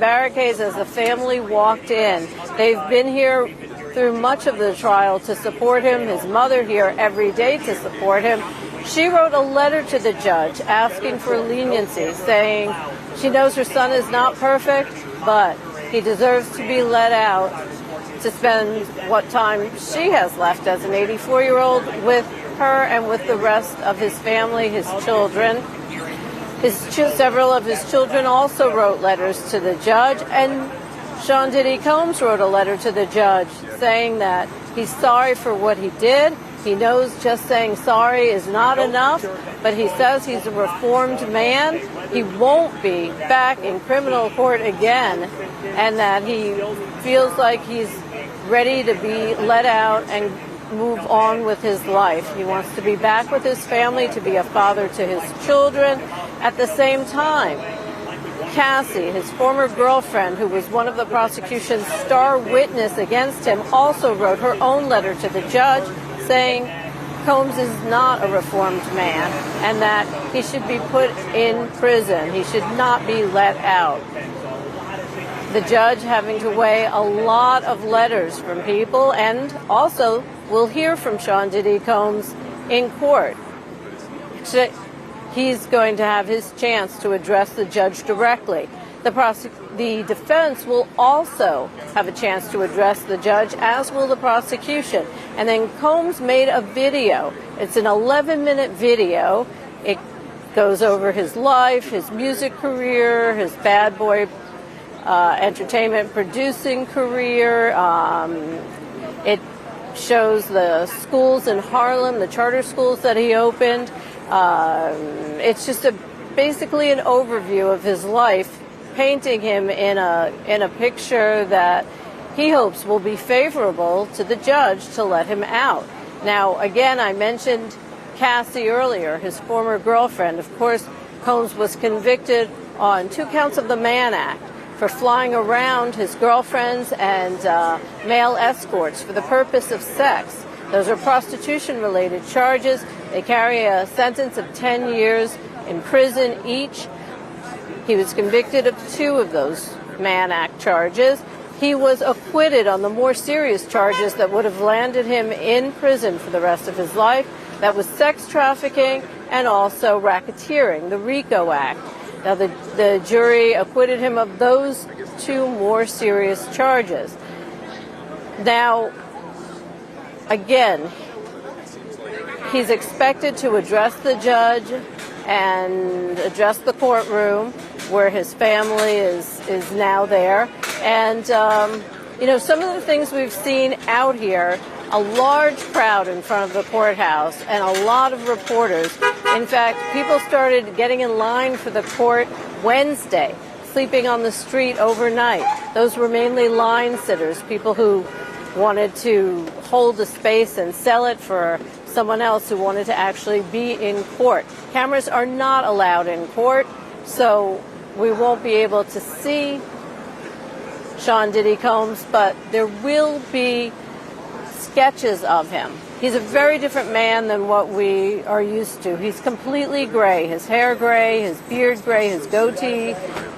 barricades as the family walked in. They've been here through much of the trial to support him. His mother here every day to support him. She wrote a letter to the judge asking for leniency, saying she knows her son is not perfect, but he deserves to be let out to spend what time she has left as an 84-year-old with her and with the rest of his family, his children. Several of his children also wrote letters to the judge, and Sean Diddy Combs wrote a letter to the judge saying that he's sorry for what he did. He knows just saying sorry is not enough, but he says he's a reformed man. He won't be back in criminal court again, and that he feels like he's ready to be let out and move on with his life. He wants to be back with his family, to be a father to his children. At the same time, Cassie, his former girlfriend, who was one of the prosecution's star witness against him, also wrote her own letter to the judge saying Combs is not a reformed man and that he should be put in prison. He should not be let out. The judge having to weigh a lot of letters from people, and also we'll hear from Sean Diddy Combs in court. He's going to have his chance to address the judge directly. The defense will also have a chance to address the judge, as will the prosecution. And then Combs made a video. It's an 11-minute video. It goes over his life, his music career, his bad boy entertainment producing career. It shows the schools in Harlem, the charter schools that he opened. It's just basically an overview of his life, painting him in a picture that he hopes will be favorable to the judge to let him out. Now, again, I mentioned Cassie earlier, his former girlfriend. Of course, Combs was convicted on 2 counts of the Mann Act for flying around his girlfriends and male escorts for the purpose of sex. Those are prostitution-related charges. They carry a sentence of 10 years in prison each. He was convicted of 2 of those Mann Act charges. He was acquitted on the more serious charges that would have landed him in prison for the rest of his life. That was sex trafficking and also racketeering, the RICO Act. Now, the jury acquitted him of those 2 more serious charges. Now, again, he's expected to address the judge and address the courtroom where his family is now there. And, some of the things we've seen out here, a large crowd in front of the courthouse and a lot of reporters. In fact, people started getting in line for the court Wednesday, sleeping on the street overnight. Those were mainly line sitters, people who wanted to hold the space and sell it for someone else who wanted to actually be in court. Cameras are not allowed in court, so we won't be able to see Sean Diddy Combs, but there will be sketches of him. He's a very different man than what we are used to. He's completely gray. His hair gray, his beard gray, his goatee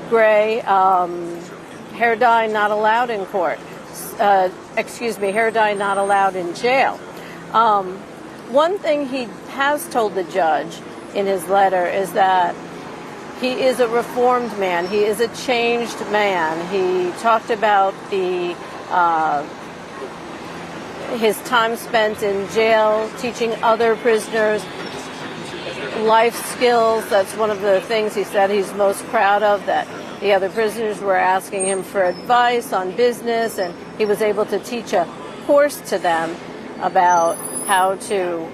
gray. Hair dye not allowed in court. Hair dye not allowed in jail. One thing he has told the judge in his letter is that he is a reformed man. He is a changed man. He talked about his time spent in jail teaching other prisoners life skills. That's one of the things he said he's most proud of, that the other prisoners were asking him for advice on business, and he was able to teach a course to them about how to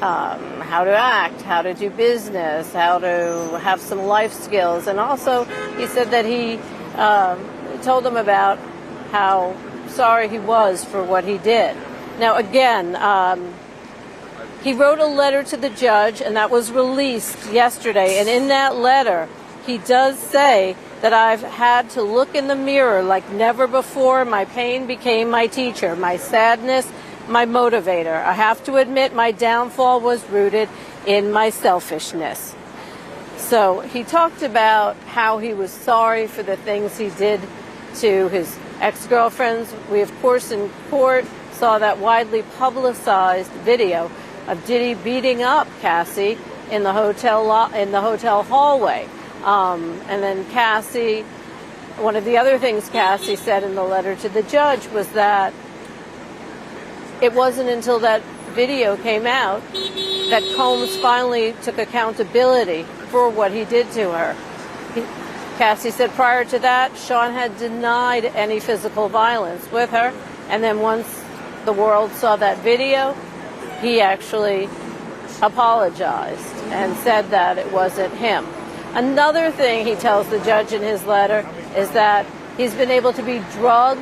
act, how to do business, how to have some life skills. And also he said that he told them about how sorry he was for what he did. Now, again, he wrote a letter to the judge, and that was released yesterday. And in that letter, he does say that I've had to look in the mirror like never before. My pain became my teacher, my sadness, my motivator. I have to admit my downfall was rooted in my selfishness. So he talked about how he was sorry for the things he did to his ex-girlfriends. We, of course, in court saw that widely publicized video of Diddy beating up Cassie in the hotel hallway. And then Cassie, one of the other things Cassie said in the letter to the judge was that it wasn't until that video came out that Combs finally took accountability for what he did to her. Cassie said prior to that, Sean had denied any physical violence with her, and then once the world saw that video, he actually apologized and said that it wasn't him. Another thing he tells the judge in his letter is that he's been able to be drug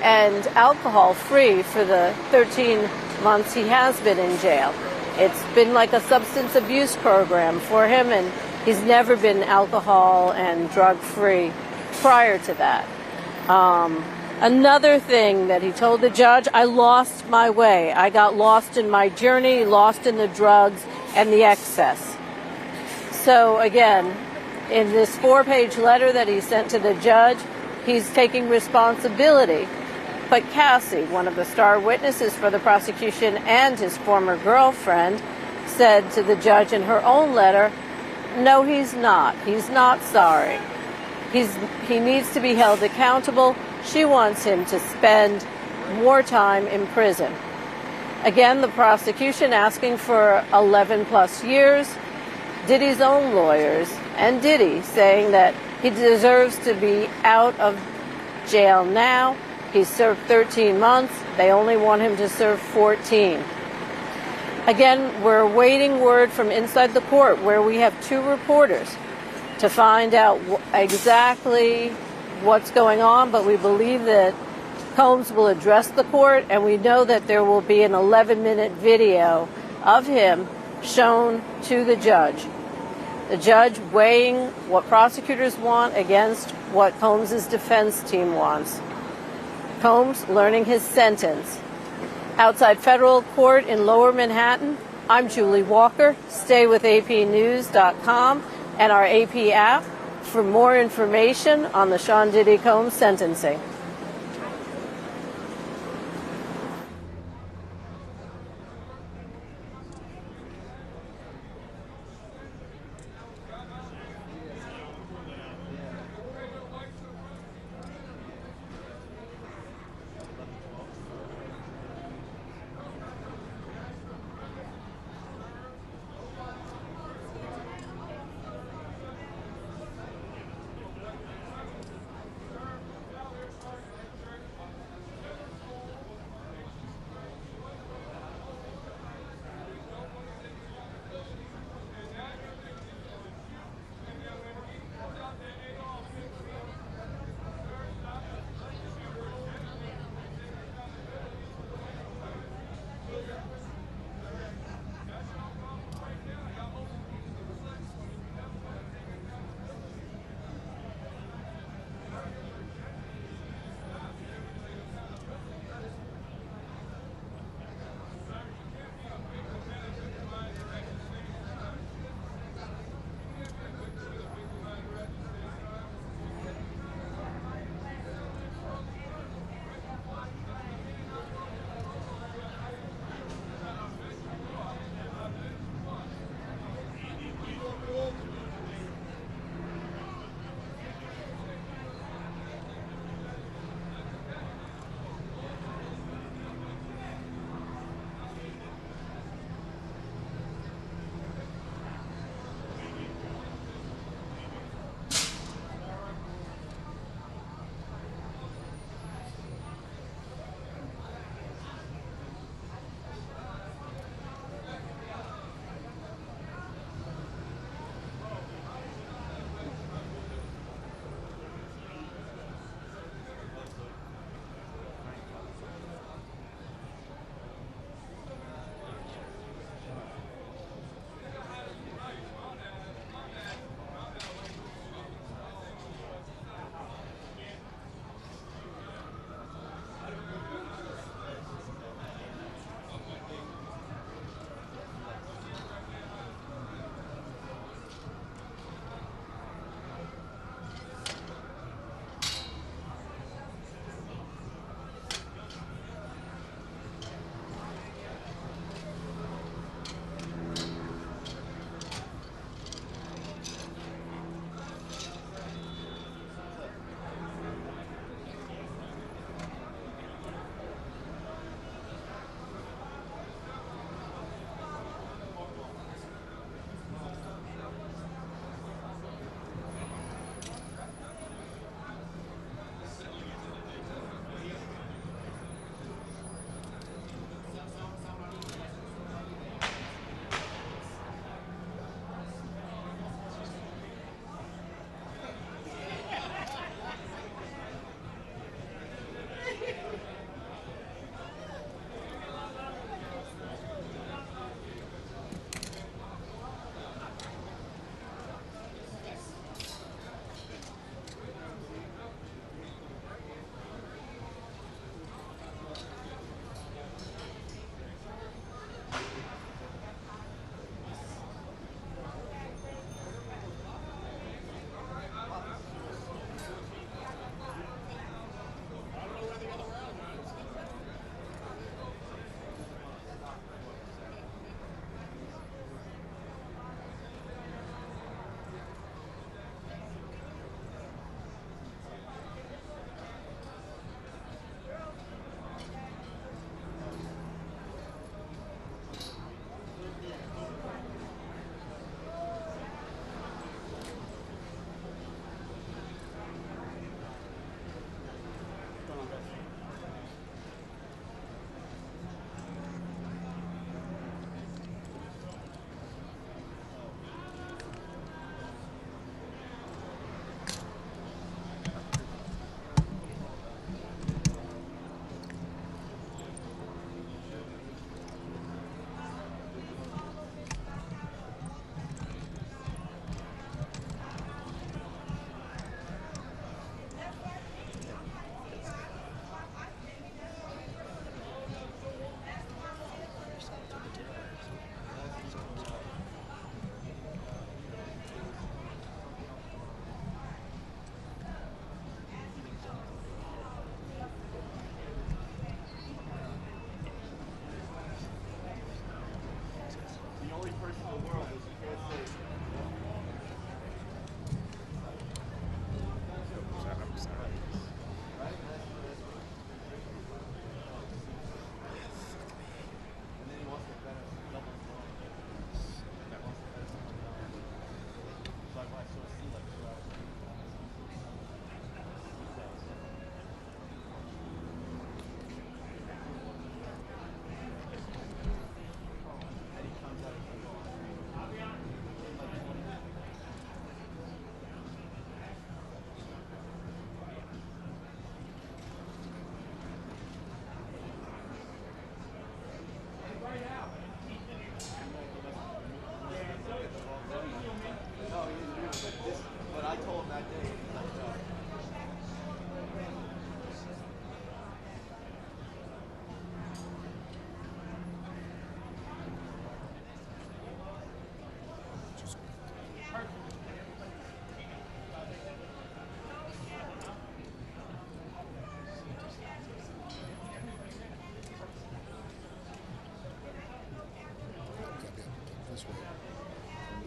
and alcohol free for the 13 months he has been in jail. It's been like a substance abuse program for him, and he's never been alcohol and drug free prior to that. Another thing that he told the judge, I lost my way. I got lost in my journey, lost in the drugs and the excess. So again, in this 4-page letter that he sent to the judge, he's taking responsibility. But Cassie, one of the star witnesses for the prosecution and his former girlfriend, said to the judge in her own letter, no, he's not. He's not sorry. He needs to be held accountable. She wants him to spend more time in prison. Again, the prosecution asking for 11 plus years. Diddy's own lawyers and Diddy saying that he deserves to be out of jail now. He served 13 months. They only want him to serve 14. Again, we're awaiting word from inside the court where we have 2 reporters to find out exactly what's going on, but we believe that Combs will address the court, and we know that there will be an 11-minute video of him shown to the judge. The judge weighing what prosecutors want against what Combs' defense team wants. Combs learning his sentence. Outside federal court in Lower Manhattan, I'm Julie Walker. Stay with apnews.com and our AP app for more information on the Sean Diddy Combs sentencing.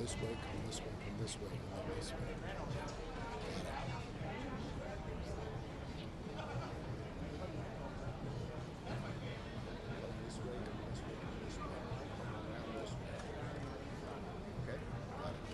this way, come this way, come this way, and then this way. This way, come this way, come this way, around this way. Okay, got it.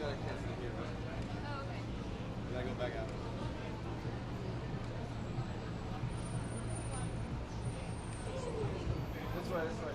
gotta cancel it here, right? Oh, okay. You gotta go back out. This way, this way.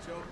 So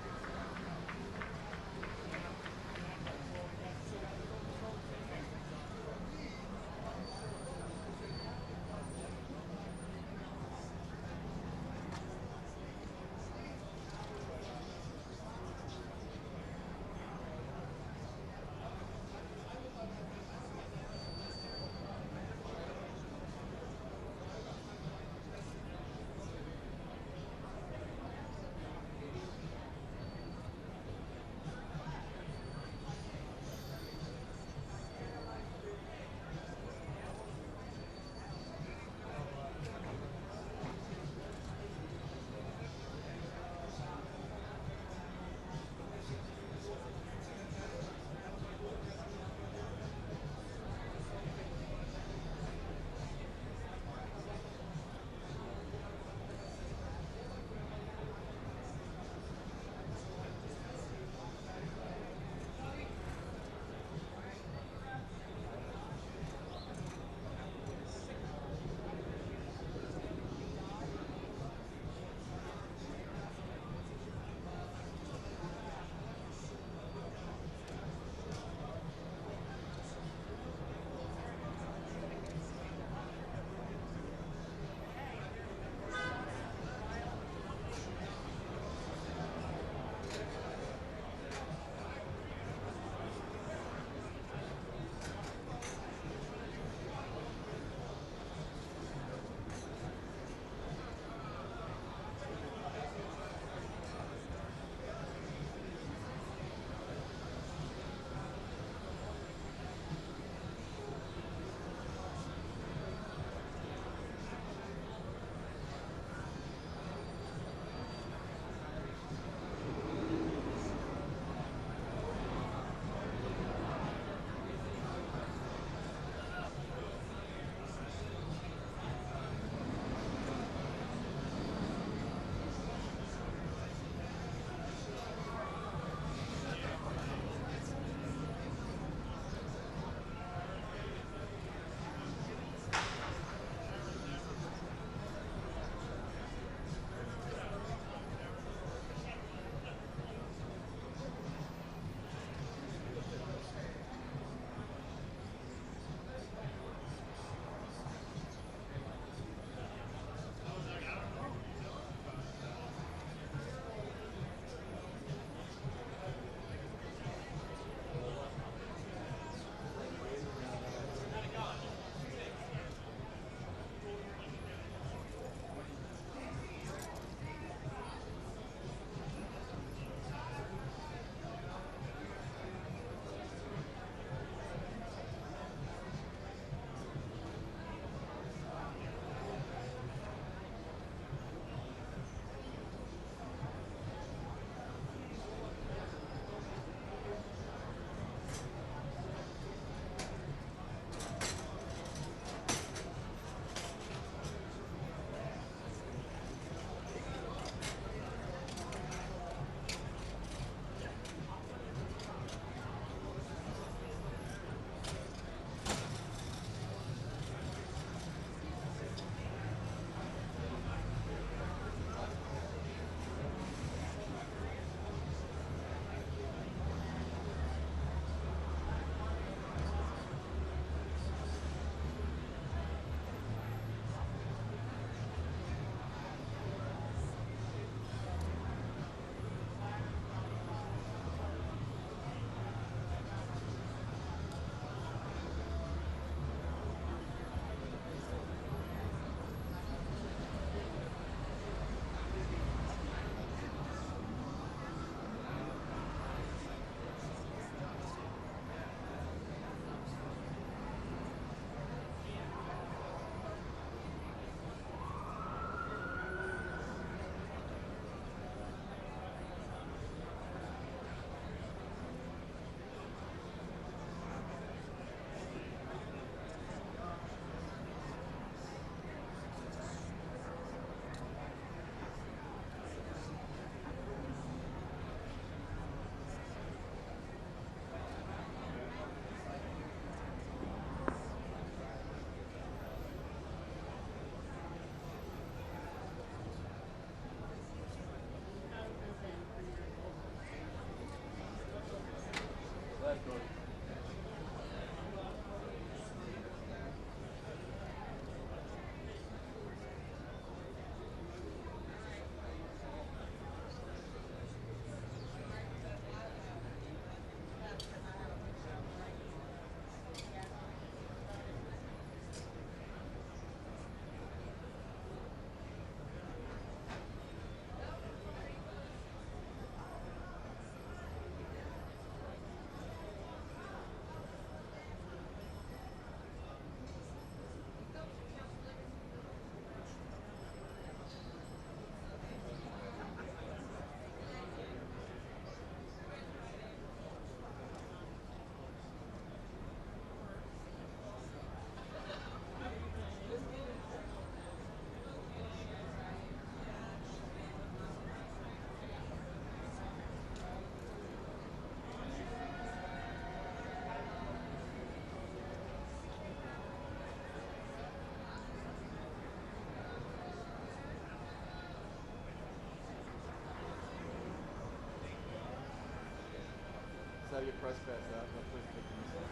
you press past that. That's just taking a second.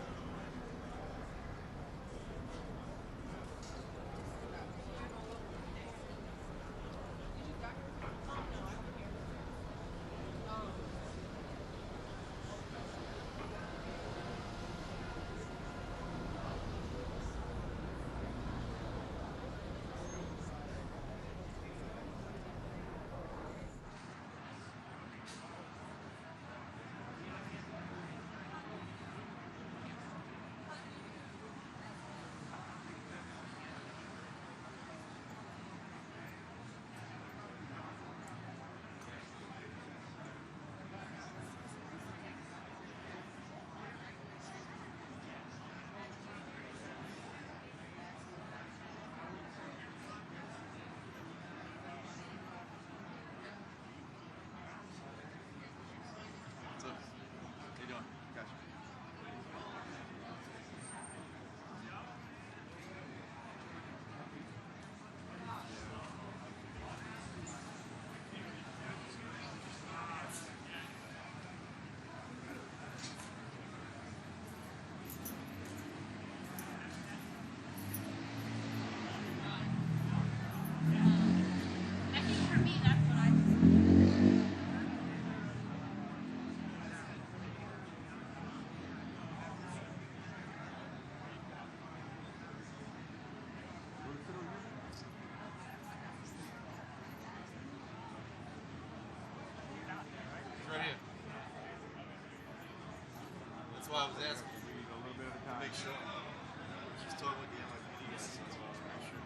Why I was asking. We need a little bit of time. Make sure. She's talking with the NYPD guys, so that's why I was making sure.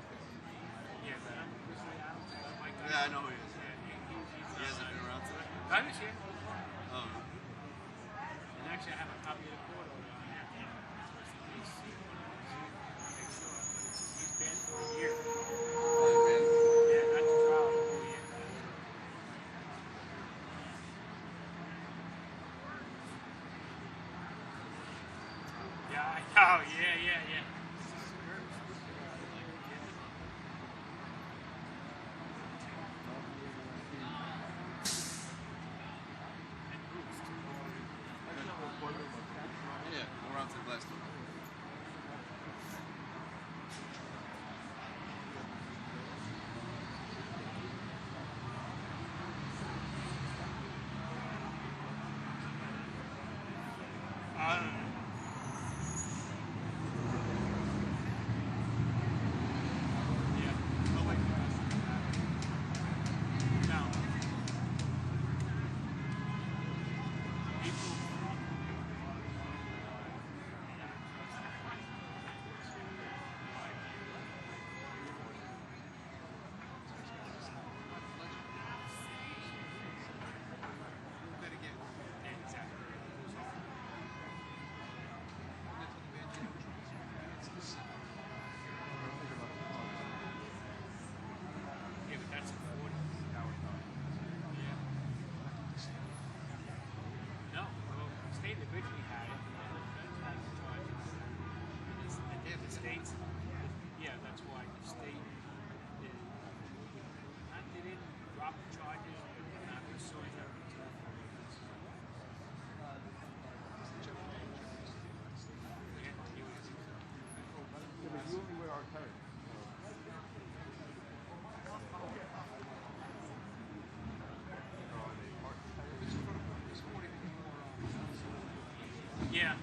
Yeah, I know who he is. He hasn't been around today? I was here. Oh. And actually, I have a copy of the court order on that. He's been for a year. Yeah, not to trial for a year. Yeah, I know. Yeah. Yeah, we're on to the last one. I don't know. Yeah. Oh, wait. No. People. Exactly. Yeah, but that's a 40-hour time. Yeah. No, well, the state originally had it. And the states, yeah, that's why the state did, not they didn't drop the charges, but they're not pursuing them until yeah, he was. Yeah, but you only wear our tires. Yeah.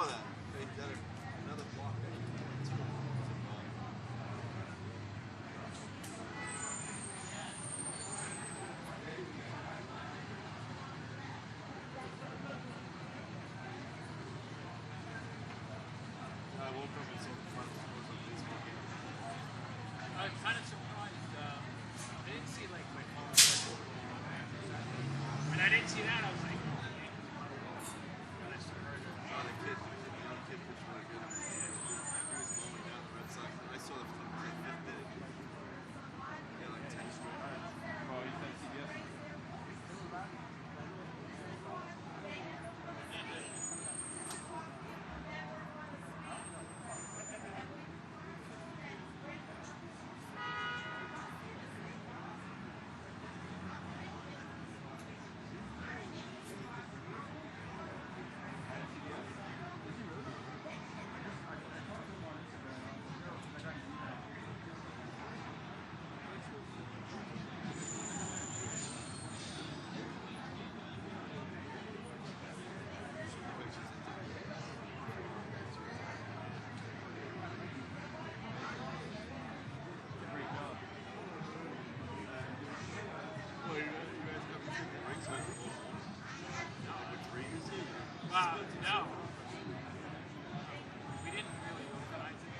saw that. They did another block. I woke up and saw the front of the baseball game. I was kind of surprised. I didn't see like my phone. And I didn't see that. I was like, okay. But I still heard it. Oh, the kid pitched really good. He was blowing down the Red Sox. I saw the fifth inning. He had like 10 straight. Oh, you think CBS? No. We didn't really organize it.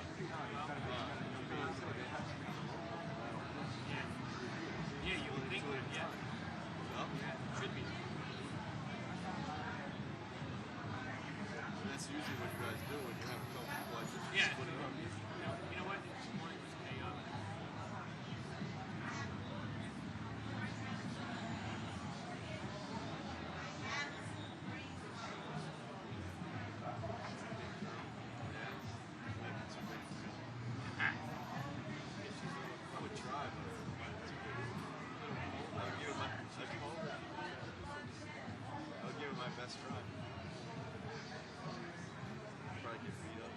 Yeah, you would think that, yeah. Should be. That's usually what you guys do when you have a couple people like this. Yeah. Split it up. You know what? This morning was chaotic. I would try, but I'll give it my best try. Probably get beat up.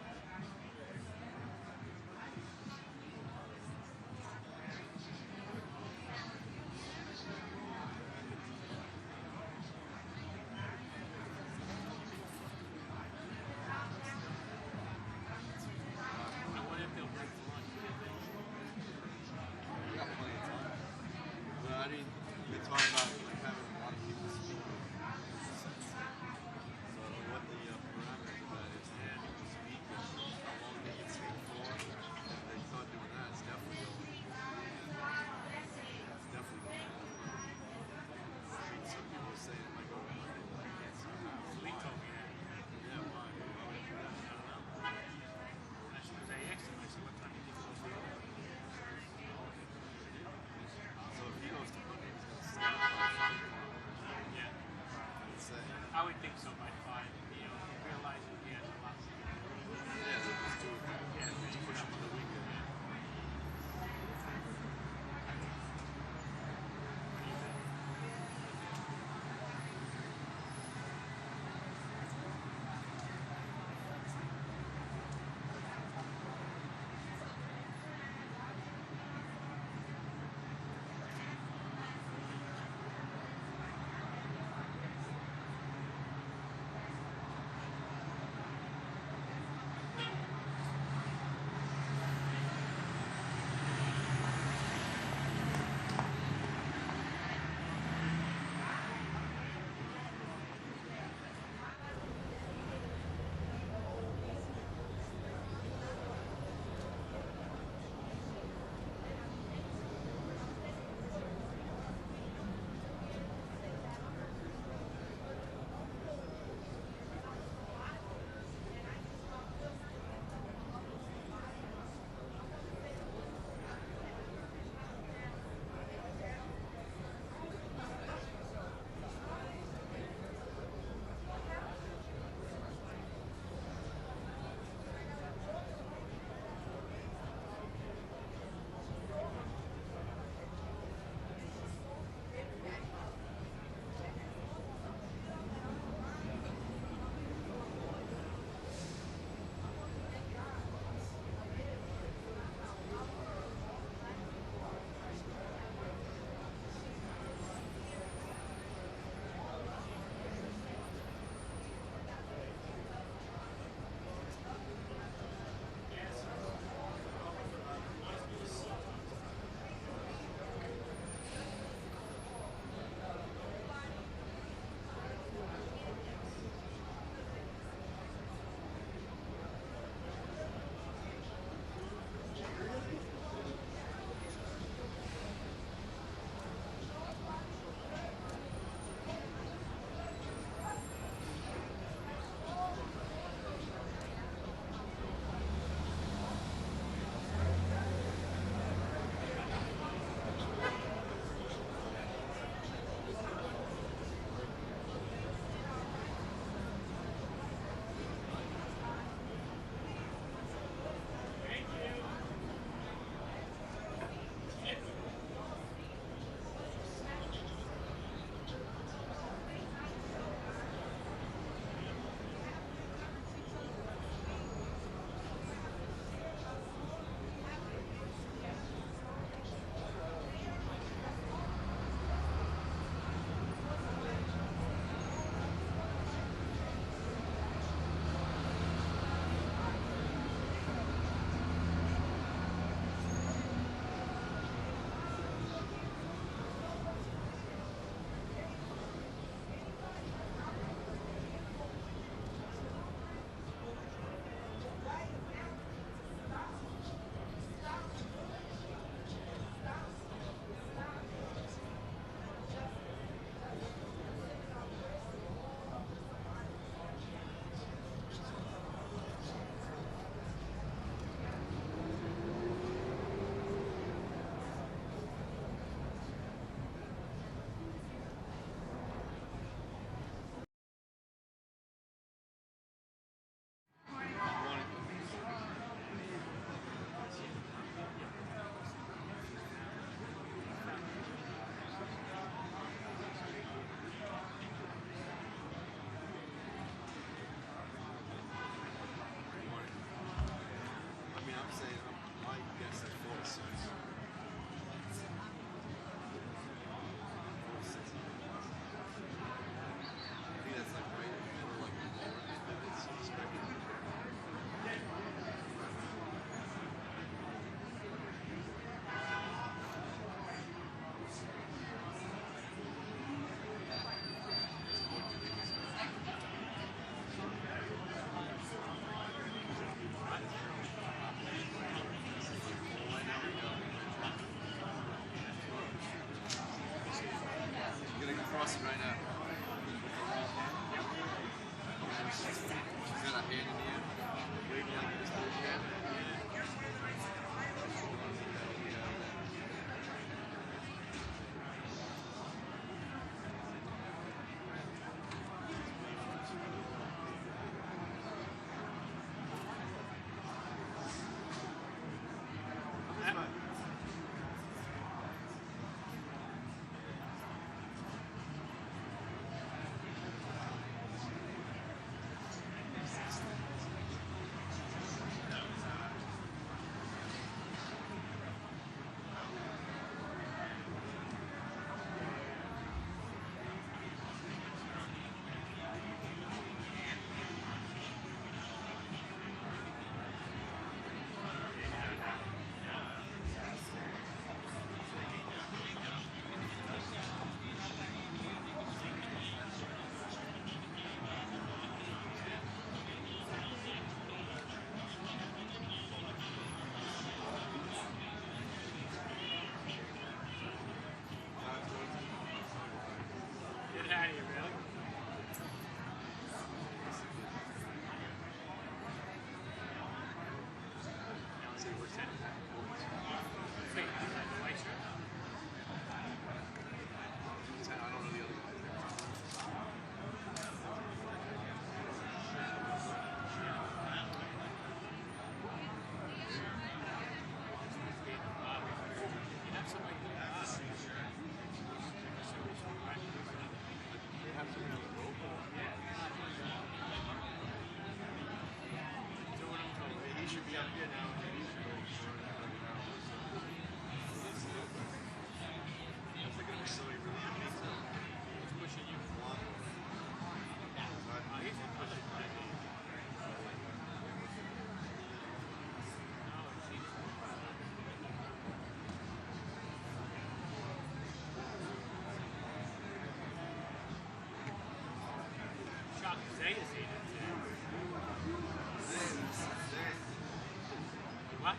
today is 8 and 10. What?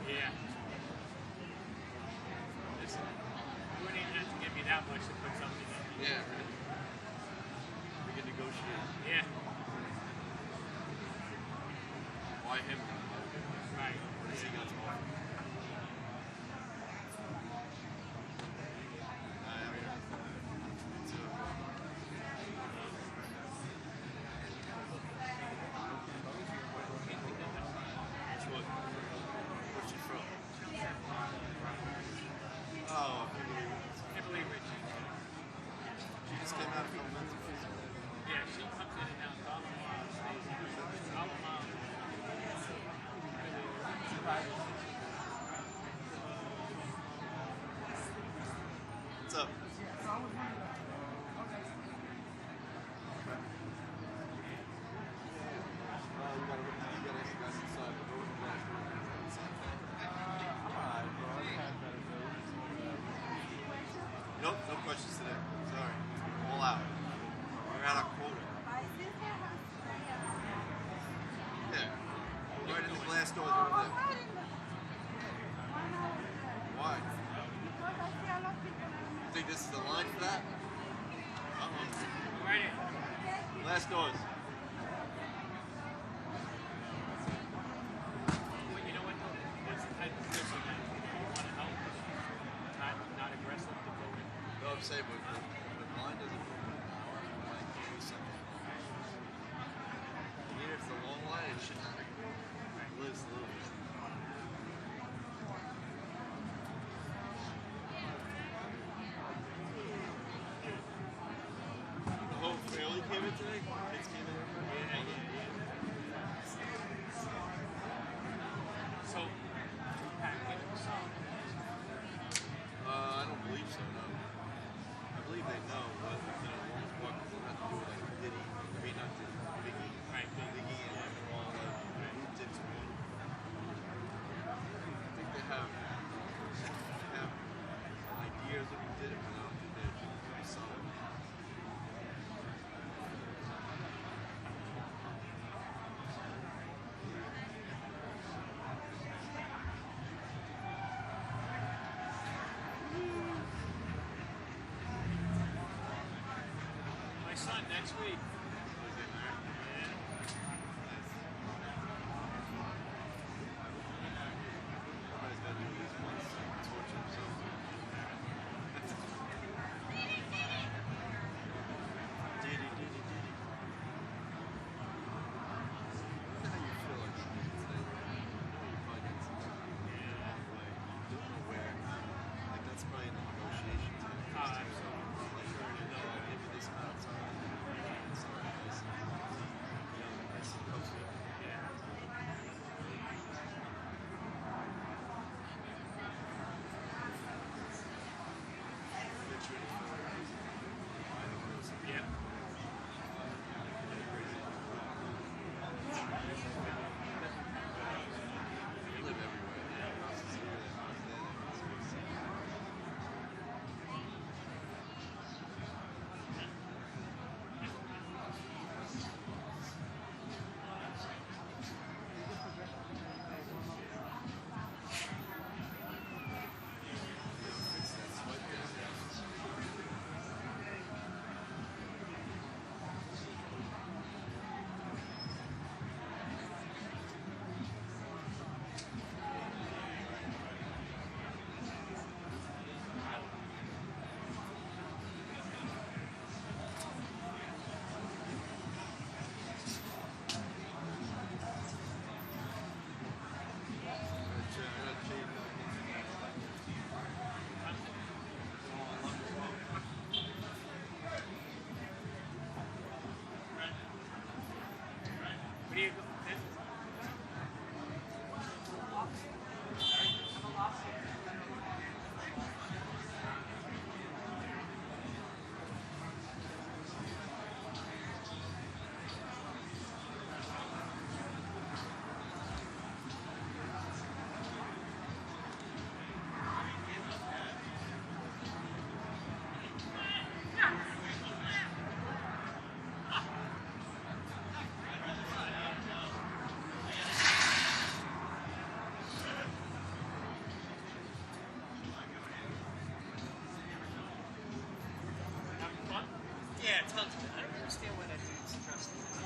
Yeah. Listen, you wouldn't even have to give me that much to put something in. Yeah, right. We can negotiate. Yeah. Why him? Right. What has he got to offer? Where's she from? Oh, Emily Ritchie. she just came out a couple months ago. Yeah, she comes in and out all the while. Stays in all the while. What's up? Nope, no questions today. Sorry. All out. We're at our quota. Yeah. Right in the glass doors over there. Why? You think this is the line for that? Right in. Glass doors. Well, you know what though? That's the type of person that you want to help. Not aggressive to go in. No, I'm saying, but the line doesn't move an hour. Like, give me something. Even if it's a long line, it should live slowly. The whole family came in today? Kids came in? So, Pat, give him a song. I don't believe so, no. I believe they know what, what have to do with like Diddy, I mean not Diddy, Biggie. Right, Biggie and Roland, who did to me. I think they have ideas of who did it, but I don't think they're pretty solid. My son next week. Somebody's got to do this once, torture himself. Diddy. I wonder how you feel like today. I know you're probably getting some halfway. Don't know where. Like that's probably in the negotiation time. Absolutely. Like you already know, I'll give you this amount of time. you go. Yeah, tons of it. I don't understand why that dude's trusting us.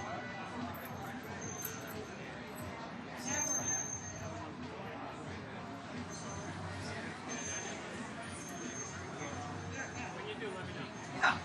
When you do, let me know. Yeah.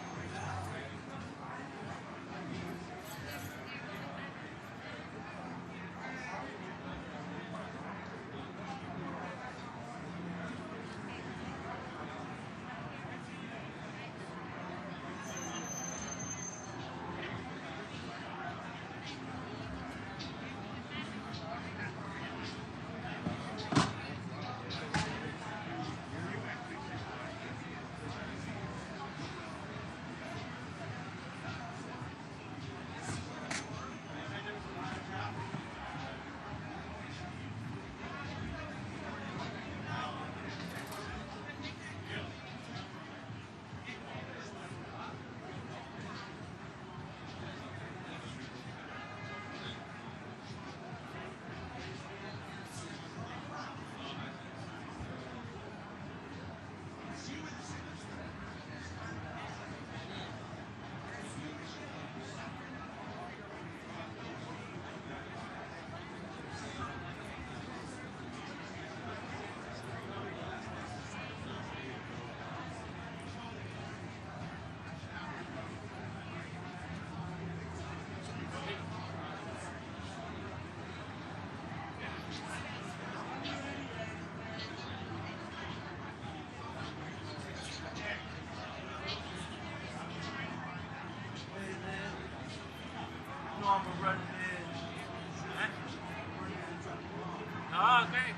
Oh, okay.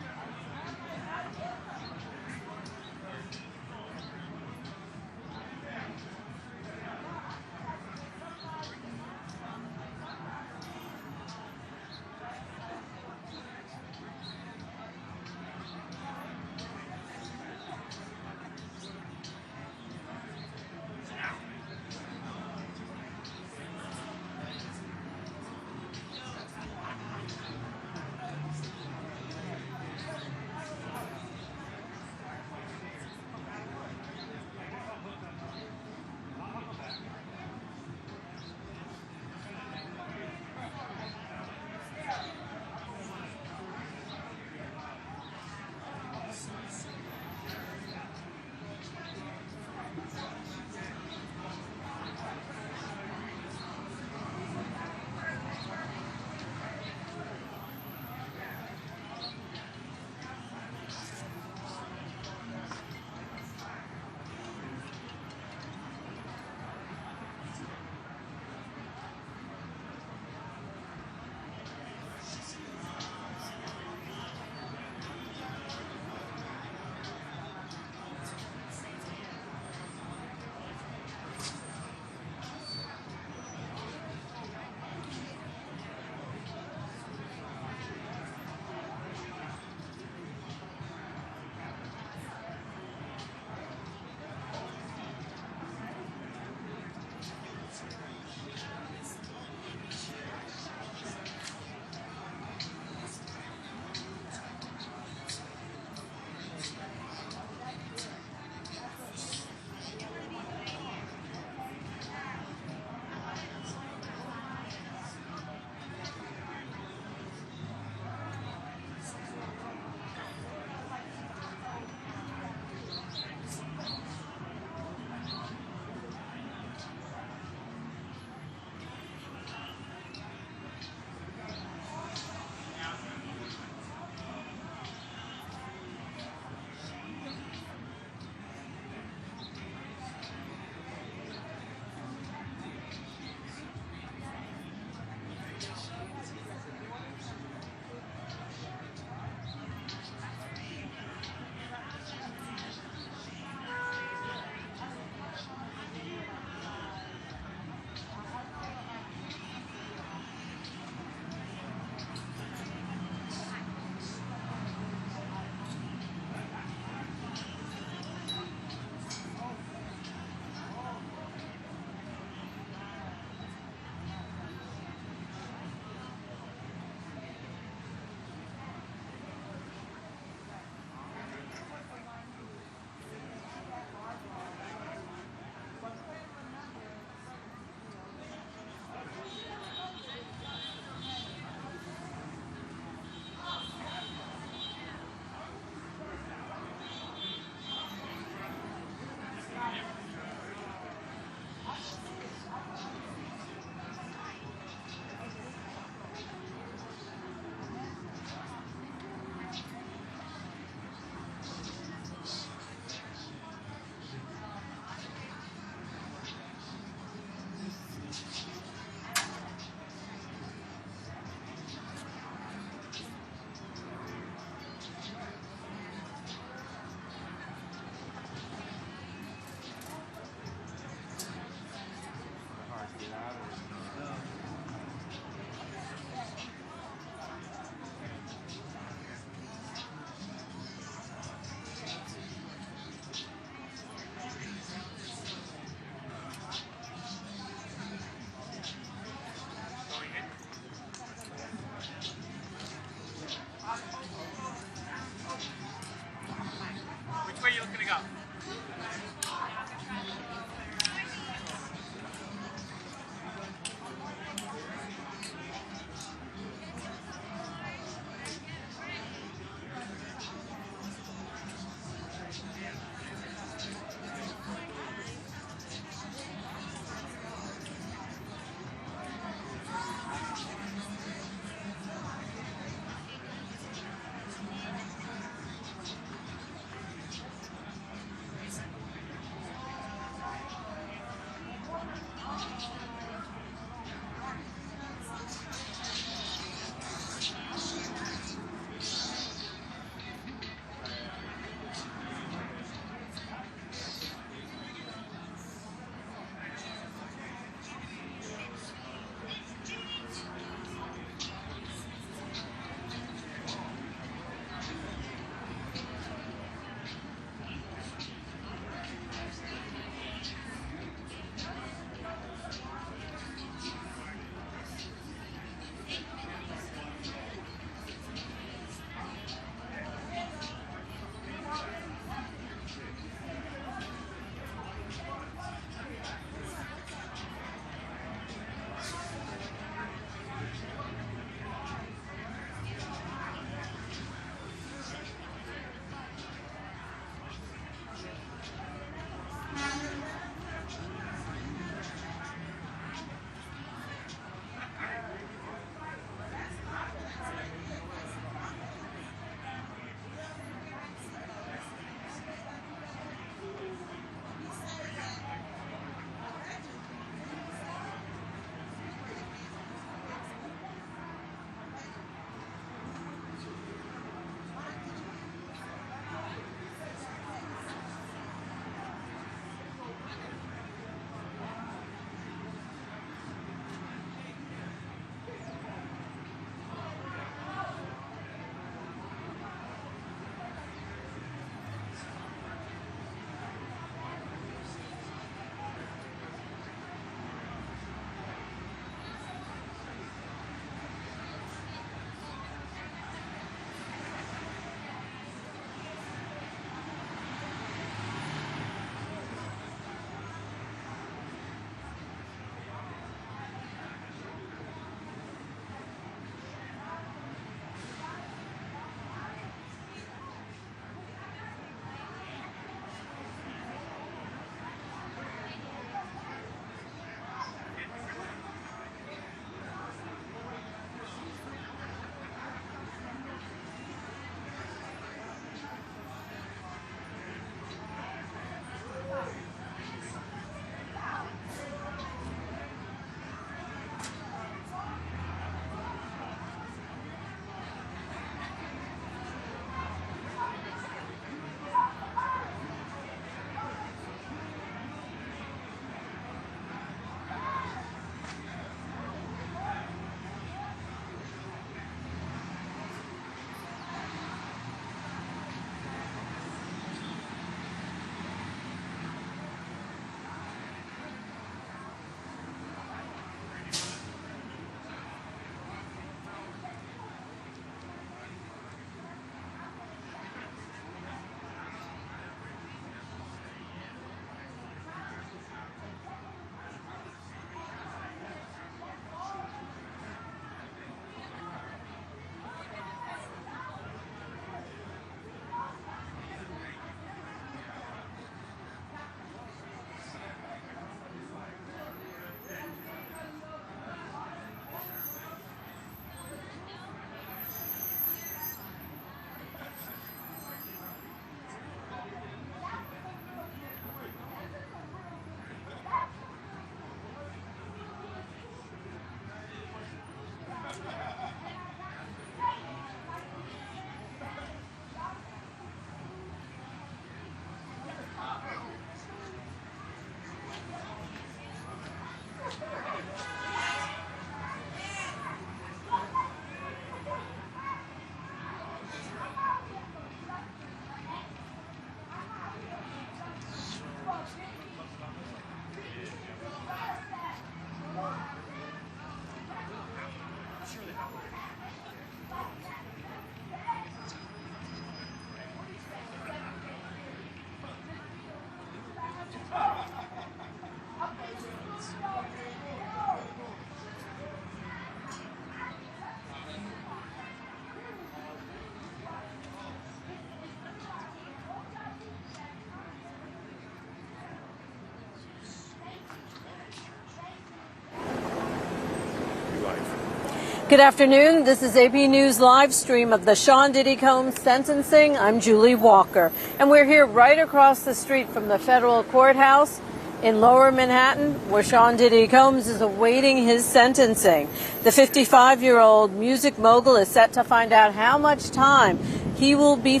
Good afternoon. This is AP News live stream of the Sean Diddy Combs sentencing. I'm Julie Walker, and we're here right across the street from the federal courthouse in Lower Manhattan, where Sean Diddy Combs is awaiting his sentencing. The 55-year-old music mogul is set to find out how much time he will be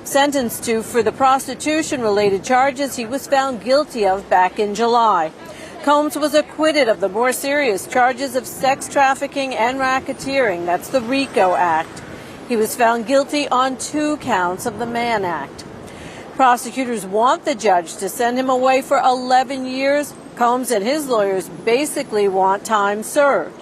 sentenced to for the prostitution-related charges he was found guilty of back in July. Combs was acquitted of the more serious charges of sex trafficking and racketeering. That's the RICO Act. He was found guilty on 2 counts of the Mann Act. Prosecutors want the judge to send him away for 11 years. Combs and his lawyers basically want time served.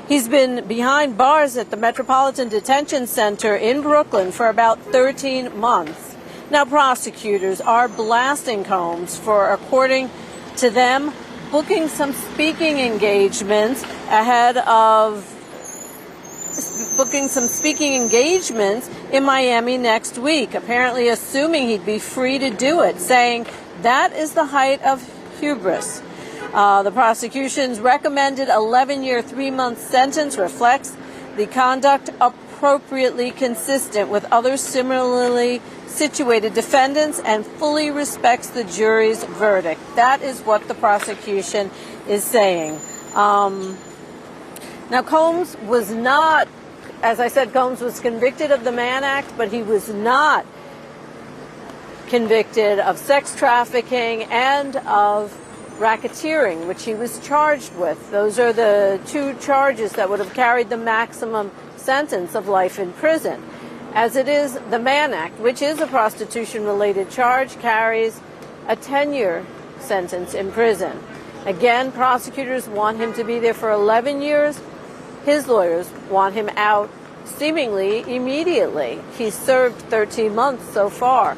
He's been behind bars at the Metropolitan Detention Center in Brooklyn for about 13 months. Now, prosecutors are blasting Combs for, according to them, booking some speaking engagements in Miami next week, apparently assuming he'd be free to do it, saying that is the height of hubris. The prosecution's recommended 11-year, 3-month sentence reflects the conduct appropriately consistent with other similarly situated defendants and fully respects the jury's verdict. That is what the prosecution is saying. Now, Combs was not, as I said, Combs was convicted of the Mann Act, but he was not convicted of sex trafficking and of racketeering, which he was charged with. Those are the 2 charges that would have carried the maximum sentence of life in prison. As it is, the Mann Act, which is a prostitution-related charge, carries a 10-year sentence in prison. Again, prosecutors want him to be there for 11 years. His lawyers want him out seemingly immediately. He's served 13 months so far.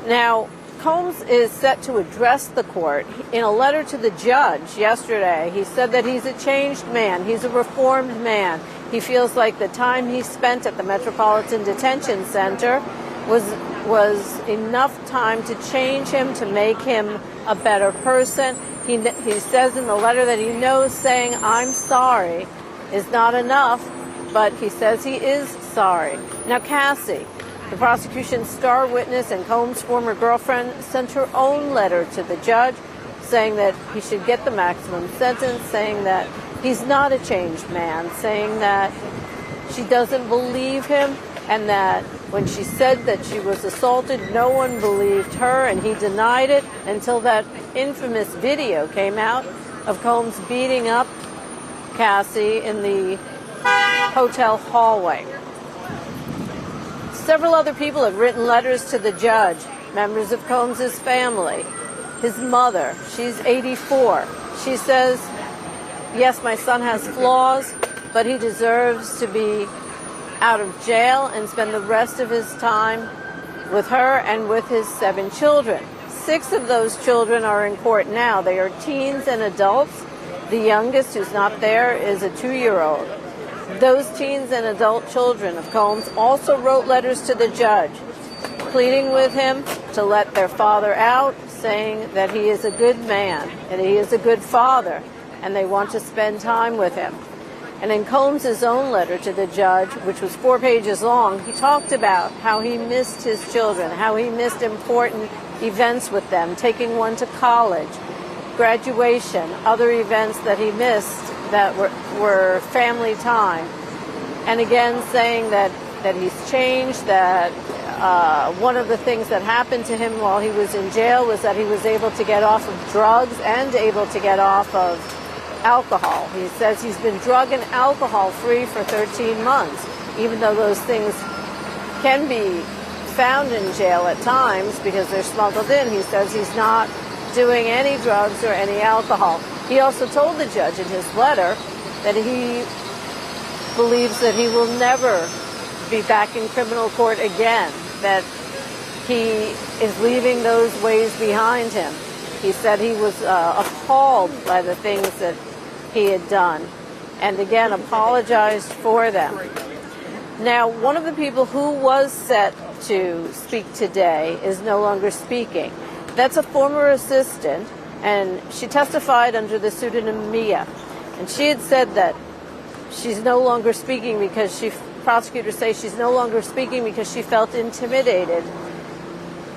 Now, Combs is set to address the court. In a letter to the judge yesterday, he said that he's a changed man. He's a reformed man. He feels like the time he spent at the Metropolitan Detention Center was enough time to change him, to make him a better person. He says in the letter that he knows saying, "I'm sorry," is not enough, but he says he is sorry. Now, Cassie, the prosecution's star witness and Combs' former girlfriend, sent her own letter to the judge saying that he should get the maximum sentence, saying that he's not a changed man, saying that she doesn't believe him, and that when she said that she was assaulted, no one believed her, and he denied it until that infamous video came out of Combs beating up Cassie in the hotel hallway. Several other people have written letters to the judge, members of Combs' family. His mother, she's 84. She says, yes, my son has flaws, but he deserves to be out of jail and spend the rest of his time with her and with his 7 children. 6 of those children are in court now. They are teens and adults. The youngest, who's not there, is a 2-year-old. Those teens and adult children of Combs also wrote letters to the judge, pleading with him to let their father out, saying that he is a good man and he is a good father, and they want to spend time with him. And in Combs' own letter to the judge, which was 4 pages long, he talked about how he missed his children, how he missed important events with them, taking one to college, graduation, other events that he missed that were family time. And again, saying that he's changed, that one of the things that happened to him while he was in jail was that he was able to get off of drugs and able to get off of alcohol. He says he's been drug and alcohol free for 13 months, even though those things can be found in jail at times because they're smuggled in. He says he's not doing any drugs or any alcohol. He also told the judge in his letter that he believes that he will never be back in criminal court again, that he is leaving those ways behind him. He said he was appalled by the things that he had done, and again apologized for them. Now, one of the people who was set to speak today is no longer speaking. That's a former assistant, and she testified under the pseudonym Mia. And she had said that she's no longer speaking because prosecutors say she's no longer speaking because she felt intimidated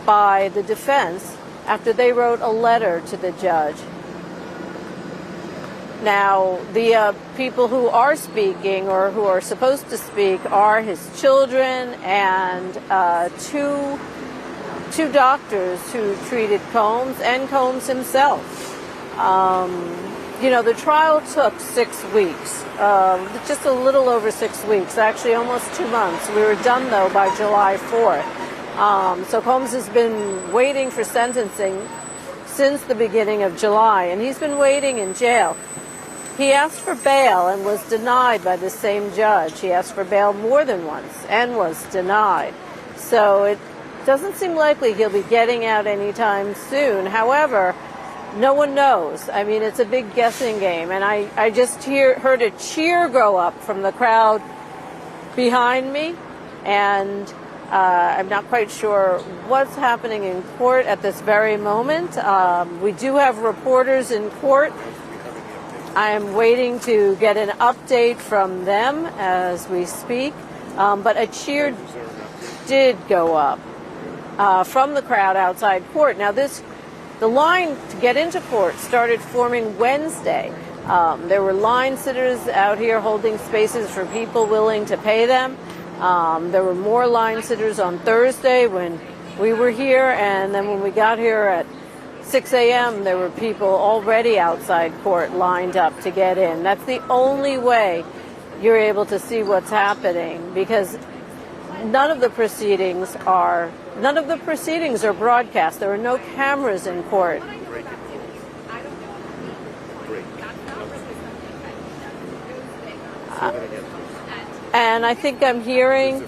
by the defense after they wrote a letter to the judge. Now, the people who are speaking or who are supposed to speak are his children and two doctors who treated Combs and Combs himself. You know, the trial took 6 weeks, just a little over 6 weeks, actually almost 2 months. We were done, though, by July 4th. So Combs has been waiting for sentencing since the beginning of July, and he's been waiting in jail. He asked for bail and was denied by the same judge. He asked for bail more than once and was denied. So it doesn't seem likely he'll be getting out anytime soon. However, no one knows. I mean, it's a big guessing game. And I just heard a cheer go up from the crowd behind me. And I'm not quite sure what's happening in court at this very moment. We do have reporters in court. I am waiting to get an update from them as we speak. But a cheer did go up from the crowd outside court. Now, the line to get into court started forming Wednesday. There were line sitters out here holding spaces for people willing to pay them. There were more line sitters on Thursday when we were here, and then when we got here at 6 a.m., there were people already outside court lined up to get in. That's the only way you're able to see what's happening, because none of the proceedings are broadcast. There are no cameras in court. And I think I'm hearing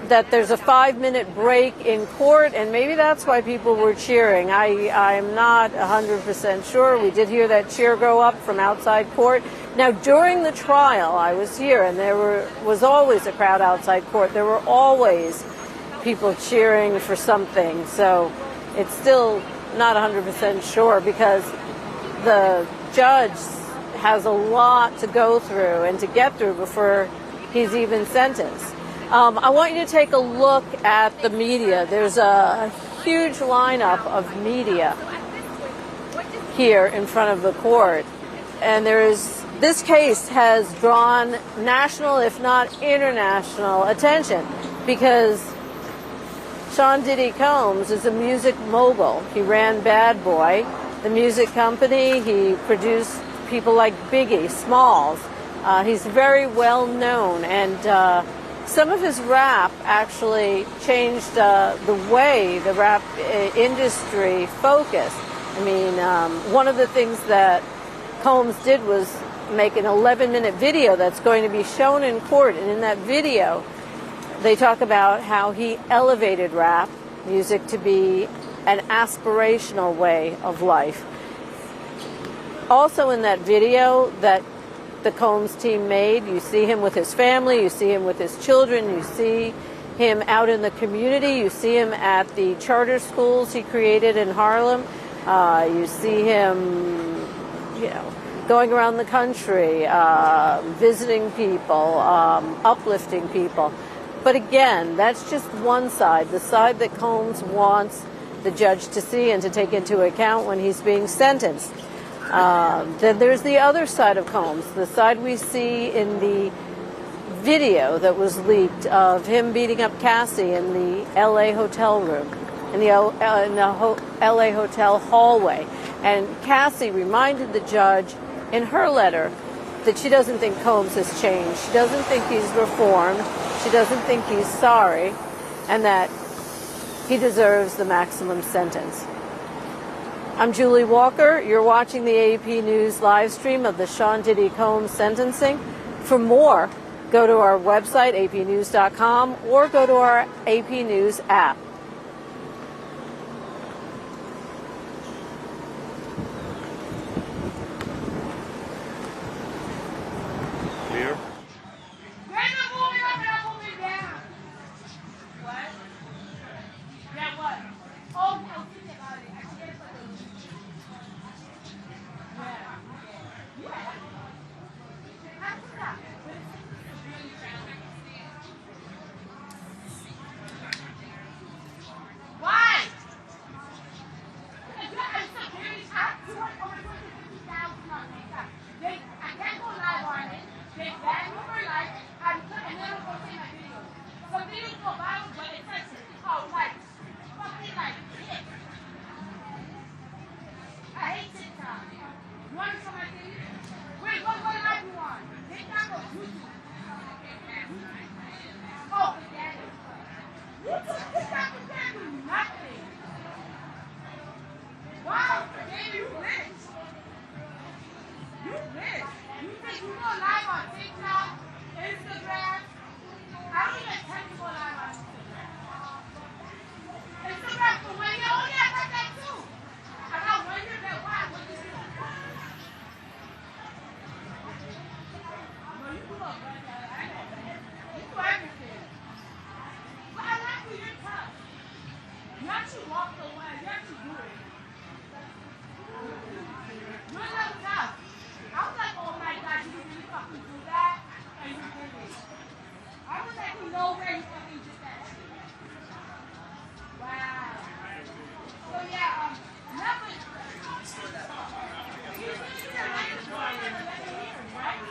that there's a 5-minute break in court, and maybe that's why people were cheering. I'm not 100% sure. We did hear that cheer go up from outside court. Now, during the trial, I was here, and there was always a crowd outside court. There were always people cheering for something. So it's still not 100% sure, because the judge has a lot to go through and to get through before he's even sentenced. I want you to take a look at the media. There's a huge lineup of media here in front of the court. And this case has drawn national, if not international, attention, because Sean Diddy Combs is a music mogul. He ran Bad Boy, the music company. He produced people like Biggie, Smalls. He's very well known, and some of his rap actually changed the way the rap industry focused. I mean, one of the things that Combs did was make an 11-minute video that's going to be shown in court, and in that video they talk about how he elevated rap music to be an aspirational way of life. Also in that video that the Combs team made, you see him with his family, you see him with his children, you see him out in the community, you see him at the charter schools he created in Harlem, you see him, going around the country, visiting people, uplifting people. But again, that's just one side, the side that Combs wants the judge to see and to take into account when he's being sentenced. Then there's the other side of Combs, the side we see in the video that was leaked of him beating up Cassie in the L.A. hotel room, in the L.A. hotel hallway. And Cassie reminded the judge in her letter that she doesn't think Combs has changed. She doesn't think he's reformed. She doesn't think he's sorry, and that he deserves the maximum sentence. I'm Julie Walker. You're watching the AP News live stream of the Sean Diddy Combs sentencing. For more, go to our website, apnews.com, or go to our AP News app. Clear? I hate TikTok. You want to show my TV? Wait, what live you on? TikTok or YouTube? Oh, forget it. YouTube, TikTok, you can't do nothing. Wow, baby, you rich. You rich. You think you go live on TikTok, Instagram? I don't even tell you go live on Instagram. Instagram for when you only have that too. I got one year that why? What you do? No, you do a bunch of I know that. You do everything. But I like you, you're tough. You actually walk the way. You actually do it. You're a little tough. I was like, oh my God, you really fucking do that? And you did it. I was like, no way you fucking did that shit. Wow. So yeah, never. He's really the latest one, right?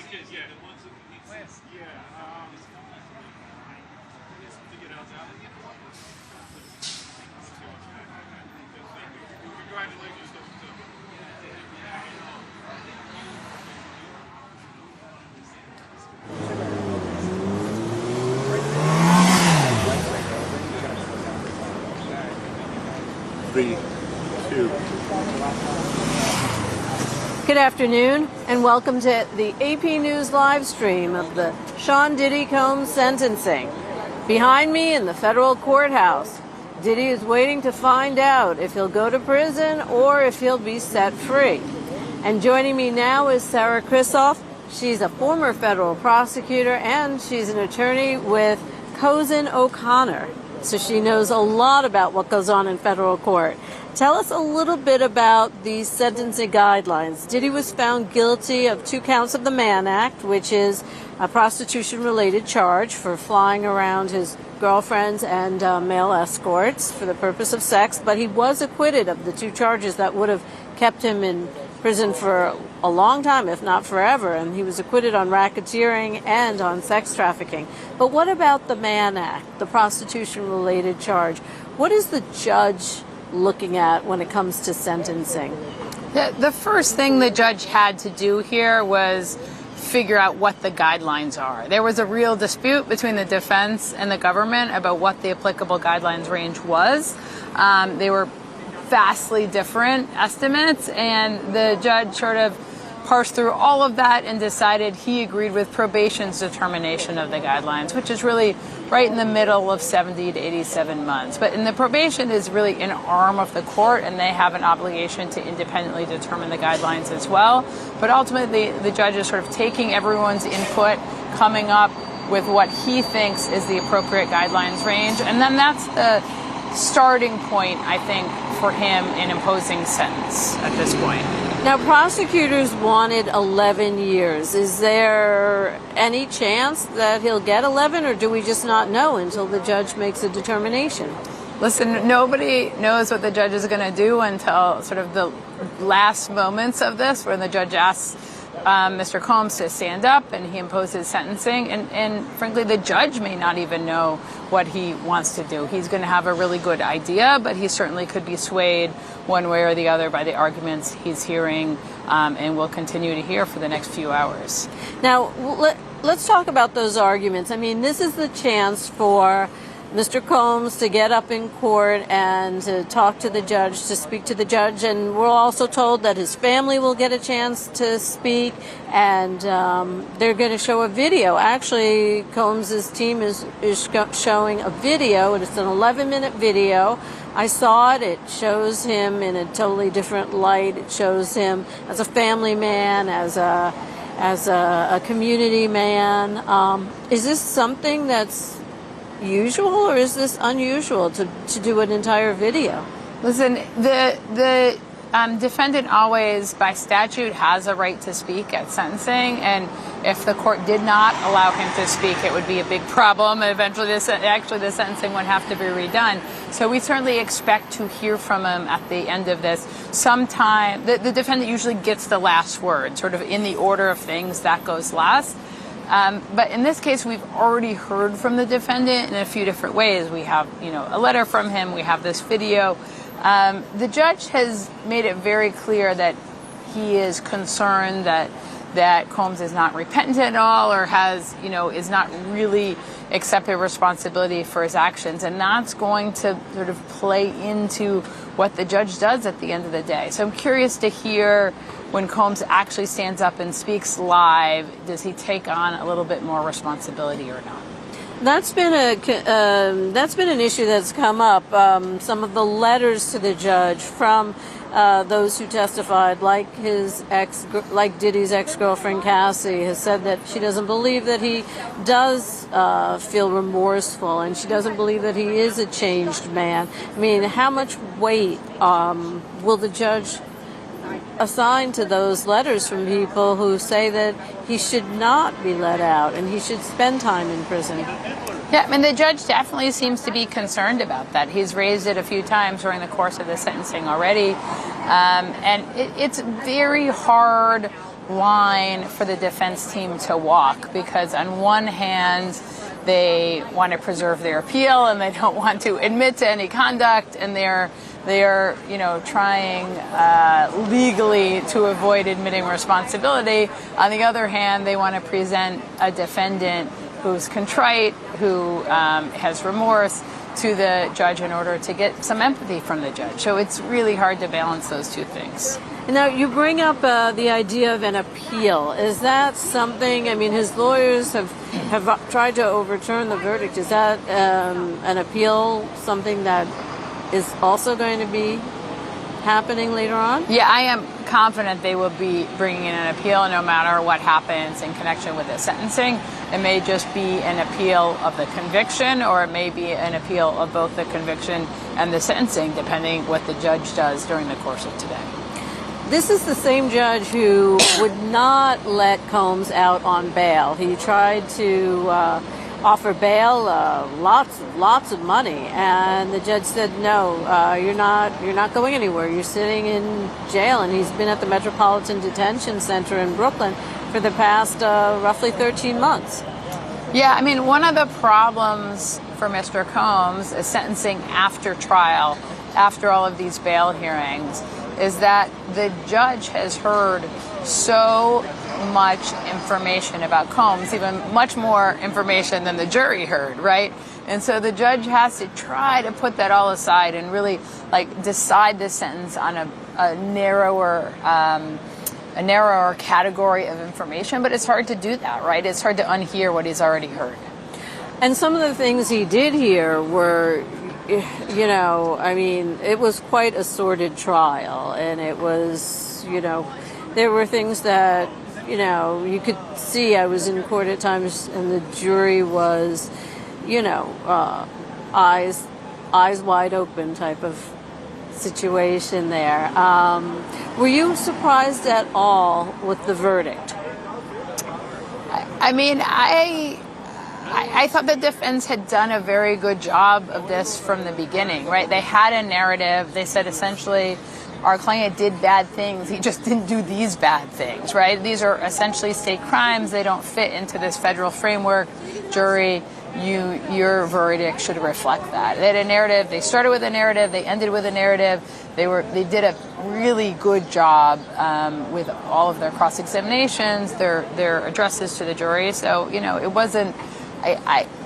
kid, yeah. The ones who figured out that. Congratulations, too. Three, two. Good afternoon, and welcome to the AP News live stream of the Sean Diddy Combs sentencing. Behind me in the federal courthouse, Diddy is waiting to find out if he'll go to prison or if he'll be set free. And joining me now is Sarah Krisoff. She's a former federal prosecutor and she's an attorney with Cozen O'Connor. So she knows a lot about what goes on in federal court. Tell us a little bit about these sentencing guidelines. Diddy was found guilty of 2 counts of the Mann Act, which is a prostitution-related charge for flying around his girlfriends and male escorts for the purpose of sex. But he was acquitted of the 2 charges that would have kept him in prison for a long time, if not forever. And he was acquitted on racketeering and on sex trafficking. But what about the Mann Act, the prostitution-related charge? What is the judge looking at when it comes to sentencing? The first thing the judge had to do here was figure out what the guidelines are. There was a real dispute between the defense and the government about what the applicable guidelines range was. They were vastly different estimates, and the judge sort of parsed through all of that and decided he agreed with probation's determination of the guidelines, which is really right in the middle of 70 to 87 months. But the probation is really an arm of the court, and they have an obligation to independently determine the guidelines as well. But ultimately, the judge is sort of taking everyone's input, coming up with what he thinks is the appropriate guidelines range, and then that's the starting point, I think, for him in imposing sentence at this point. Now, prosecutors wanted 11 years. Is there any chance that he'll get 11, or do we just not know until the judge makes a determination? Listen, nobody knows what the judge is going to do until sort of the last moments of this, when the judge asks Mr. Combs to stand up and he imposes sentencing. And frankly, the judge may not even know what he wants to do. He's going to have a really good idea, but he certainly could be swayed one way or the other by the arguments he's hearing and will continue to hear for the next few hours. Now, let's talk about those arguments. I mean, this is the chance for Mr. Combs to get up in court and to talk to the judge, to speak to the judge. And we're also told that his family will get a chance to speak, and they're going to show a video. Actually, Combs' team is showing a video, and it's an 11-minute video. I saw it. It shows him in a totally different light. It shows him as a family man, as a community man. Is this something that's usual, or is this unusual to do an entire video? Listen, the defendant always, by statute, has a right to speak at sentencing, and if the court did not allow him to speak, it would be a big problem. Eventually, the sentencing would have to be redone. So we certainly expect to hear from him at the end of this. Sometime, the defendant usually gets the last word, sort of in the order of things, that goes last. But in this case, we've already heard from the defendant in a few different ways. We have, a letter from him. We have this video. The judge has made it very clear that he is concerned that Combs is not repentant at all, or is not really accepted responsibility for his actions. And that's going to sort of play into what the judge does at the end of the day. So I'm curious to hear, when Combs actually stands up and speaks live, does he take on a little bit more responsibility or not? That's been an issue that's come up. Some of the letters to the judge from those who testified, like Diddy's ex-girlfriend Cassie, has said that she doesn't believe that he does feel remorseful, and she doesn't believe that he is a changed man. I mean, how much weight will the judge assign to those letters from people who say that he should not be let out and he should spend time in prison? Yeah, I mean, the judge definitely seems to be concerned about that. He's raised it a few times during the course of the sentencing already. And it's very hard line for the defense team to walk, because on one hand, they want to preserve their appeal and they don't want to admit to any conduct, and they're trying legally to avoid admitting responsibility. On the other hand, they want to present a defendant who's contrite, who has remorse, to the judge in order to get some empathy from the judge. So it's really hard to balance those two things. Now, you bring up the idea of an appeal. Is that something, I mean, his lawyers have tried to overturn the verdict. Is that an appeal something that is also going to be happening later on? Yeah, I am confident they will be bringing in an appeal no matter what happens in connection with the sentencing. It may just be an appeal of the conviction, or it may be an appeal of both the conviction and the sentencing, depending what the judge does during the course of today. This is the same judge who would not let Combs out on bail. He tried to offer bail, lots of money, and the judge said, no, you're not going anywhere. You're sitting in jail. And he's been at the Metropolitan Detention Center in Brooklyn for the past roughly 13 months. Yeah, I mean, one of the problems for Mr. Combs is sentencing after trial, after all of these bail hearings, is that the judge has heard so much information about Combs, even much more information than the jury heard, right? And so the judge has to try to put that all aside and really decide the sentence on a narrower category of information. But it's hard to do that, right? It's hard to unhear what he's already heard. And some of the things he did hear were, I mean, it was quite a sordid trial, and it was, there were things that, you could see. I was in court at times, and the jury was, eyes wide open type of situation there. Were you surprised at all with the verdict? I mean, I thought the defense had done a very good job of this from the beginning, right? They had a narrative. They said essentially, our client did bad things. He just didn't do these bad things, right? These are essentially state crimes. They don't fit into this federal framework. Jury, your verdict should reflect that. They had a narrative. They started with a narrative. They ended with a narrative. They did a really good job with all of their cross-examinations, their addresses to the jury. So, it wasn't.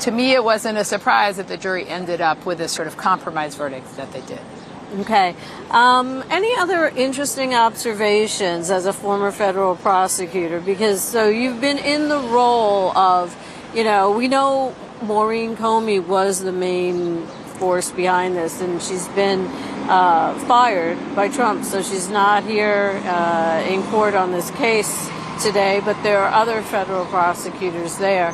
To me, it wasn't a surprise that the jury ended up with this sort of compromise verdict that they did. Okay. Any other interesting observations as a former federal prosecutor? Because so you've been in the role of, we know Maureen Comey was the main force behind this, and she's been fired by Trump, so she's not here in court on this case today, but there are other federal prosecutors there.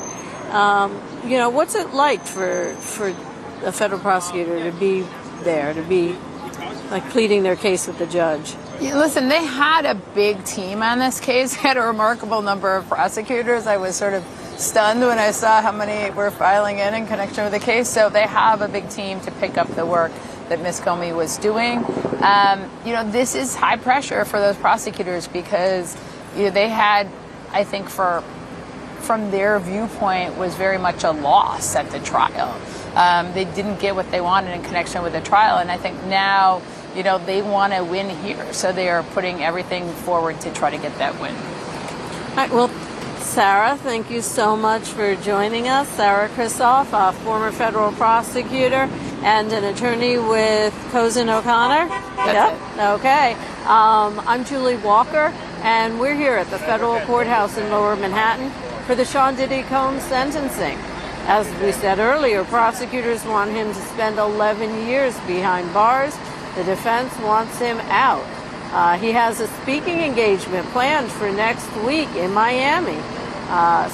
What's it like for a federal prosecutor to be there, to be pleading their case with the judge? Yeah, listen, they had a big team on this case. They had a remarkable number of prosecutors. I was sort of stunned when I saw how many were filing in connection with the case. So they have a big team to pick up the work that Ms. Comey was doing. This is high pressure for those prosecutors because they had, I think, from their viewpoint, was very much a loss at the trial. They didn't get what they wanted in connection with the trial, and I think now, they want to win here, so they are putting everything forward to try to get that win. All right, well, Sarah, thank you so much for joining us. Sarah Kristoff, a former federal prosecutor and an attorney with Cozen O'Connor. That's it. Okay. I'm Julie Walker, and we're here at the federal courthouse in Lower Manhattan for the Sean Diddy Combs sentencing. As we said earlier, prosecutors want him to spend 11 years behind bars. The defense wants him out. He has a speaking engagement planned for next week in Miami.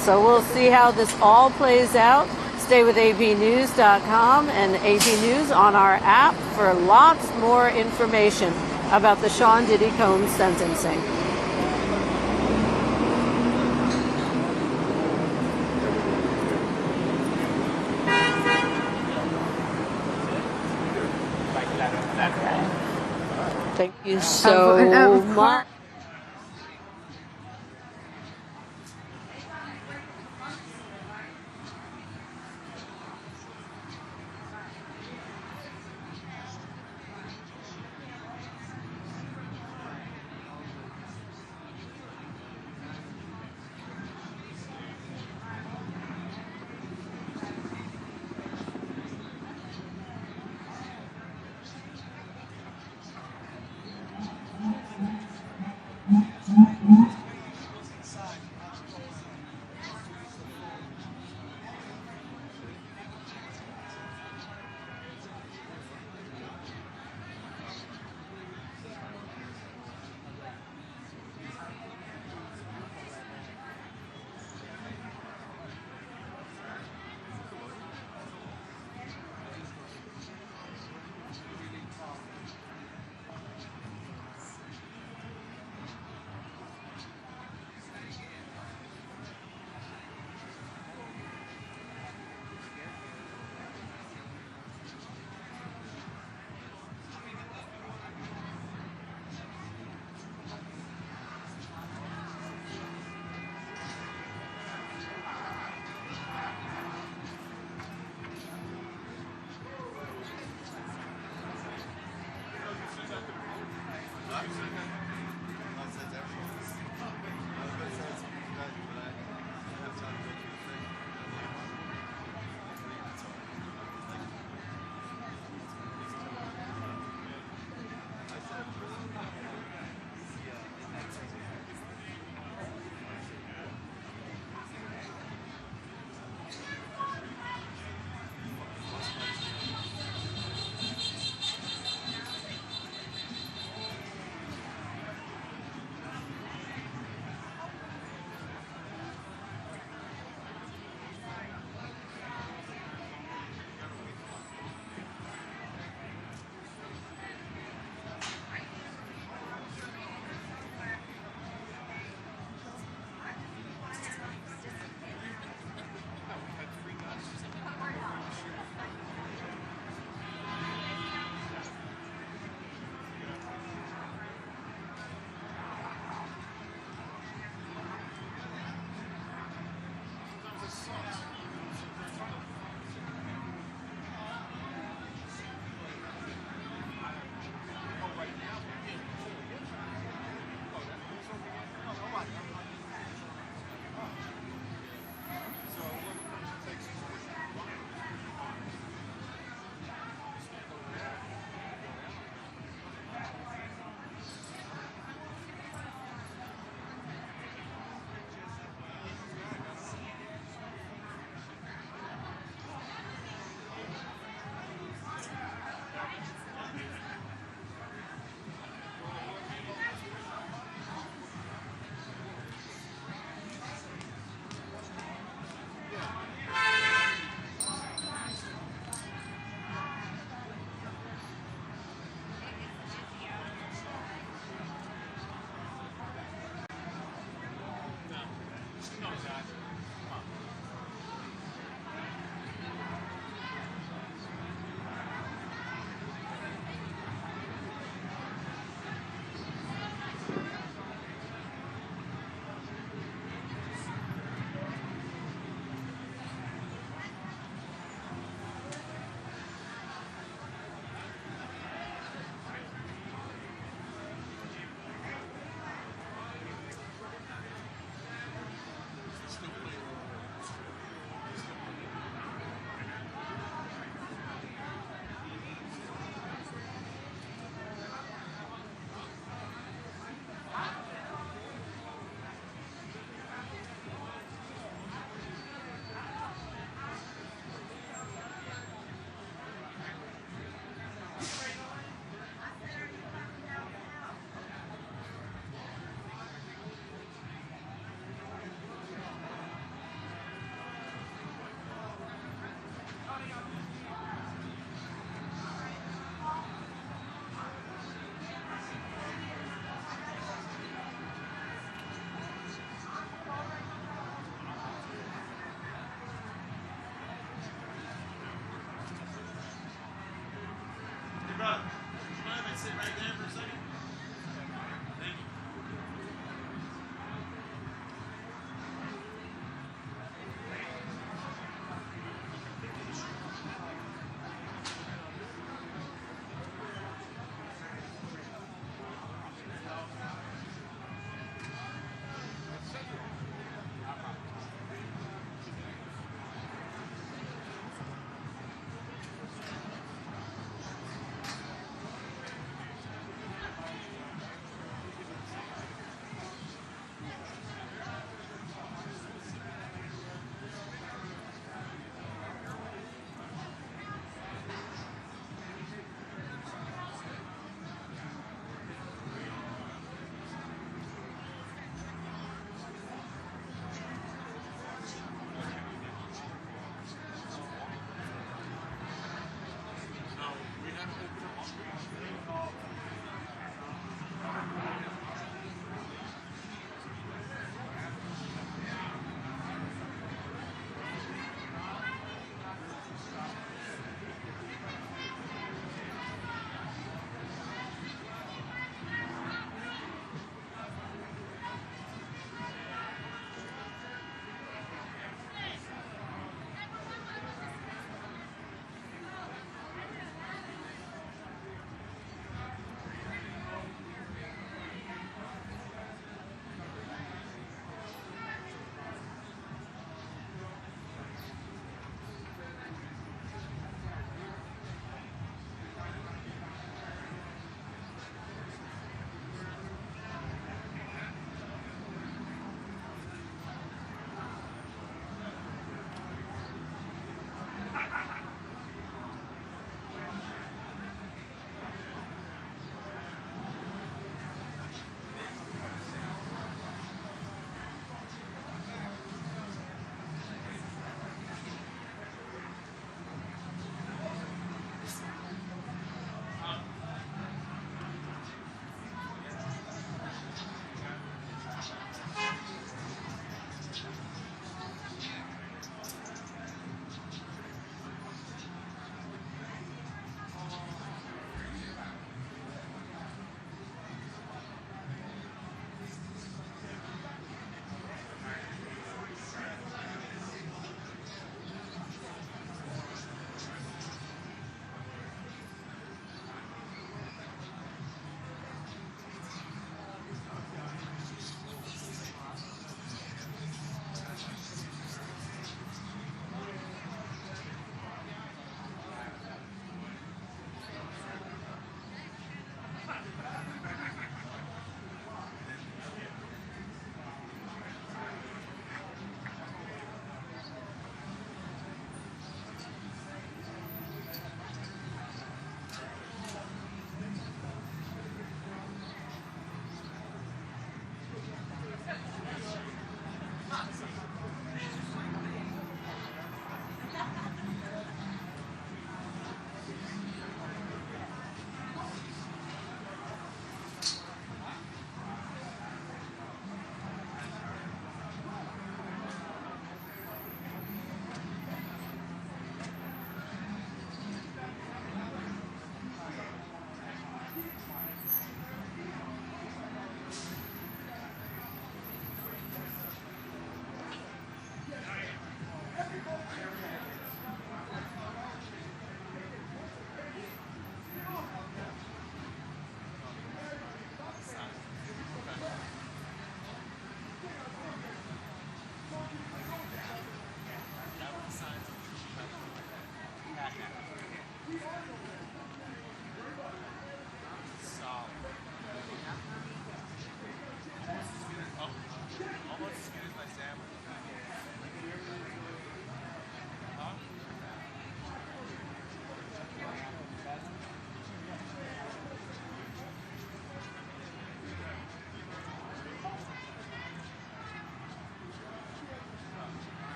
So we'll see how this all plays out. Stay with apnews.com and AP News on our app for lots more information about the Sean Diddy Combs sentencing. Thank you And so of course, much.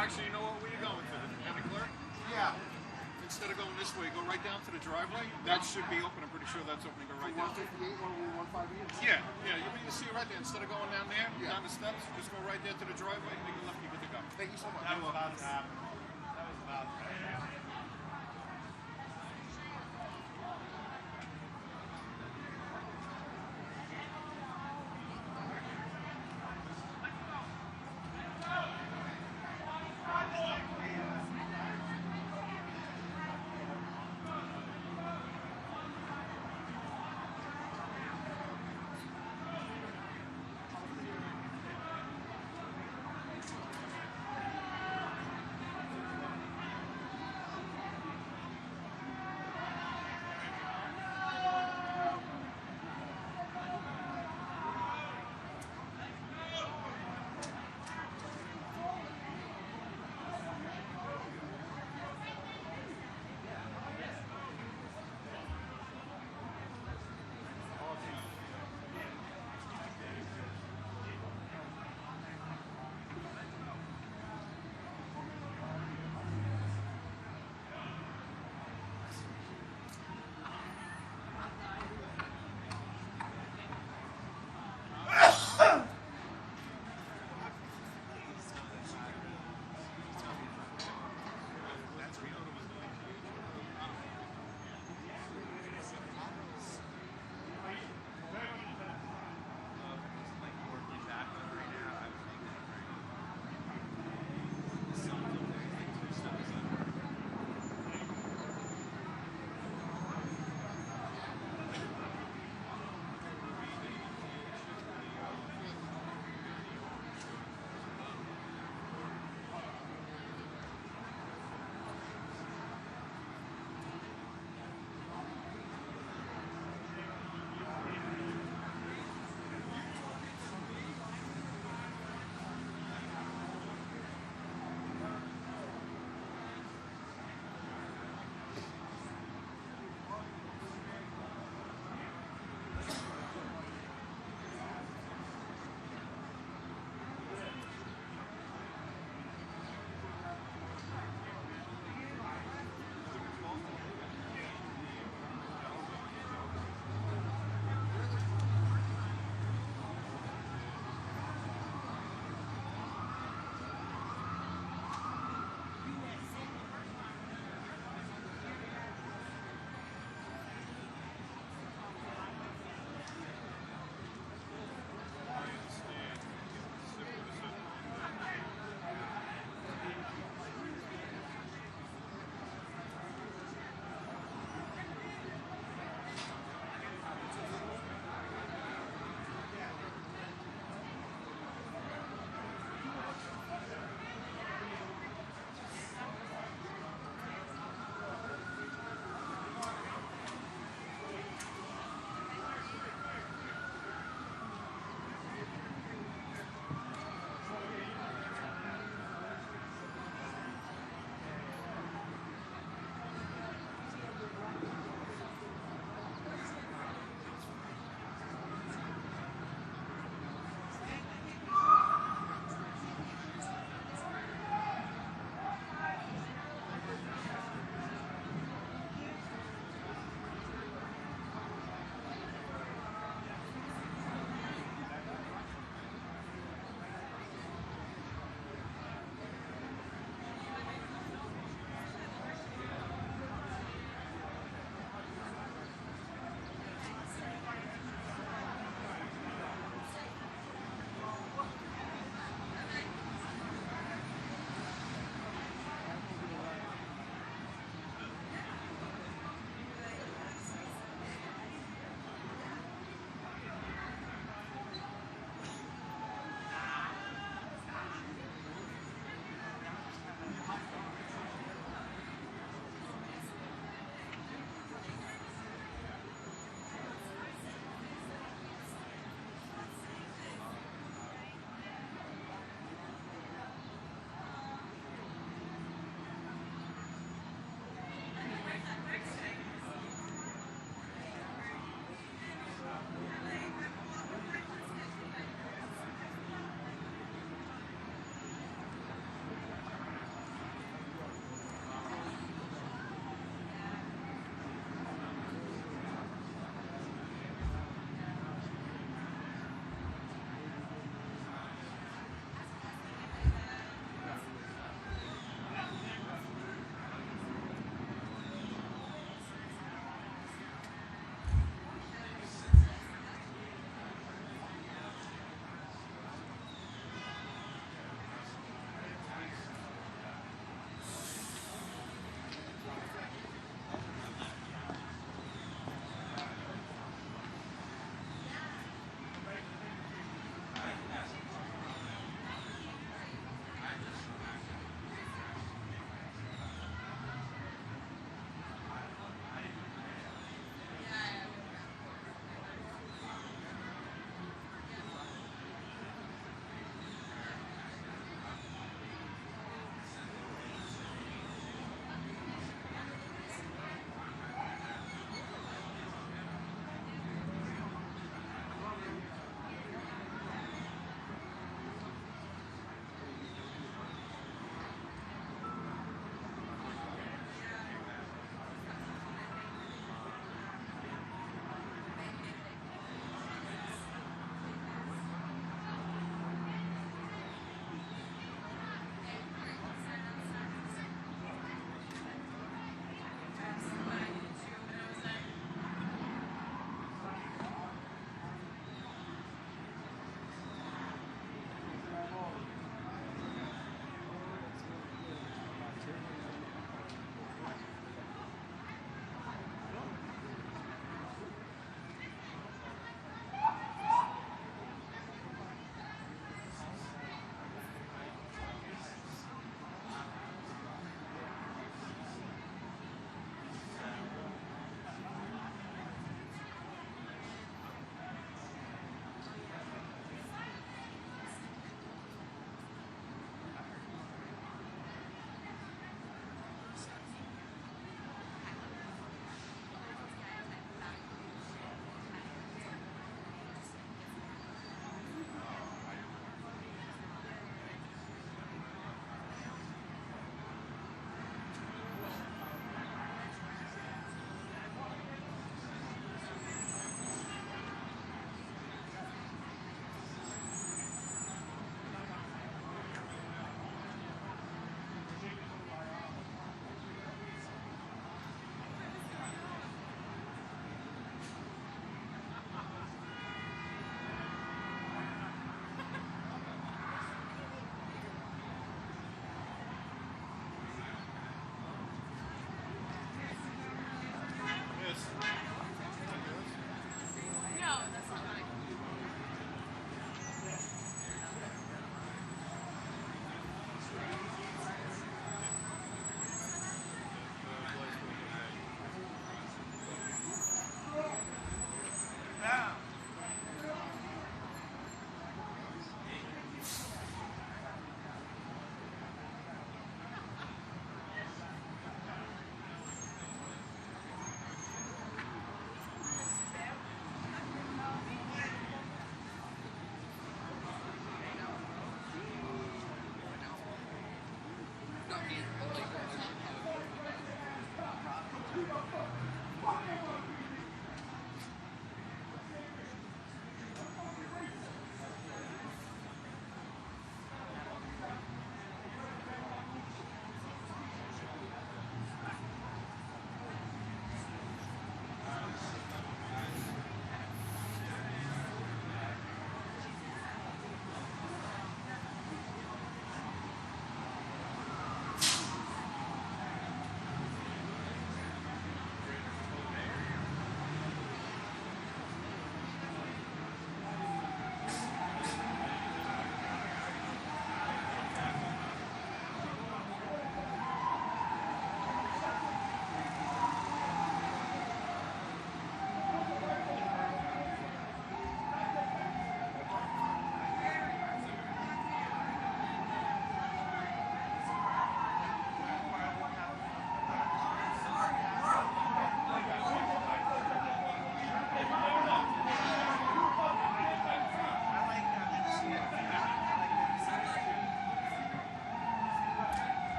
Actually, you know what? Where you going to? The clerk? Yeah. Instead of going this way, go right down to the driveway. That should be open. I'm pretty sure that's open. Go right down. 158 or 158? Yeah, yeah. You see it right there. Instead of going down there, Yeah. down the steps, just go right there to the driveway. Make a left. You're good to go. Thank you so much. That was about to happen. That was about to happen.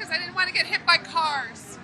because I didn't want to get hit by cars.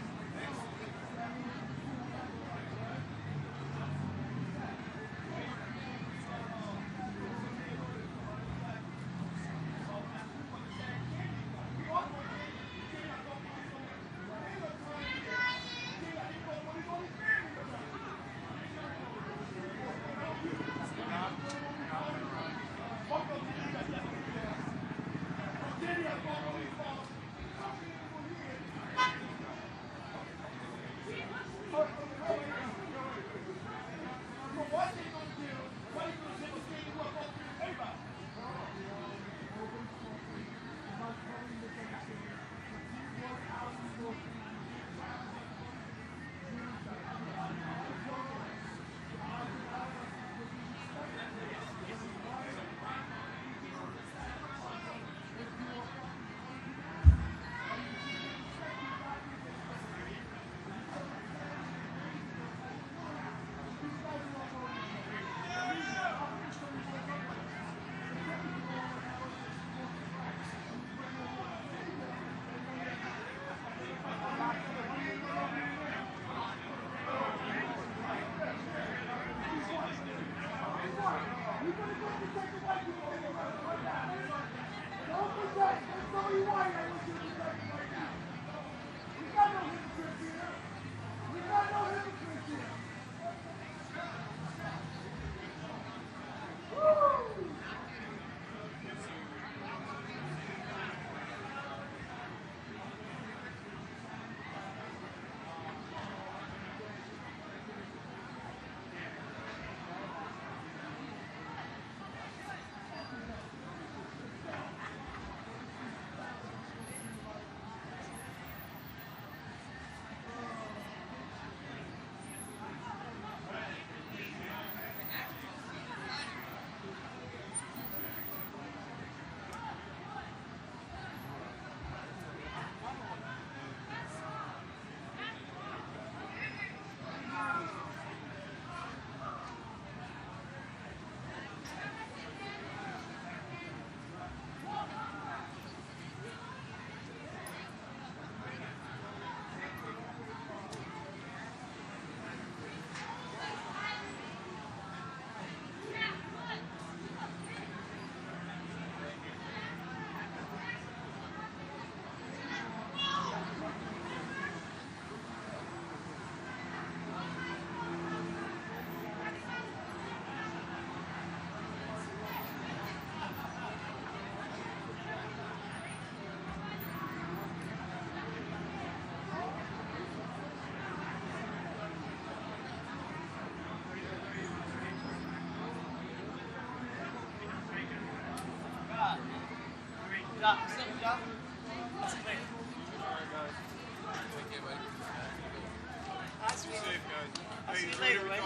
I'll see you later, right?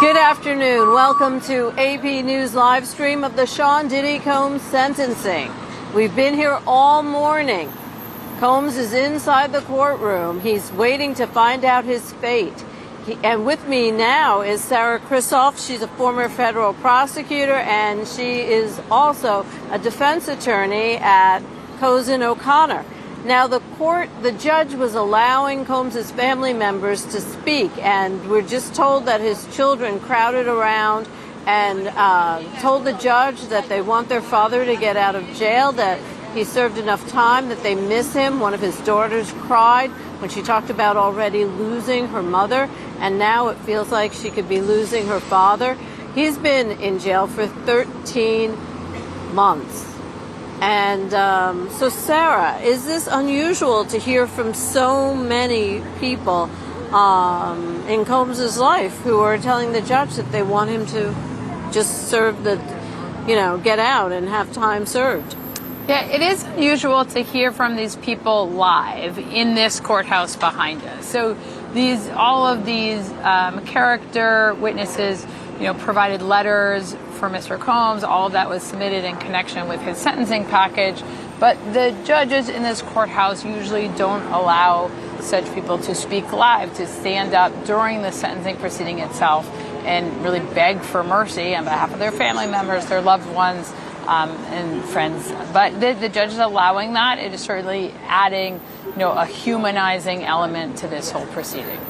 Good afternoon. Welcome to AP News live stream of the Sean Diddy Combs sentencing. We've been here all morning. Combs is inside the courtroom. He's waiting to find out his fate. And with me now is Sarah Krisoff. She's a former federal prosecutor, and she is also a defense attorney at Cozen O'Connor. Now, the judge was allowing Combs' family members to speak, and we're just told that his children crowded around and told the judge that they want their father to get out of jail, that he served enough time, that they miss him. One of his daughters cried when she talked about already losing her mother, and now it feels like she could be losing her father. He's been in jail for 13 months. And so, Sarah, is this unusual to hear from so many people in Combs' life who are telling the judge that they want him to just serve get out and have time served? Yeah, it is unusual to hear from these people live in this courthouse behind us. So all of these character witnesses, provided letters for Mr. Combs. All of that was submitted in connection with his sentencing package. But the judges in this courthouse usually don't allow such people to speak live, to stand up during the sentencing proceeding itself and really beg for mercy on behalf of their family members, their loved ones, and friends. But the judge is allowing that. It is certainly adding, a humanizing element to this whole proceeding.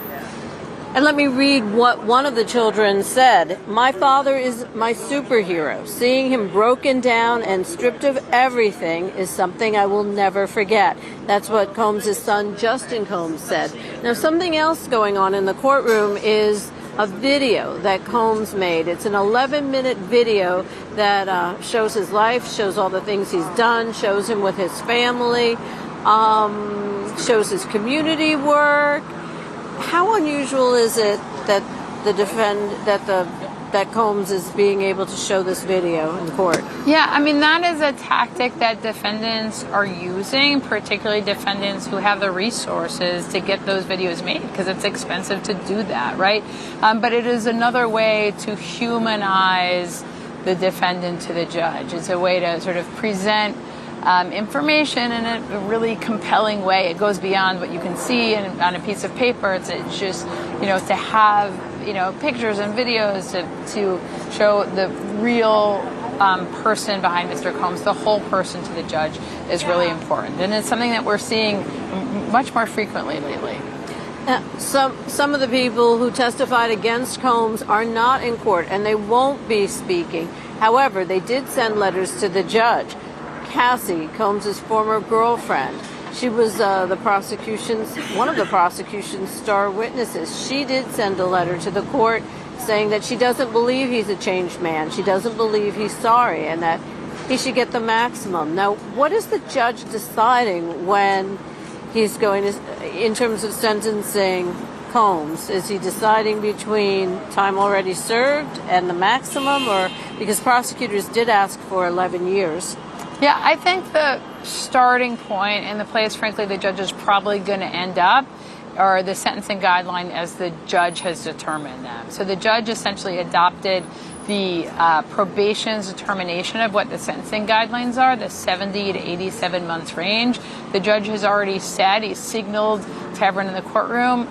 And let me read what one of the children said. "My father is my superhero. Seeing him broken down and stripped of everything is something I will never forget." That's what Combs' son, Justin Combs, said. Now, something else going on in the courtroom is a video that Combs made. It's an 11-minute video that shows his life, shows all the things he's done, shows him with his family, shows his community work. How unusual is it that that Combs is being able to show this video in court? Yeah, I mean, that is a tactic that defendants are using, particularly defendants who have the resources to get those videos made, because it's expensive to do that, right? But it is another way to humanize the defendant to the judge. It's a way to sort of present information in a really compelling way. It goes beyond what you can see on a piece of paper. It's just, to have, pictures and videos to show the real person behind Mr. Combs, the whole person to the judge, is really important. And it's something that we're seeing much more frequently lately. Some of the people who testified against Combs are not in court, and they won't be speaking. However, they did send letters to the judge. Cassie, Combs' former girlfriend, she was one of the prosecution's star witnesses. She did send a letter to the court saying that she doesn't believe he's a changed man. She doesn't believe he's sorry and that he should get the maximum. Now, what is the judge deciding when he's going to, in terms of sentencing Combs? Is he deciding between time already served and the maximum, or because prosecutors did ask for 11 years? Yeah, I think the starting point and the place, frankly, the judge is probably going to end up are the sentencing guideline as the judge has determined them. So the judge essentially adopted the probation's determination of what the sentencing guidelines are, the 70 to 87 months range. The judge has already said, he signaled to everyone in the courtroom,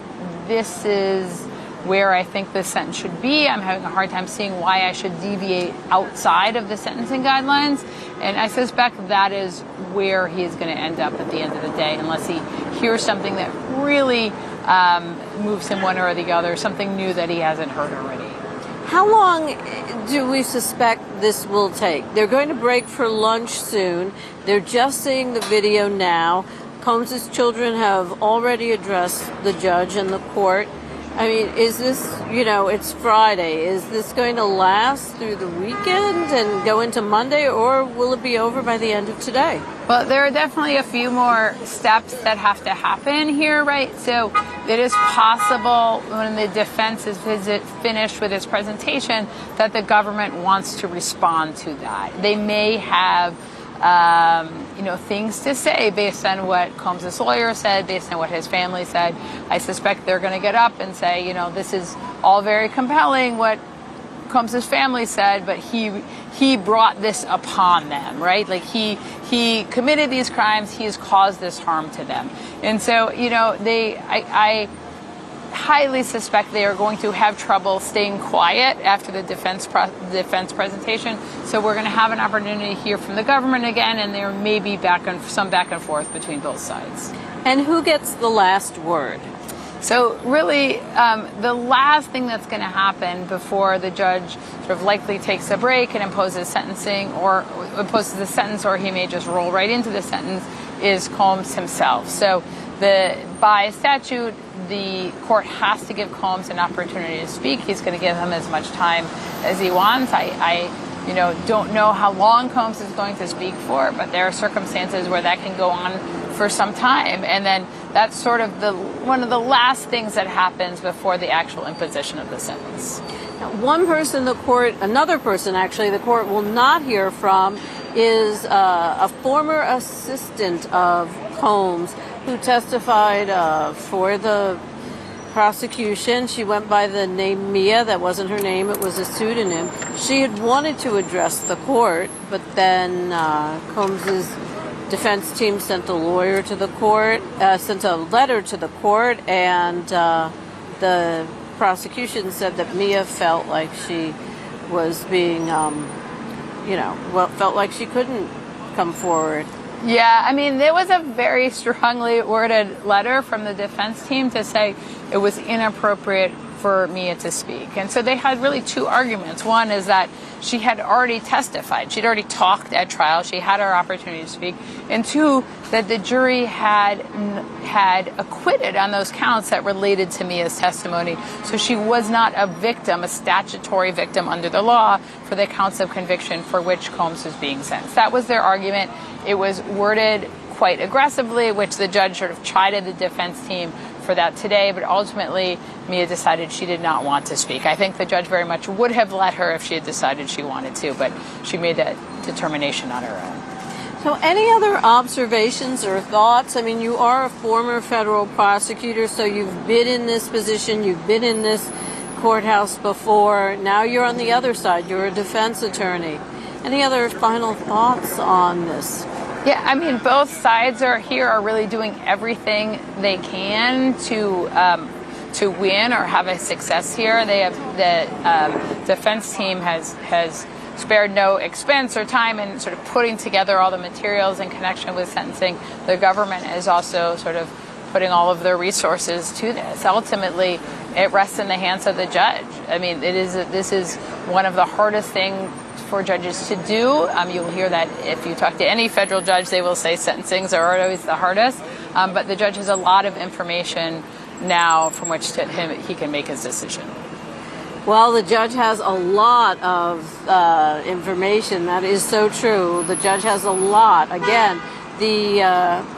this is where I think the sentence should be. I'm having a hard time seeing why I should deviate outside of the sentencing guidelines. And I suspect that is where he is going to end up at the end of the day, unless he hears something that really moves him one or the other, something new that he hasn't heard already. How long do we suspect this will take? They're going to break for lunch soon. They're just seeing the video now. Combs' children have already addressed the judge and the court. I mean, is this, it's Friday. Is this going to last through the weekend and go into Monday, or will it be over by the end of today? Well, there are definitely a few more steps that have to happen here, right? So it is possible when the defense is finished with its presentation that the government wants to respond to that. They may have things to say based on what Combs' lawyer said, based on what his family said. I suspect they're going to get up and say, this is all very compelling what Combs's family said, but he brought this upon them, right? Like he committed these crimes, he has caused this harm to them. And so, I highly suspect they are going to have trouble staying quiet after the defense presentation. So we're going to have an opportunity to hear from the government again, and there may be some back and forth between both sides. And who gets the last word? So really, the last thing that's going to happen before the judge sort of likely takes a break and imposes sentencing, or imposes the sentence, or he may just roll right into the sentence, is Combs himself. So by statute, the court has to give Combs an opportunity to speak. He's going to give him as much time as he wants. I don't know how long Combs is going to speak for, but there are circumstances where that can go on for some time, and then that's sort of one of the last things that happens before the actual imposition of the sentence. Now, another person actually, the court will not hear from is a former assistant of Combs who testified for the prosecution. She went by the name Mia. That wasn't her name, it was a pseudonym. She had wanted to address the court, but then Combs's defense team sent a lawyer to the court, sent a letter to the court, and the prosecution said that Mia felt like she was being, felt like she couldn't come forward. Yeah, I mean, there was a very strongly worded letter from the defense team to say it was inappropriate for Mia to speak. And so they had really two arguments. One is that she had already testified. She'd already talked at trial. She had her opportunity to speak. And two, that the jury had acquitted on those counts that related to Mia's testimony. So she was not a victim, a statutory victim under the law for the counts of conviction for which Combs was being sentenced. That was their argument. It was worded quite aggressively, which the judge sort of chided the defense team for that today, but ultimately Mia decided she did not want to speak. I think the judge very much would have let her if she had decided she wanted to, but she made that determination on her own. So any other observations or thoughts? I mean, you are a former federal prosecutor, so you've been in this position, you've been in this courthouse before. Now you're on the other side, you're a defense attorney. Any other final thoughts on this? Yeah, I mean, both sides are really doing everything they can to win or have a success here. They have the defense team has spared no expense or time in sort of putting together all the materials in connection with sentencing. The government is also sort of putting all of their resources to this. Ultimately, it rests in the hands of the judge. I mean, this is one of the hardest things for judges to do. You'll hear that if you talk to any federal judge, they will say sentencings are always the hardest. But the judge has a lot of information now from which he can make his decision. Well, the judge has a lot of information. That is so true. The judge has a lot. Again, the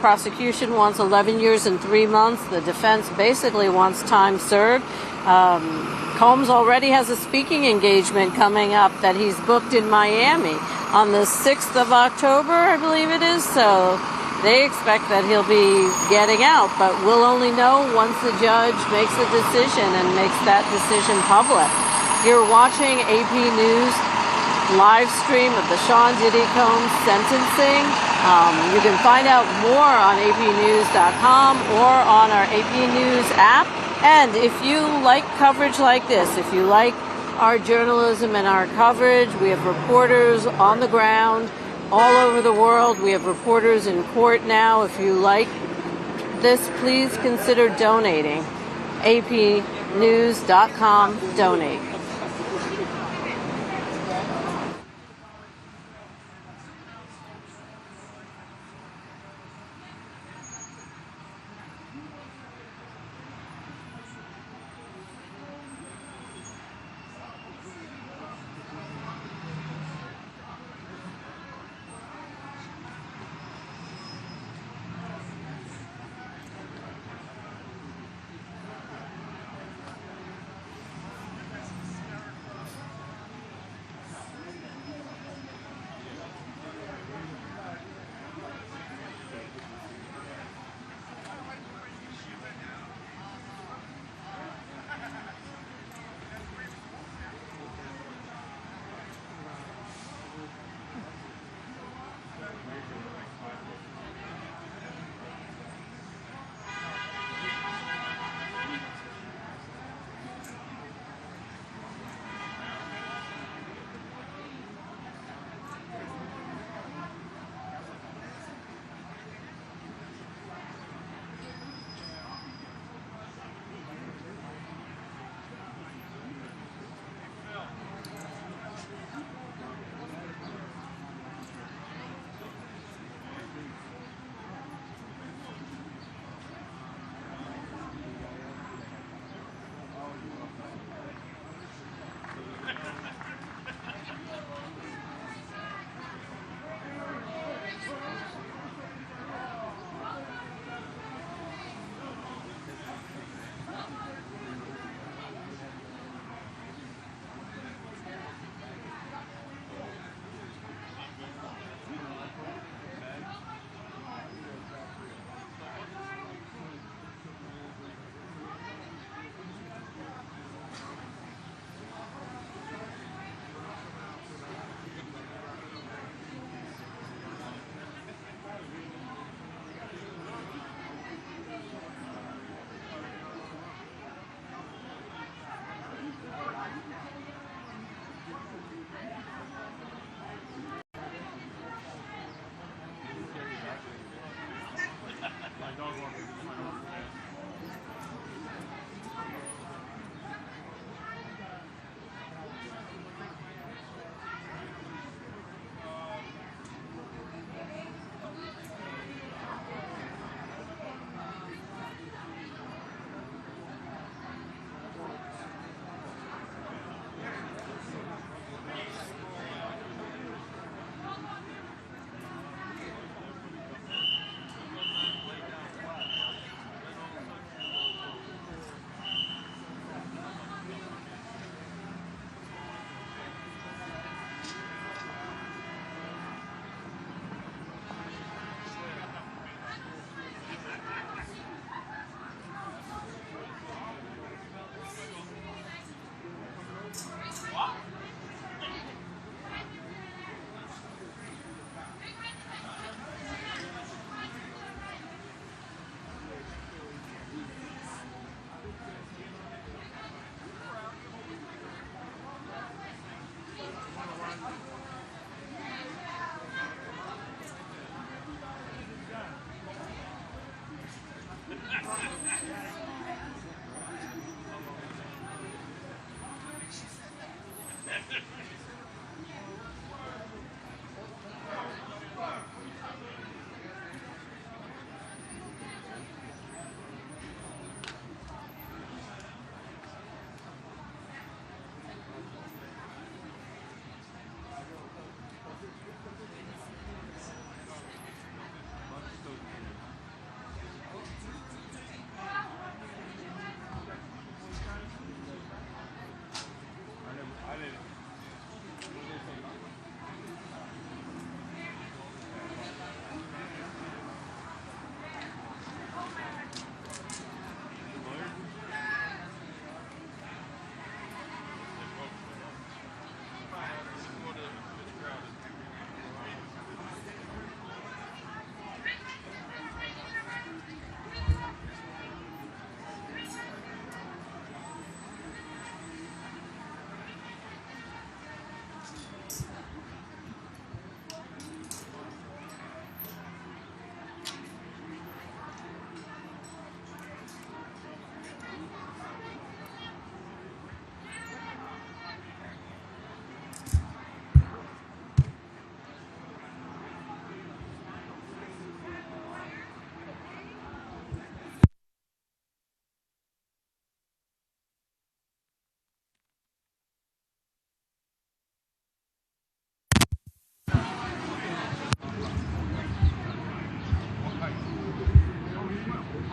prosecution wants 11 years and 3 months. The defense basically wants time served. Combs already has a speaking engagement coming up that he's booked in Miami on the 6th of October, I believe it is. So they expect that he'll be getting out, but we'll only know once the judge makes a decision and makes that decision public. You're watching AP News live stream of the Sean Diddy Combs sentencing. You can find out more on apnews.com or on our AP News app. And if you like coverage like this, if you like our journalism and our coverage, we have reporters on the ground all over the world. We have reporters in court now. If you like this, please consider donating. apnews.com, donate.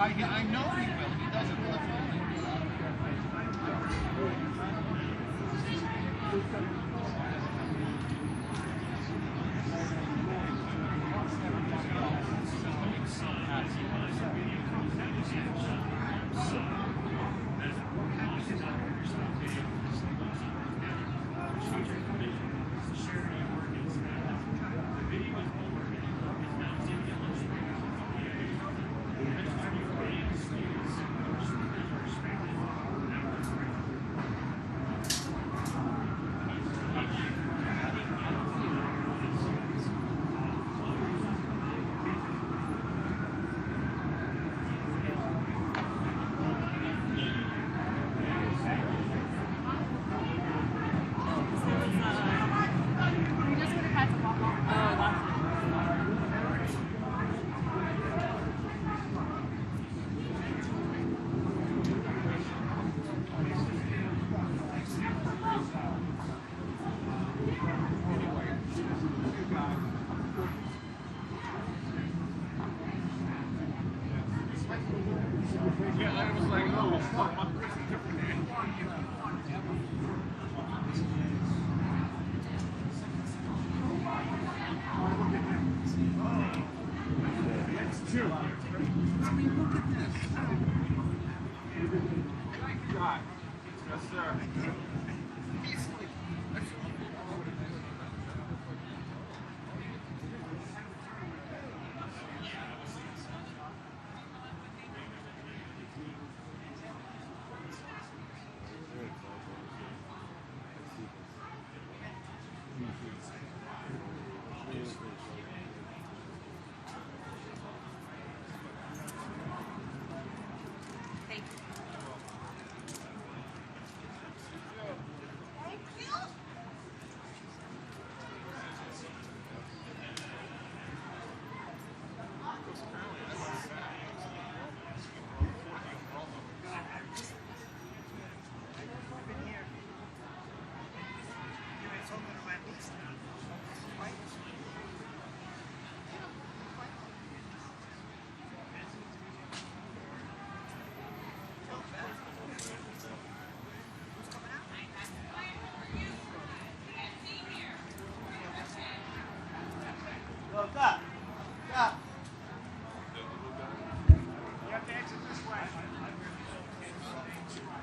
I know he will. He does it for the family.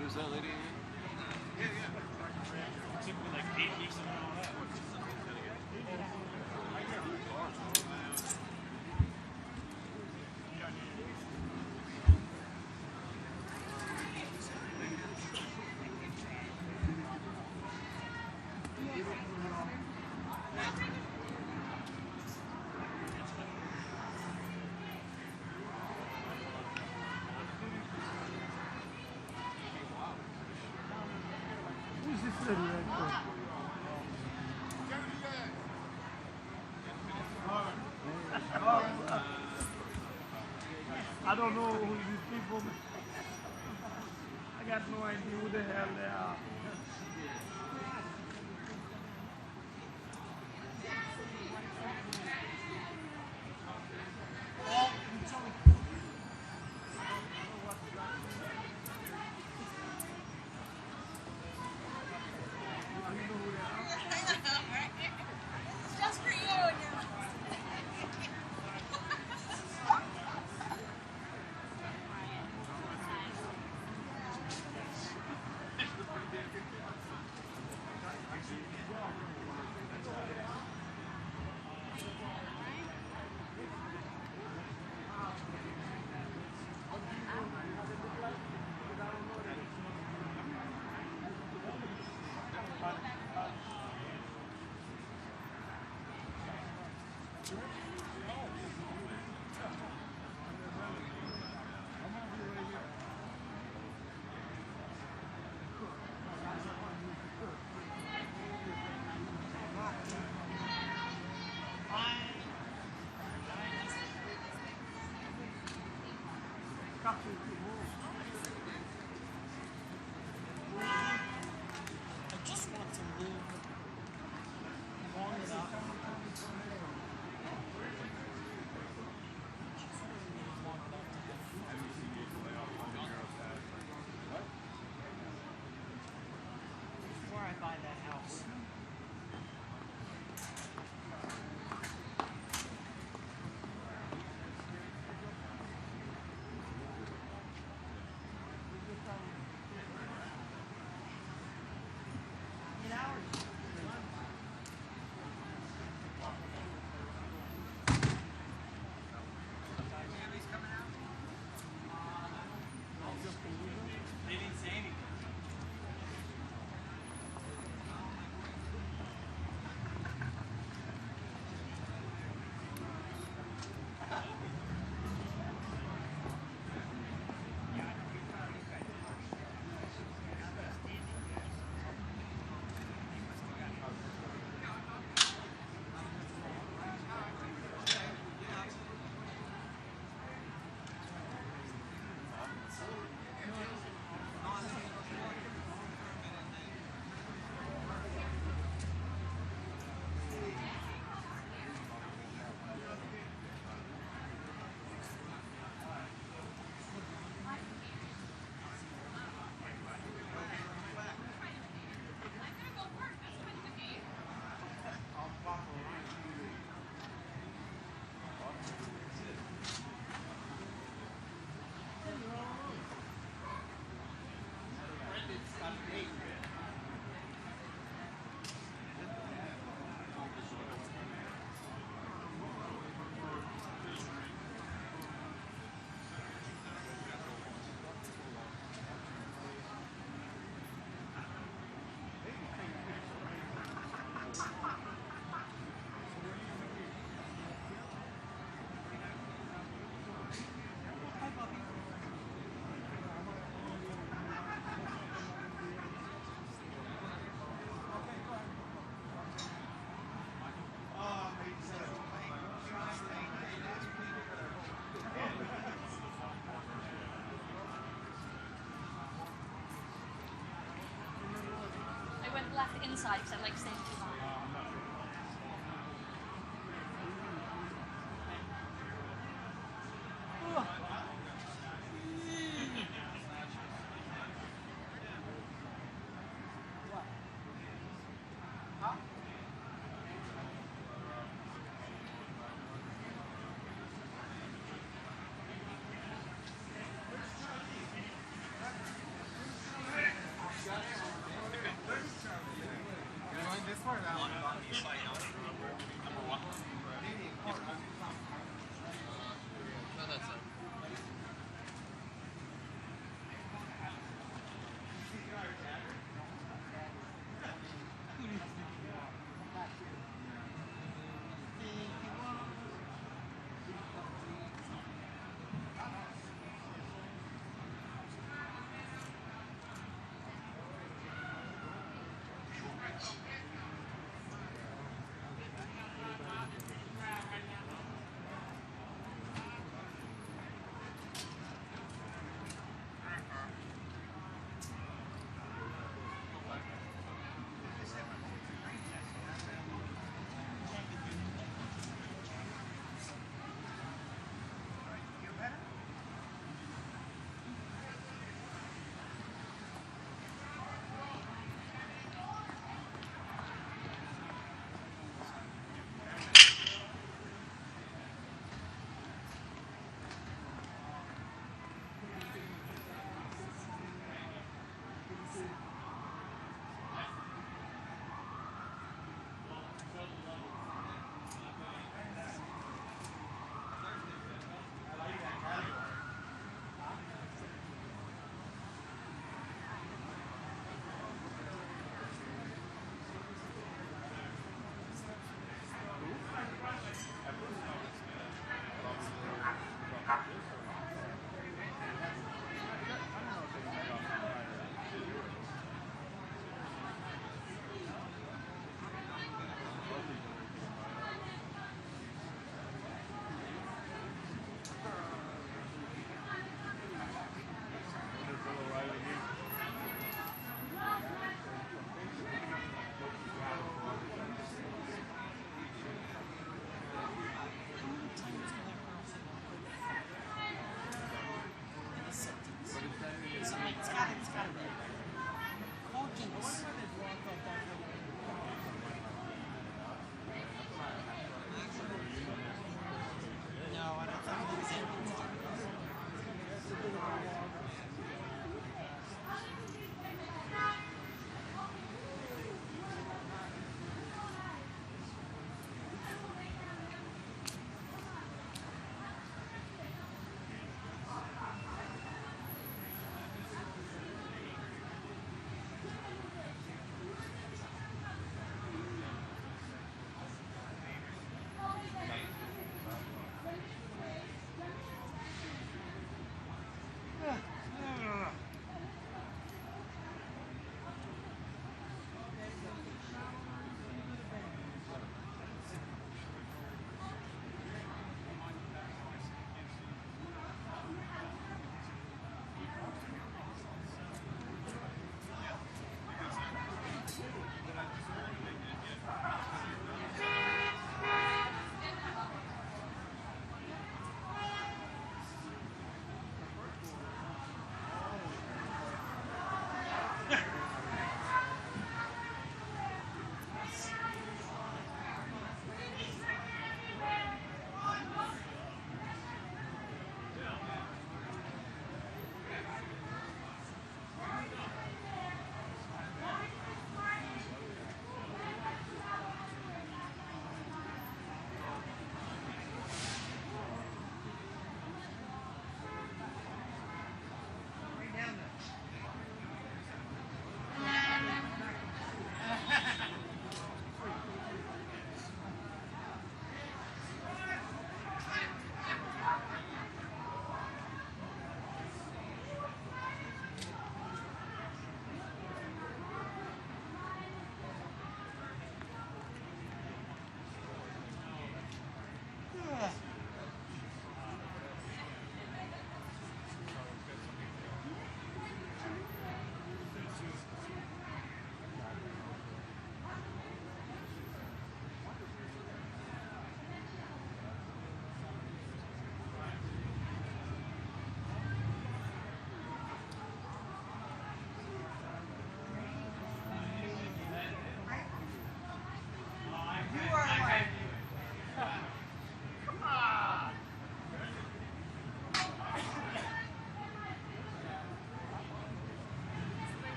Who's that lady again? It took me like 8 weeks to know all that. I don't know who these people. I got no idea who the hell they are. Just for you. went left inside because I like staying too long.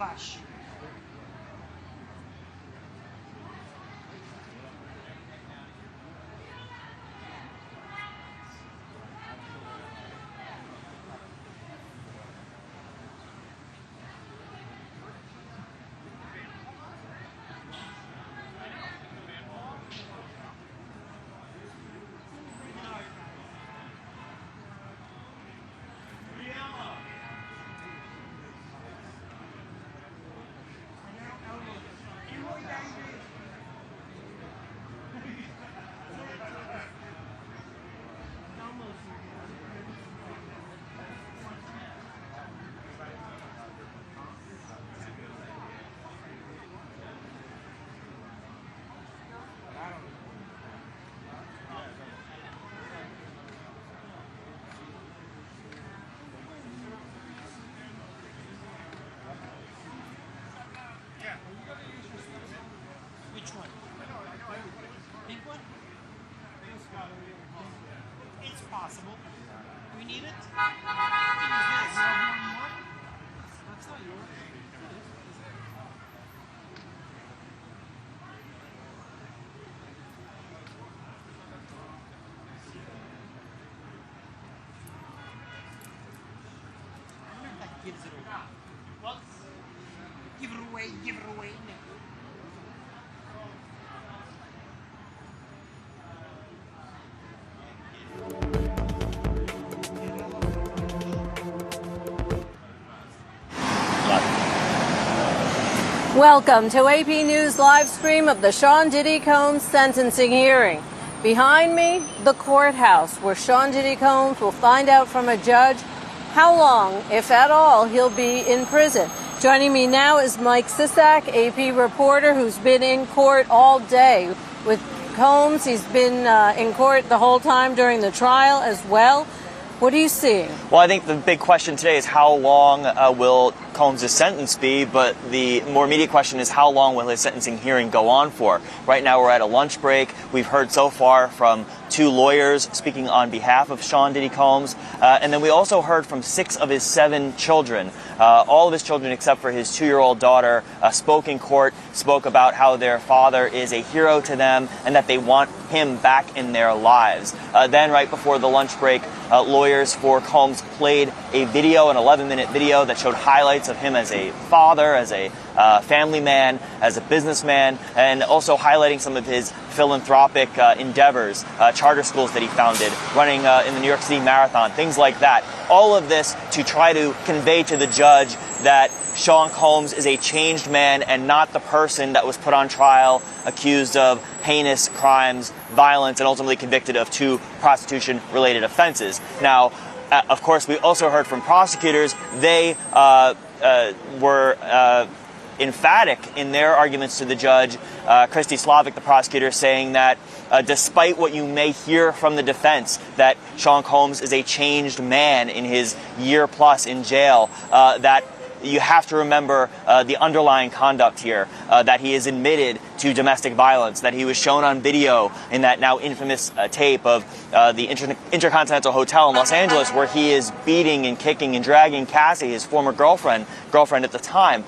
vache. Which one? Pink one? It's possible. We need it? Use this. That's not yours. I wonder if that gives it away. What? Give it away, give it away. Welcome to AP News live stream of the Sean Diddy Combs sentencing hearing. Behind me, the courthouse, where Sean Diddy Combs will find out from a judge how long, if at all, he'll be in prison. Joining me now is Mike Sisak, AP reporter, who's been in court all day with Combs. He's been in court the whole time during the trial as well. What are you seeing? Well, I think the big question today is how long will Combs' sentence be, but the more immediate question is how long will his sentencing hearing go on for? Right now we're at a lunch break. We've heard so far from 2 lawyers speaking on behalf of Sean Diddy Combs, and then we also heard from 6 of his 7 children. All of his children except for his 2-year-old daughter spoke in court, spoke about how their father is a hero to them and that they want him back in their lives. Then right before the lunch break, lawyers for Combs played a video, an 11-minute video that showed highlights of him as a father, as a family man, as a businessman, and also highlighting some of his philanthropic endeavors, charter schools that he founded, running in the New York City Marathon, things like that. All of this to try to convey to the judge that Sean Combs is a changed man and not the person that was put on trial, accused of heinous crimes, violence, and ultimately convicted of 2 prostitution-related offenses. Now, of course, we also heard from prosecutors. They were emphatic in their arguments to the judge, Christy Slavic, the prosecutor, saying that despite what you may hear from the defense, that Sean Combs is a changed man in his year plus in jail, that you have to remember the underlying conduct here, that he is admitted to domestic violence, that he was shown on video in that now infamous tape of the Intercontinental Hotel in Los Angeles, where he is beating and kicking and dragging Cassie, his former girlfriend at the time.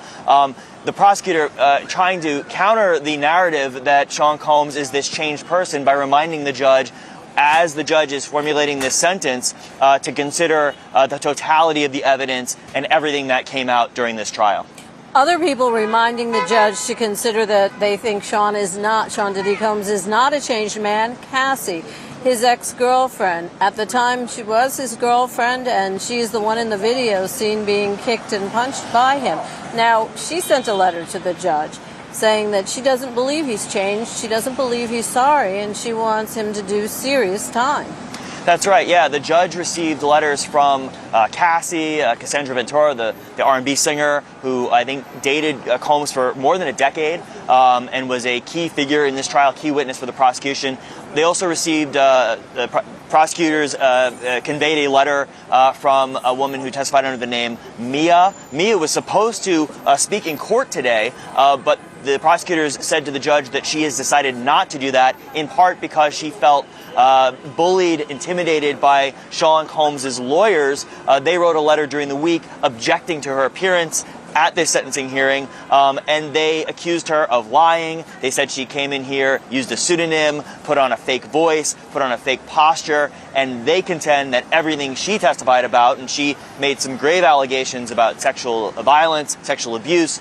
The prosecutor trying to counter the narrative that Sean Combs is this changed person by reminding the judge, as the judge is formulating this sentence, to consider the totality of the evidence and everything that came out during this trial. Other people reminding the judge to consider that they think Sean Diddy Combs is not a changed man. Cassie, his ex-girlfriend. At the time, she was his girlfriend, and she's the one in the video seen being kicked and punched by him. Now, she sent a letter to the judge saying that she doesn't believe he's changed, she doesn't believe he's sorry, and she wants him to do serious time. That's right, yeah. The judge received letters from Cassie, Cassandra Ventura, the R&B singer, who I think dated Combs for more than a decade and was a key figure in this trial, key witness for the prosecution. They also received, prosecutors conveyed a letter from a woman who testified under the name Mia. Mia was supposed to speak in court today, but the prosecutors said to the judge that she has decided not to do that, in part because she felt bullied, intimidated by Sean Combs' lawyers. They wrote a letter during the week objecting to her appearance, at this sentencing hearing, and they accused her of lying. They said she came in here, used a pseudonym, put on a fake voice, put on a fake posture, and they contend that everything she testified about, and she made some grave allegations about sexual violence, sexual abuse,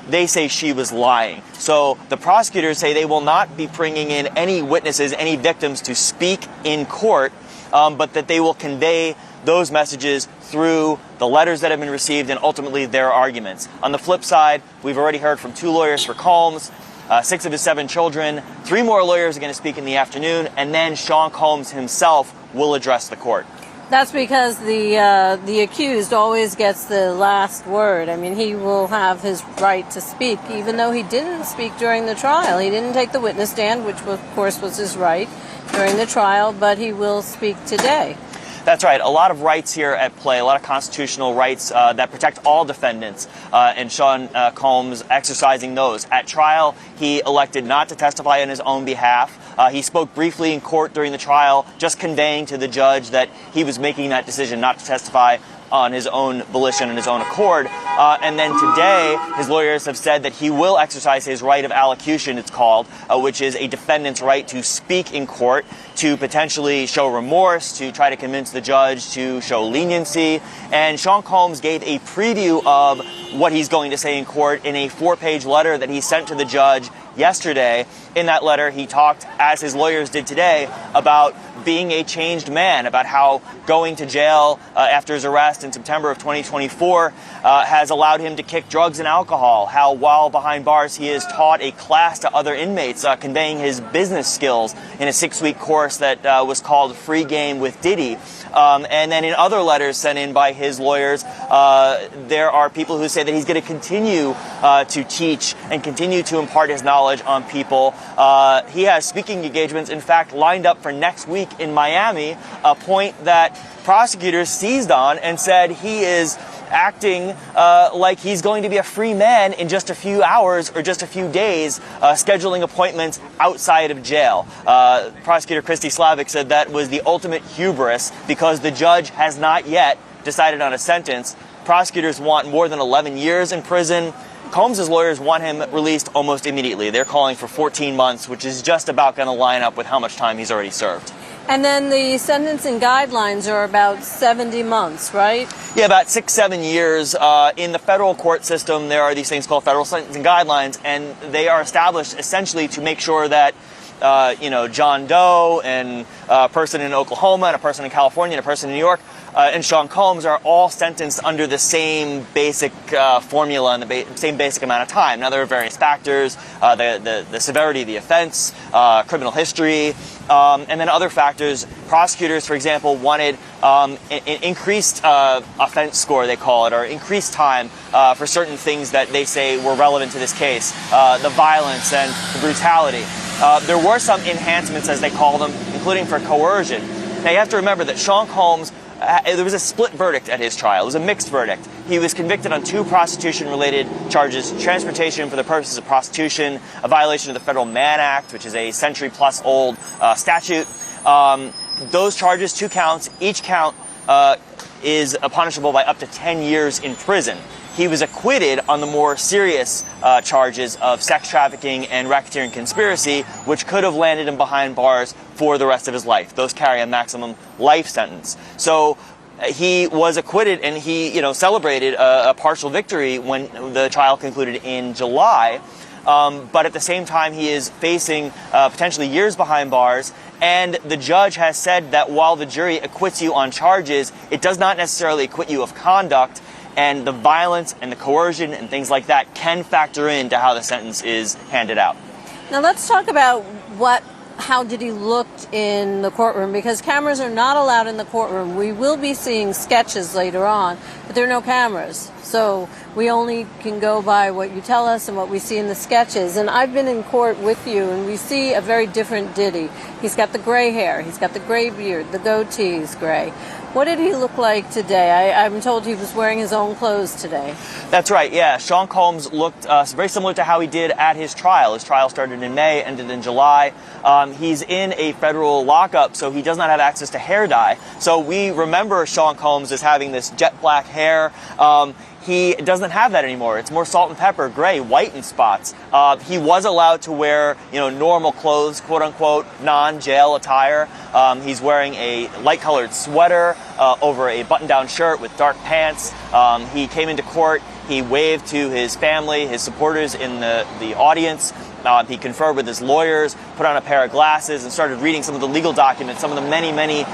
they say she was lying. So the prosecutors say they will not be bringing in any witnesses, any victims to speak in court, but that they will convey those messages through the letters that have been received and ultimately their arguments. On the flip side, we've already heard from 2 lawyers for Combs, 6 of his 7 children, 3 more lawyers are going to speak in the afternoon, and then Sean Combs himself will address the court. That's because the accused always gets the last word. I mean, he will have his right to speak, even though he didn't speak during the trial. He didn't take the witness stand, which of course was his right during the trial, but he will speak today. That's right. A lot of rights here at play, a lot of constitutional rights that protect all defendants, and Sean Combs exercising those. At trial, he elected not to testify on his own behalf. He spoke briefly in court during the trial, just conveying to the judge that he was making that decision not to testify on his own volition and his own accord. And then today, his lawyers have said that he will exercise his right of allocution, it's called, which is a defendant's right to speak in court, to potentially show remorse, to try to convince the judge to show leniency. And Sean Combs gave a preview of what he's going to say in court in a 4-page letter that he sent to the judge yesterday. In that letter, he talked, as his lawyers did today, about being a changed man, about how going to jail after his arrest in September of 2024 has allowed him to kick drugs and alcohol, how while behind bars he has taught a class to other inmates, conveying his business skills in a 6-week course that was called Free Game with Diddy. And then in other letters sent in by his lawyers, there are people who say that he's going to continue to teach and continue to impart his knowledge on people. He has speaking engagements, in fact, lined up for next week in Miami, a point that prosecutors seized on and said he is acting like he's going to be a free man in just a few hours or just a few days, scheduling appointments outside of jail. Prosecutor Christy Slavic said that was the ultimate hubris because the judge has not yet decided on a sentence. Prosecutors want more than 11 years in prison. Combs' lawyers want him released almost immediately. They're calling for 14 months, which is just about going to line up with how much time he's already served. And then the sentencing guidelines are about 70 months, right? Yeah, about 6-7 years. In the federal court system, there are these things called federal sentencing guidelines, and they are established essentially to make sure that John Doe and a person in Oklahoma and a person in California and a person in New York and Sean Combs are all sentenced under the same basic formula and the same basic amount of time. Now, there are various factors, the severity of the offense, criminal history, and then other factors. Prosecutors, for example, wanted an increased offense score, they call it, or increased time for certain things that they say were relevant to this case, the violence and the brutality. There were some enhancements, as they call them, including for coercion. Now, you have to remember that Sean Combs, there was a split verdict at his trial. It was a mixed verdict. He was convicted on 2 prostitution-related charges: transportation for the purposes of prostitution, a violation of the Federal Mann Act, which is a century-plus-old statute. Those charges, 2 counts, each count is punishable by up to 10 years in prison. He was acquitted on the more serious charges of sex trafficking and racketeering conspiracy, which could have landed him behind bars for the rest of his life. Those carry a maximum life sentence. So he was acquitted, and he, celebrated a partial victory when the trial concluded in July. But at the same time, he is facing potentially years behind bars. And the judge has said that while the jury acquits you on charges, it does not necessarily acquit you of conduct. And the violence and the coercion and things like that can factor into how the sentence is handed out. Now let's talk about how Diddy looked in the courtroom, because cameras are not allowed in the courtroom. We will be seeing sketches later on, but there are no cameras. So we only can go by what you tell us and what we see in the sketches. And I've been in court with you, and we see a very different Diddy. He's got the gray hair, he's got the gray beard, the goatee is gray. What did he look like today? I'm told he was wearing his own clothes today. That's right, yeah. Sean Combs looked very similar to how he did at his trial. His trial started in May, ended in July. He's in a federal lockup, so he does not have access to hair dye. So we remember Sean Combs as having this jet black hair. he doesn't have that anymore. It's more salt and pepper, gray, white in spots. He was allowed to wear, normal clothes, quote unquote, non-jail attire. He's wearing a light-colored sweater over a button-down shirt with dark pants. He came into court. He waved to his family, his supporters in the audience. He conferred with his lawyers, put on a pair of glasses, and started reading some of the legal documents, some of the many, many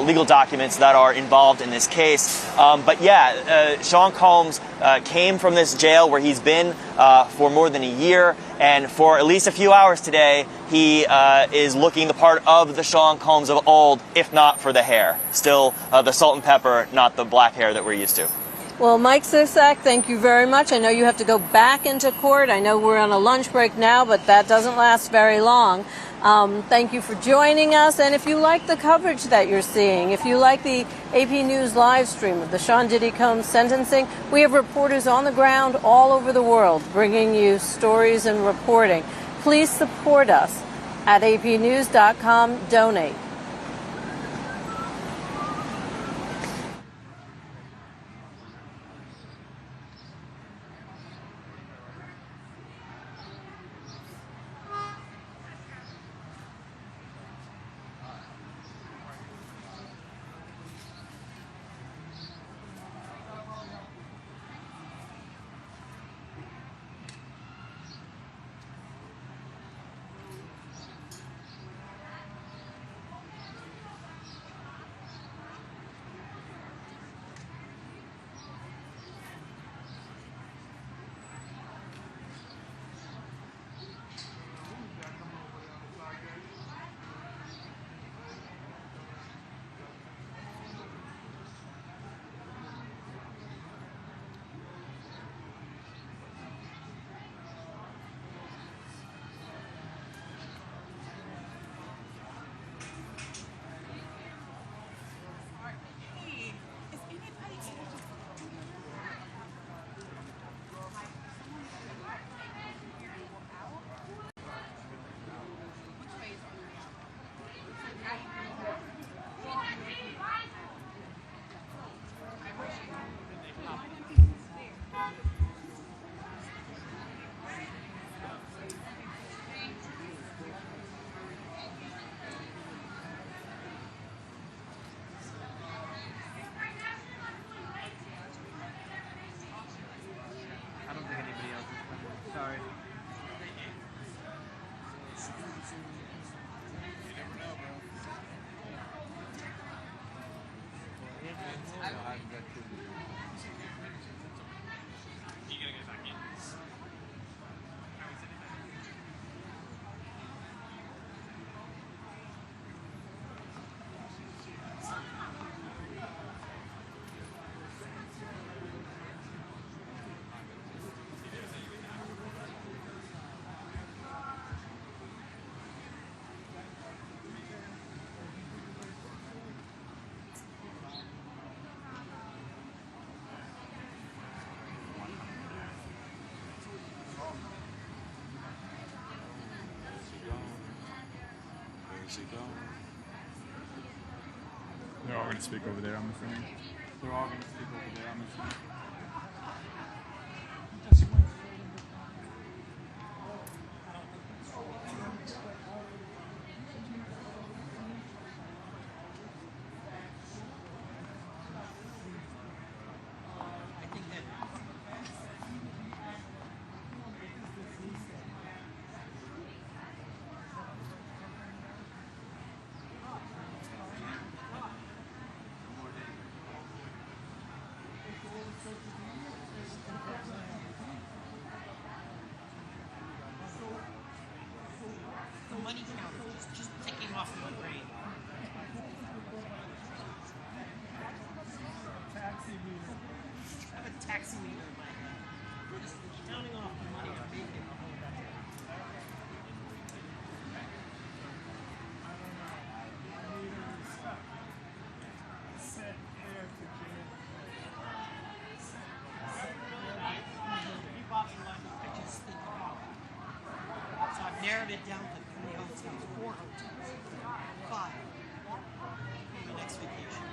legal documents that are involved in this case. But yeah, Sean Combs came from this jail where he's been for more than a year, and for at least a few hours today, he is looking the part of the Sean Combs of old, if not for the hair. Still the salt and pepper, not the black hair that we're used to. Well, Mike Sisak, thank you very much. I know you have to go back into court. I know we're on a lunch break now, but that doesn't last very long. Thank you for joining us. And if you like the coverage that you're seeing, if you like the AP News live stream of the Sean Diddy Combs sentencing, we have reporters on the ground all over the world bringing you stories and reporting. Please support us at apnews.com. Donate. They're all going to speak over there, I'm assuming. They're all going to speak over there, I'm assuming. Money counter just ticking off my brain. Taxi meter. I have a taxi meter in my head. Just counting off the money I'm making. Set air to jail. I just think about it. So I've narrowed it down to 3 hotels, 4 hotels, 5. My next vacation.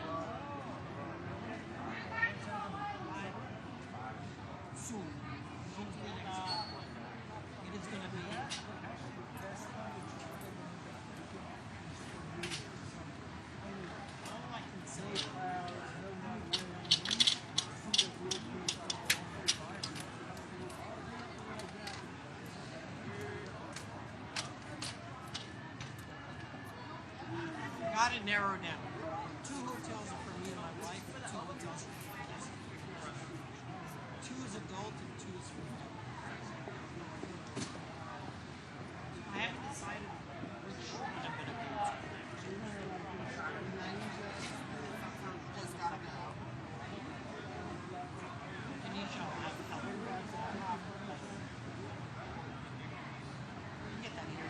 Got it narrowed down. 2 hotels are for me and my wife, and 2 hotels are for my kids. 2 is adult and 2 is for me. I haven't decided which one I'm going to go to. Tanisha will have help. You can get that here.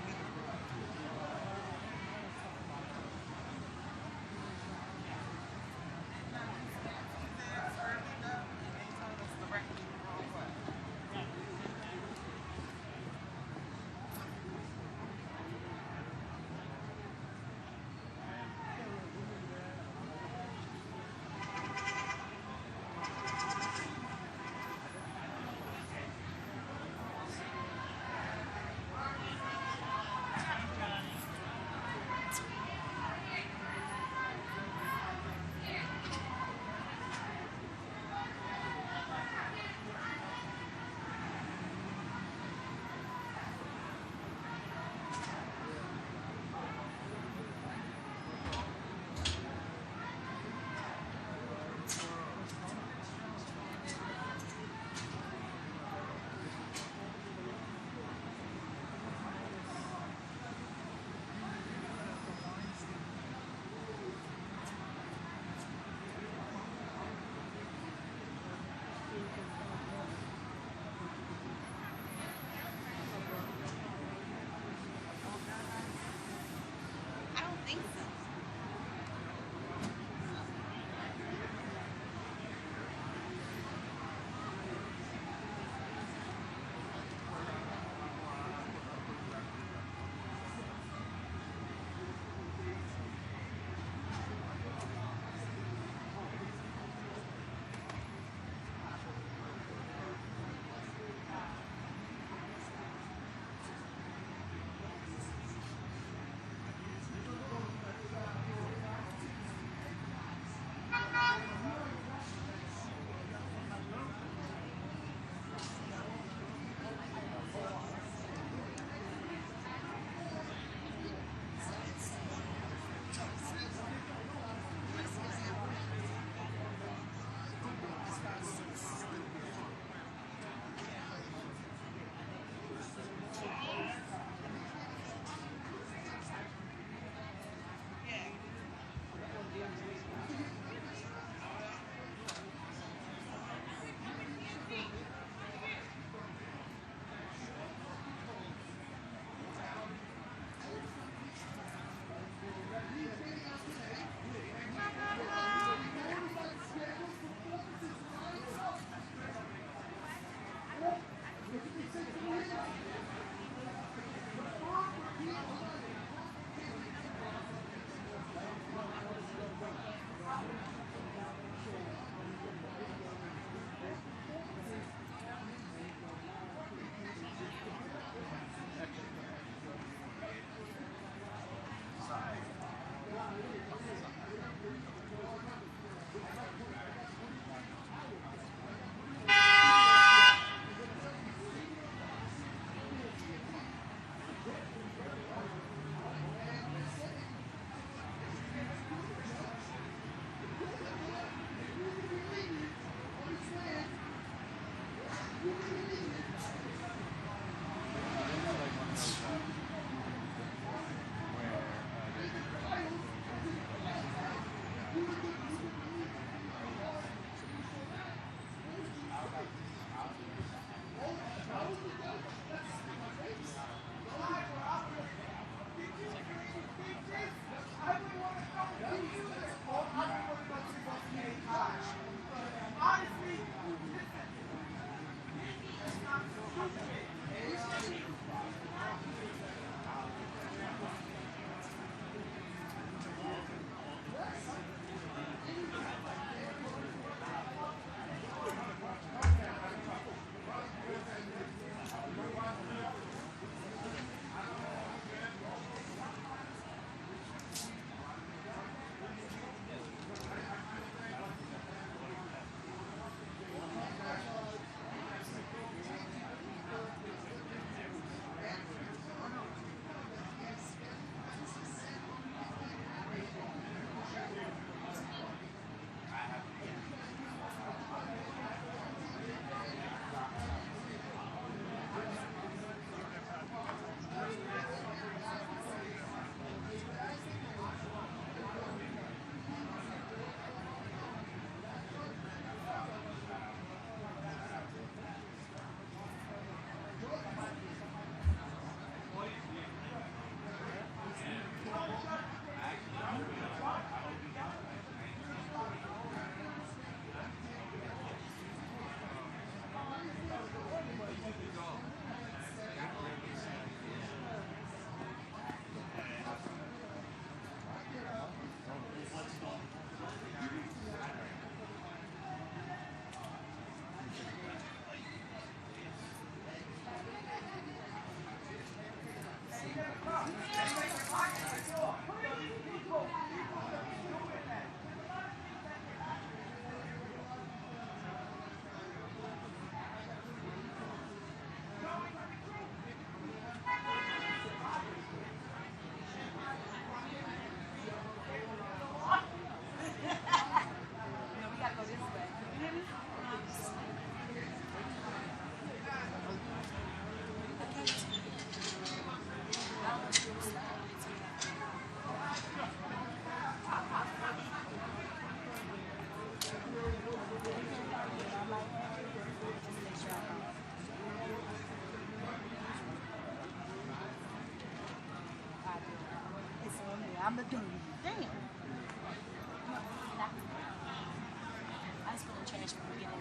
the dirty. Damn. I was feeling trash from the beginning.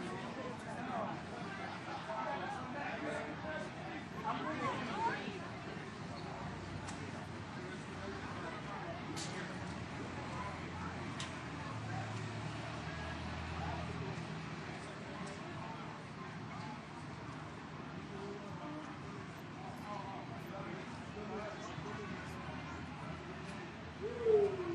Woo!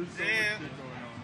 There's so much shit going on.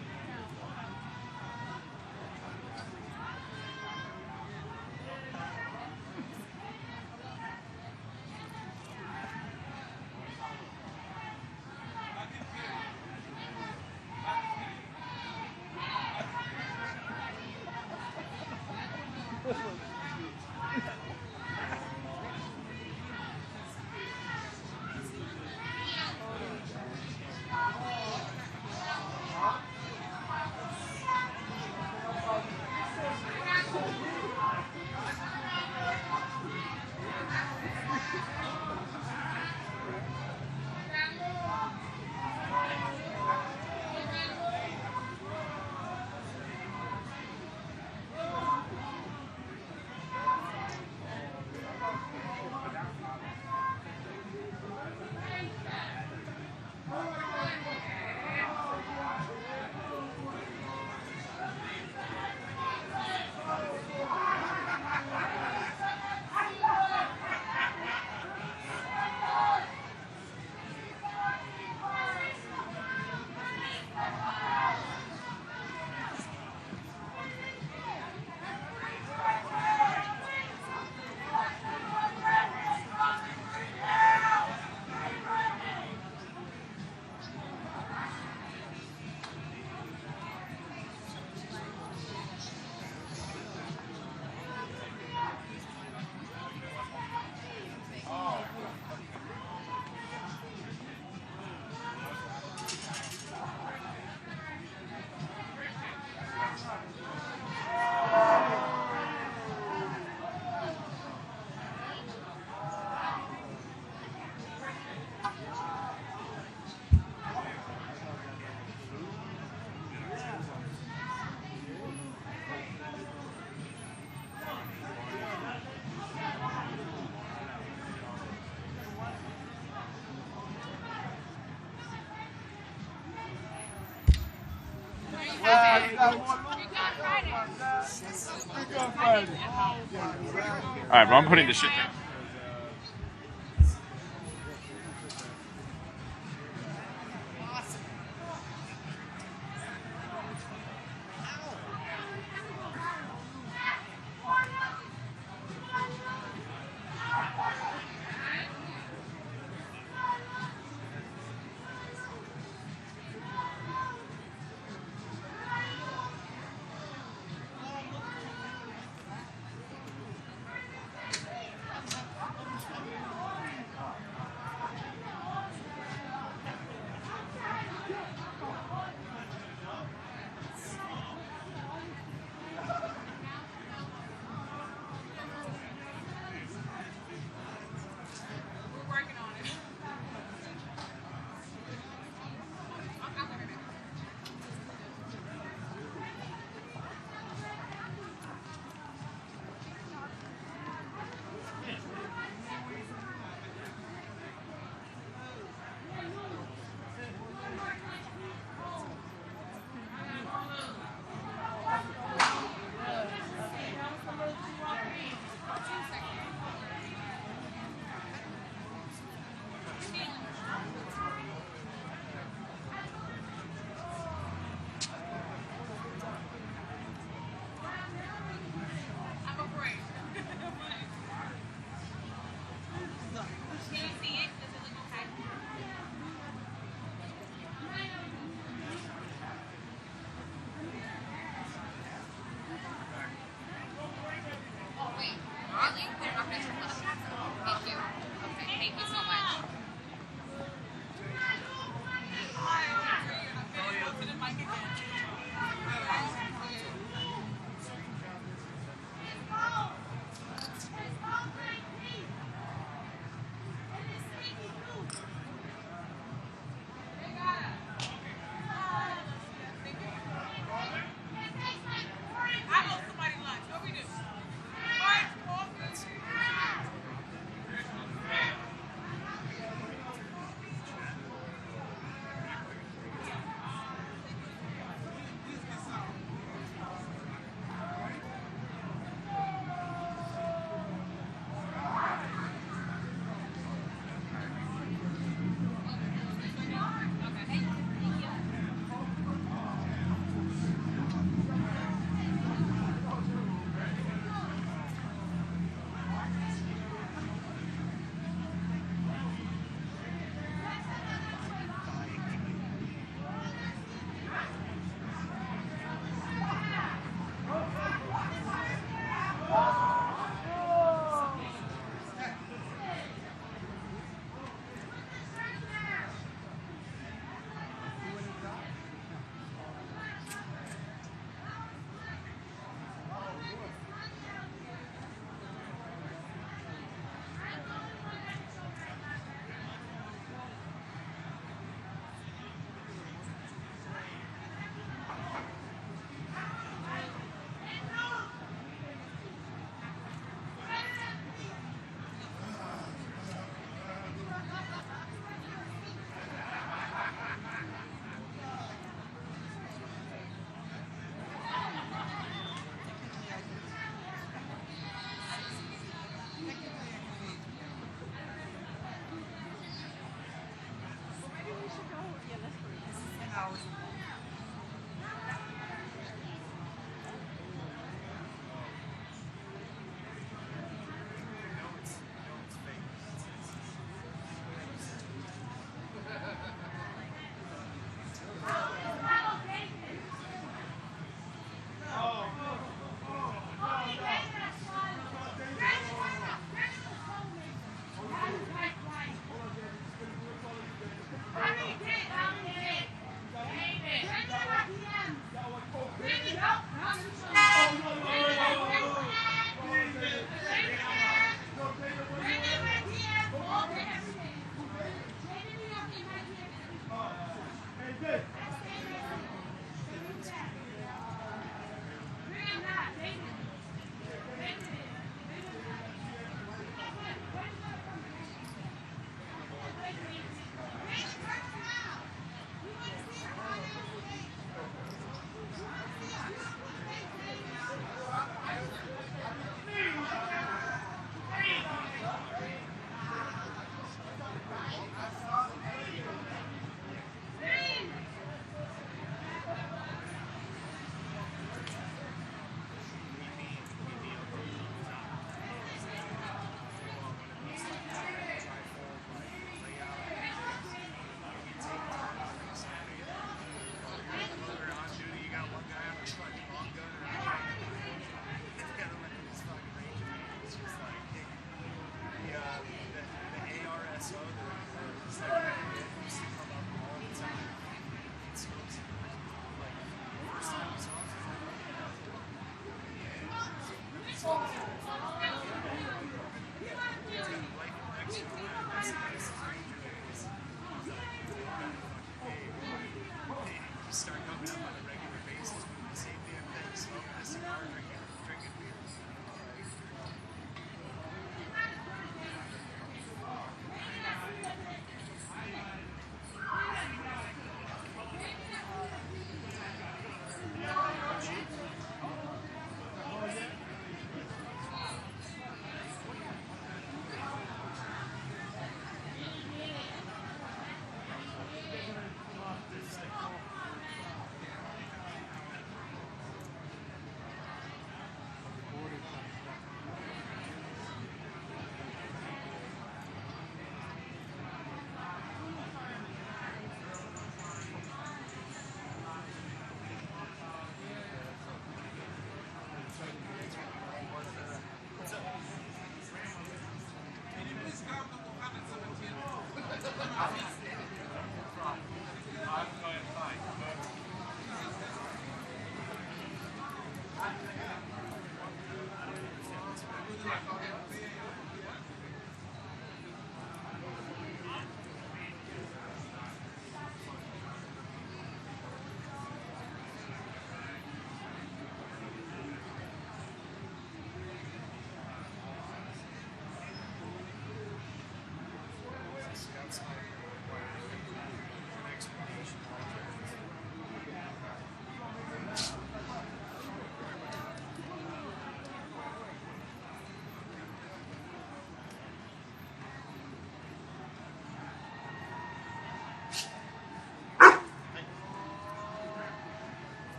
Alright, but I'm putting this shit down.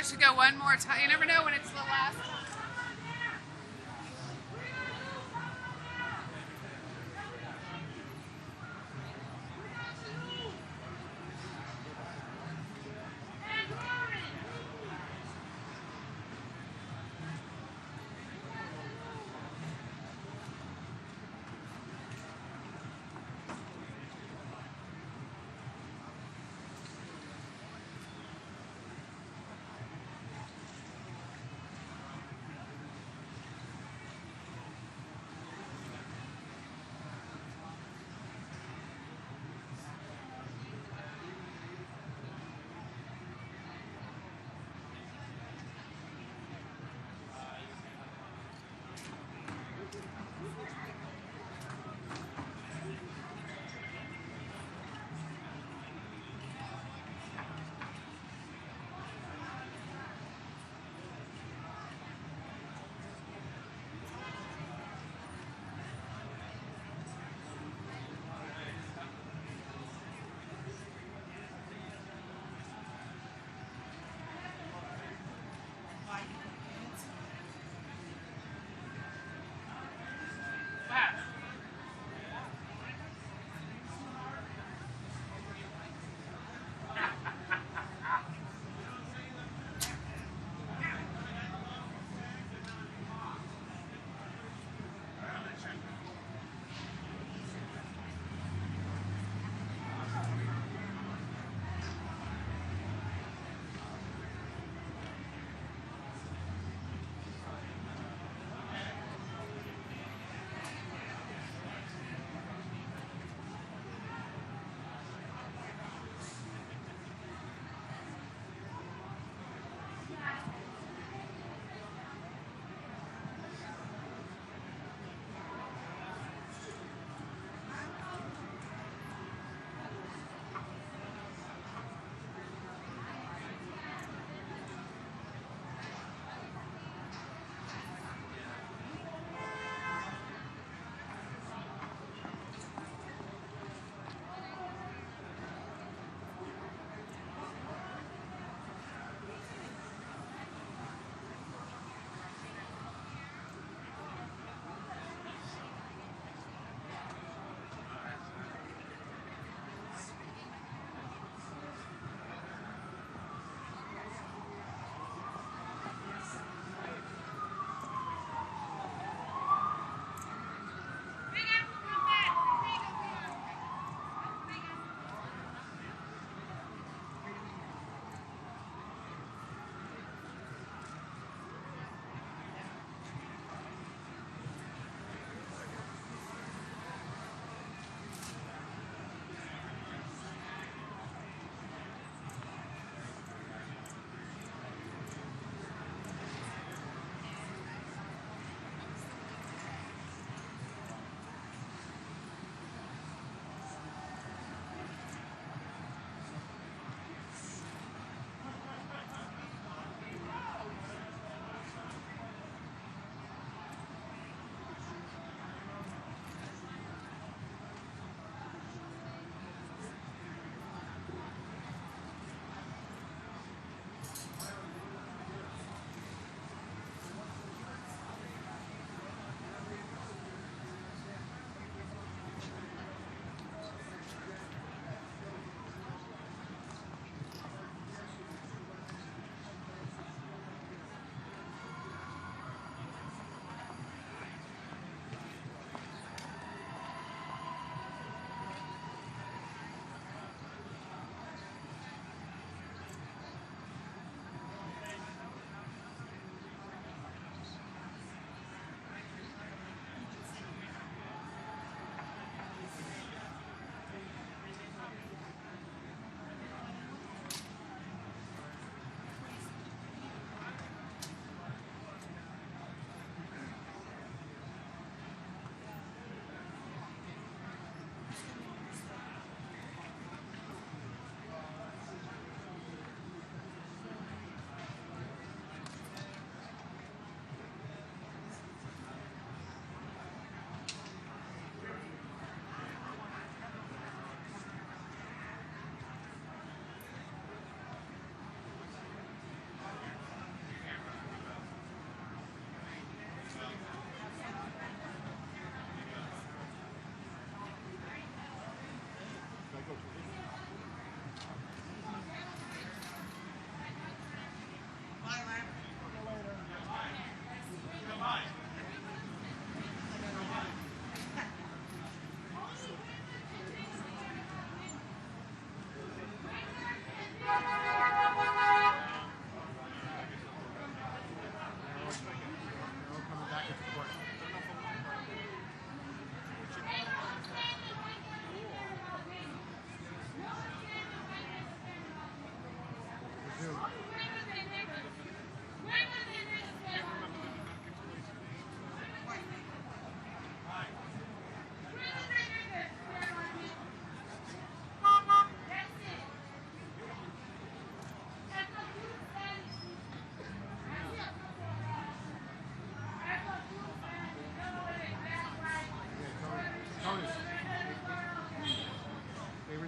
should go one more time. You never know when it's the last time.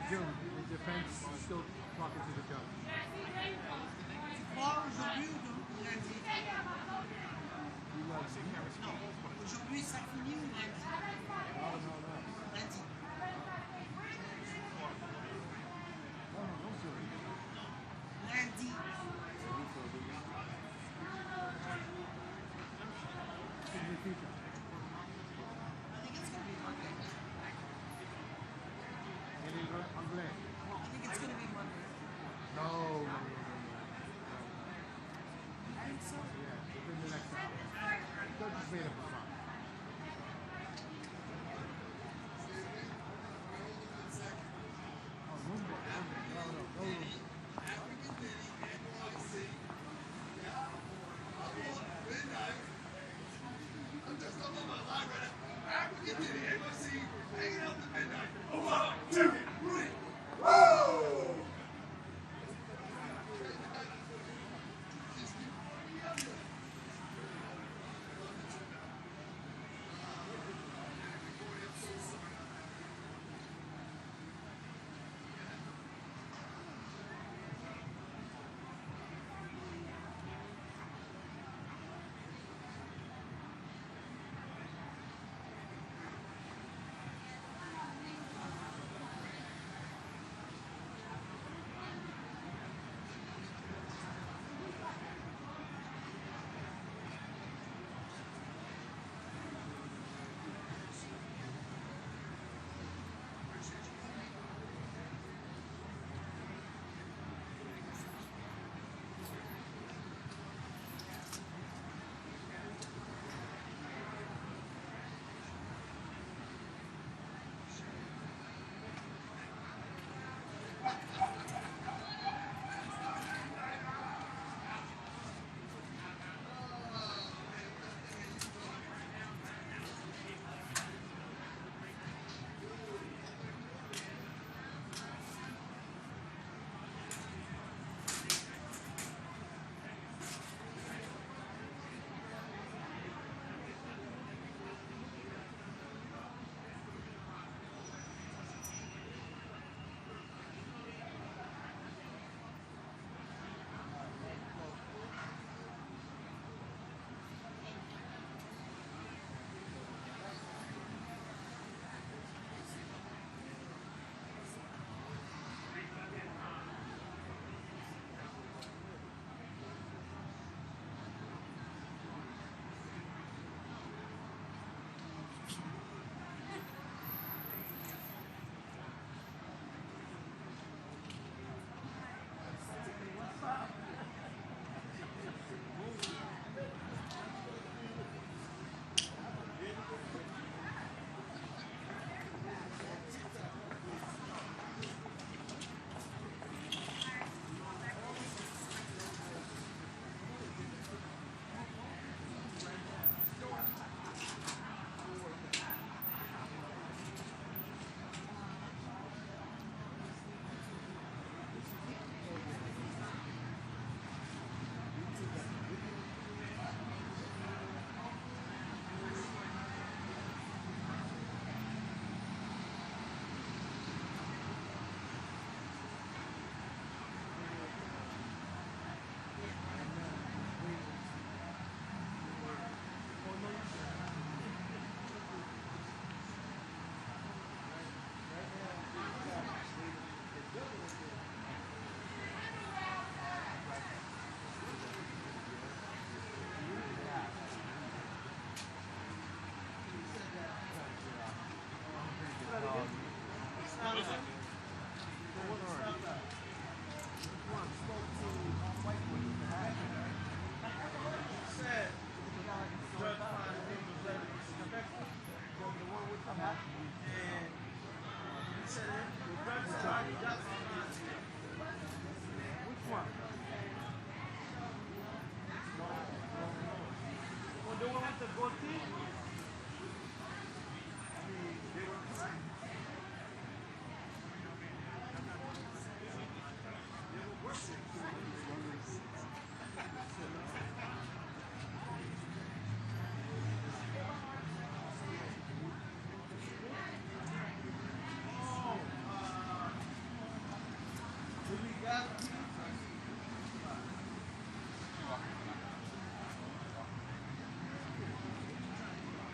June, the defense is still talking to the judge. Aujourd'hui, ça finit ou lundi? Lundi. Lundi. I think it's going to be Monday. Anglais. I think it's going to be Monday. No. I think so. Yeah, within the next hour. Judge is made up his mind. Oh, Monday. No.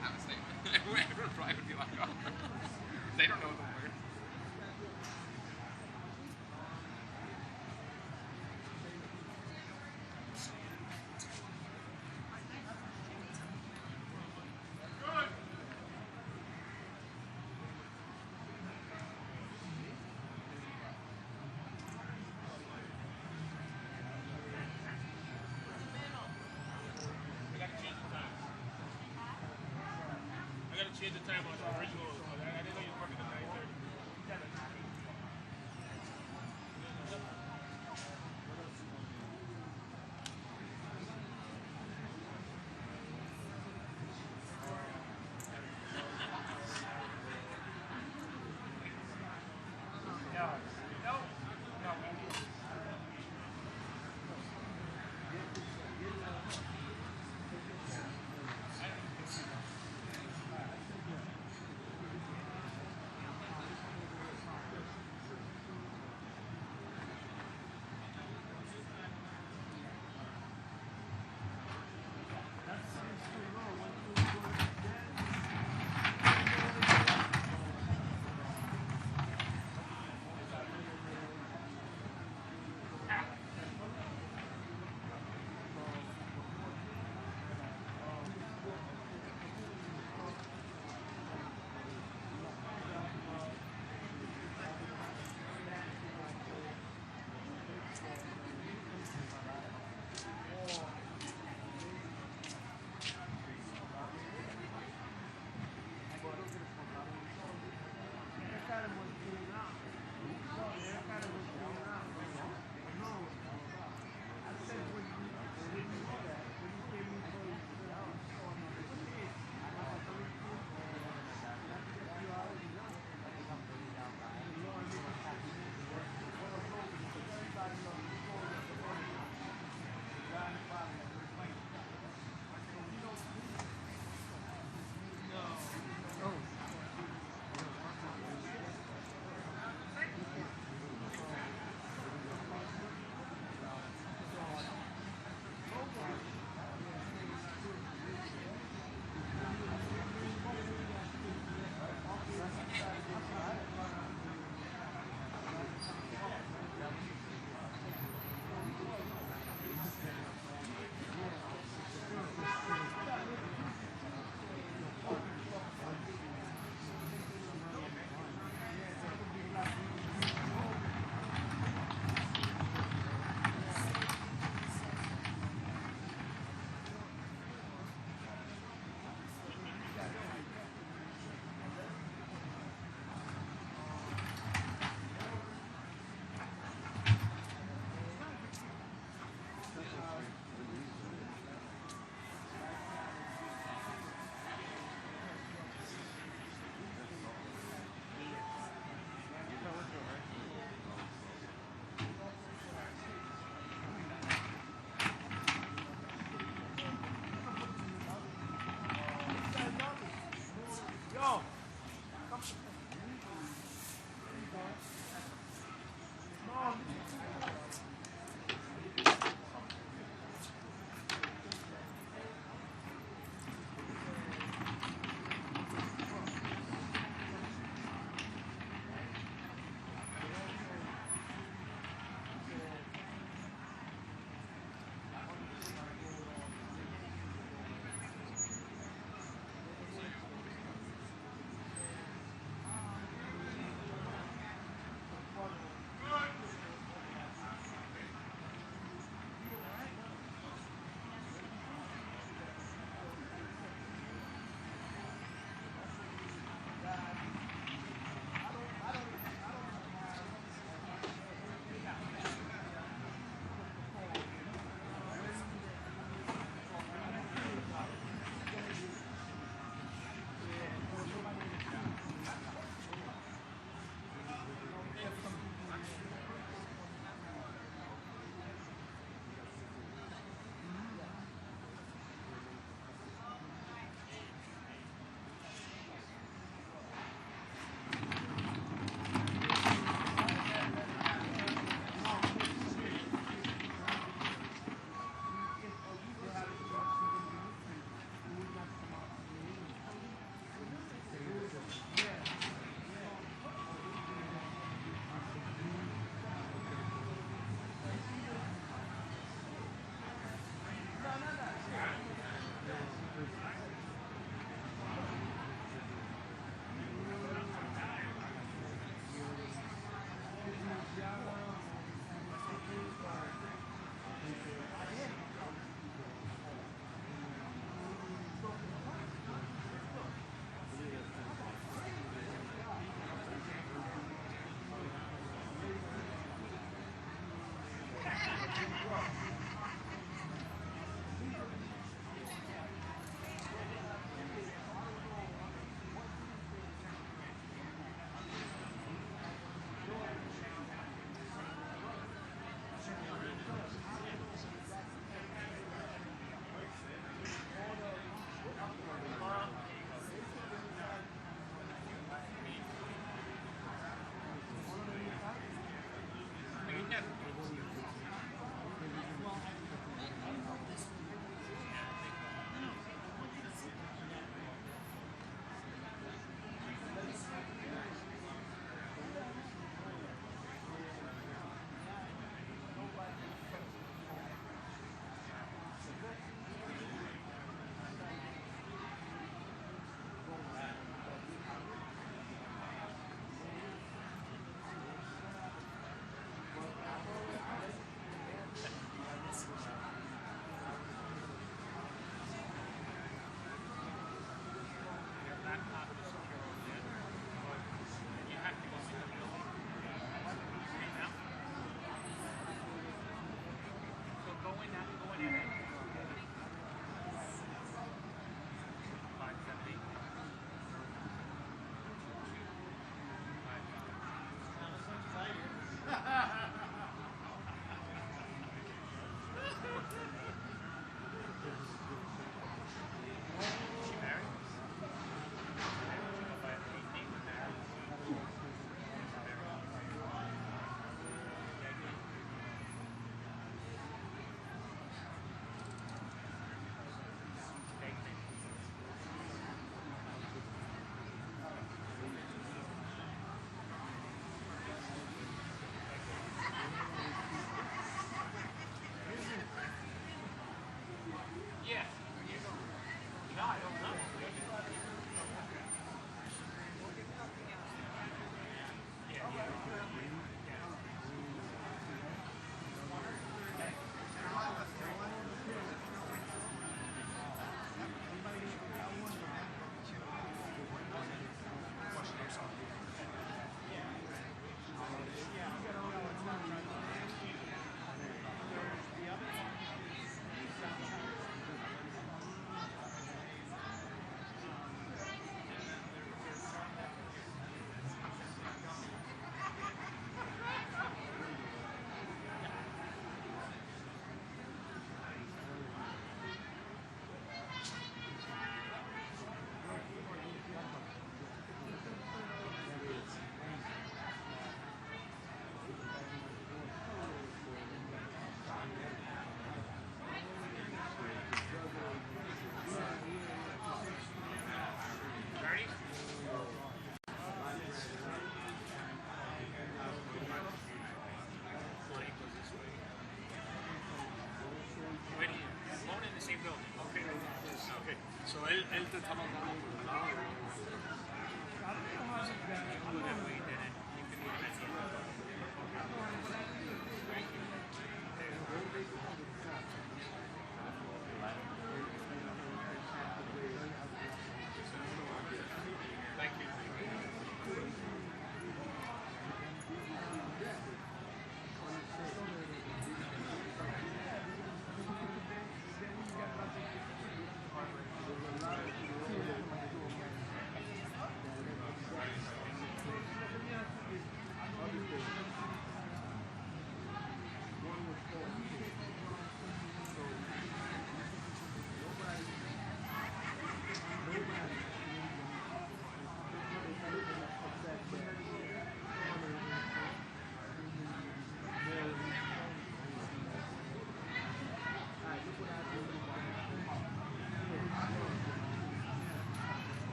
have a statement. Everyone probably would be like, oh, they don't know the word. I gotta change the time on the original. I didn't know you were working at 9:30.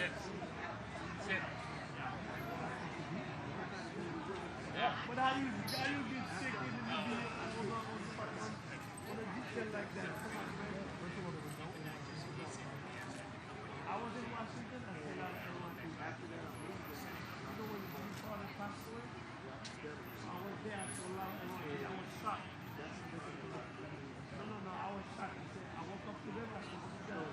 Sit. Sit. But how you get sick and you be on a detail like that? I was in Washington. I said I after that. You know when my father passed away? I was there. I saw a lot of everyone. I was shocked. No. I was shocked. I woke up to them. I said, "What is that?"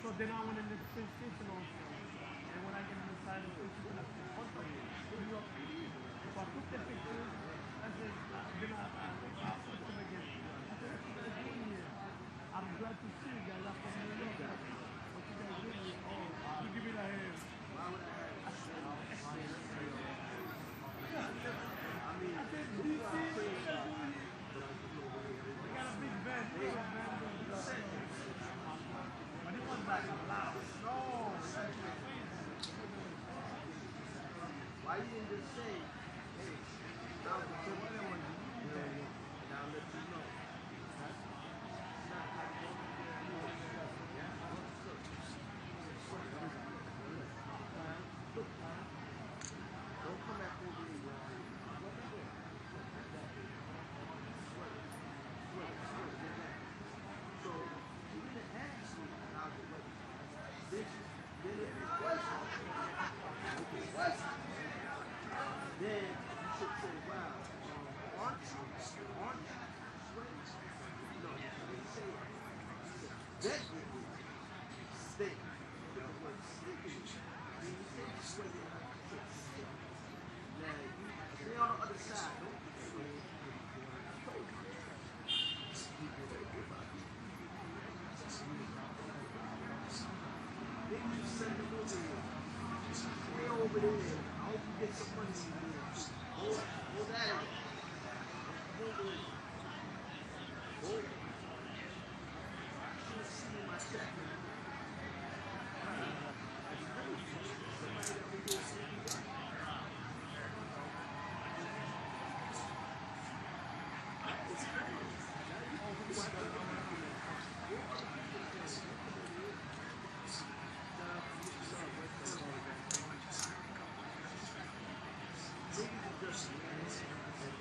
So then I went in the train station also. And when I get inside the train station, I said, "What are you? New York City?" So I took the pictures. I said, then I put them again. I said, "What you guys doing here? I'm glad to see you guys. I'm from New York. What you guys doing here? Oh, you give me the hand." I said, DC, what you guys doing here? We got a big van. But it was like loud. No. Why you didn't just say, hey, now the people that want you to do that, and I'll let you know. Don't come after me. So, you didn't ask me how to wait. Then if it's question, then you should say, wow, aren't you straight? No, you didn't say it. That would be stink. The word stinking. When you say straight, you say stink. Now, you stay on the other side. Don't be afraid. I told you. Then you send them over here. Stay over there. I hope you get some money from there. Hold that in. Hold it. Hold it. You should have seen my check. Somebody that will go see me back. It's crazy. Now you open my door. Niggas are just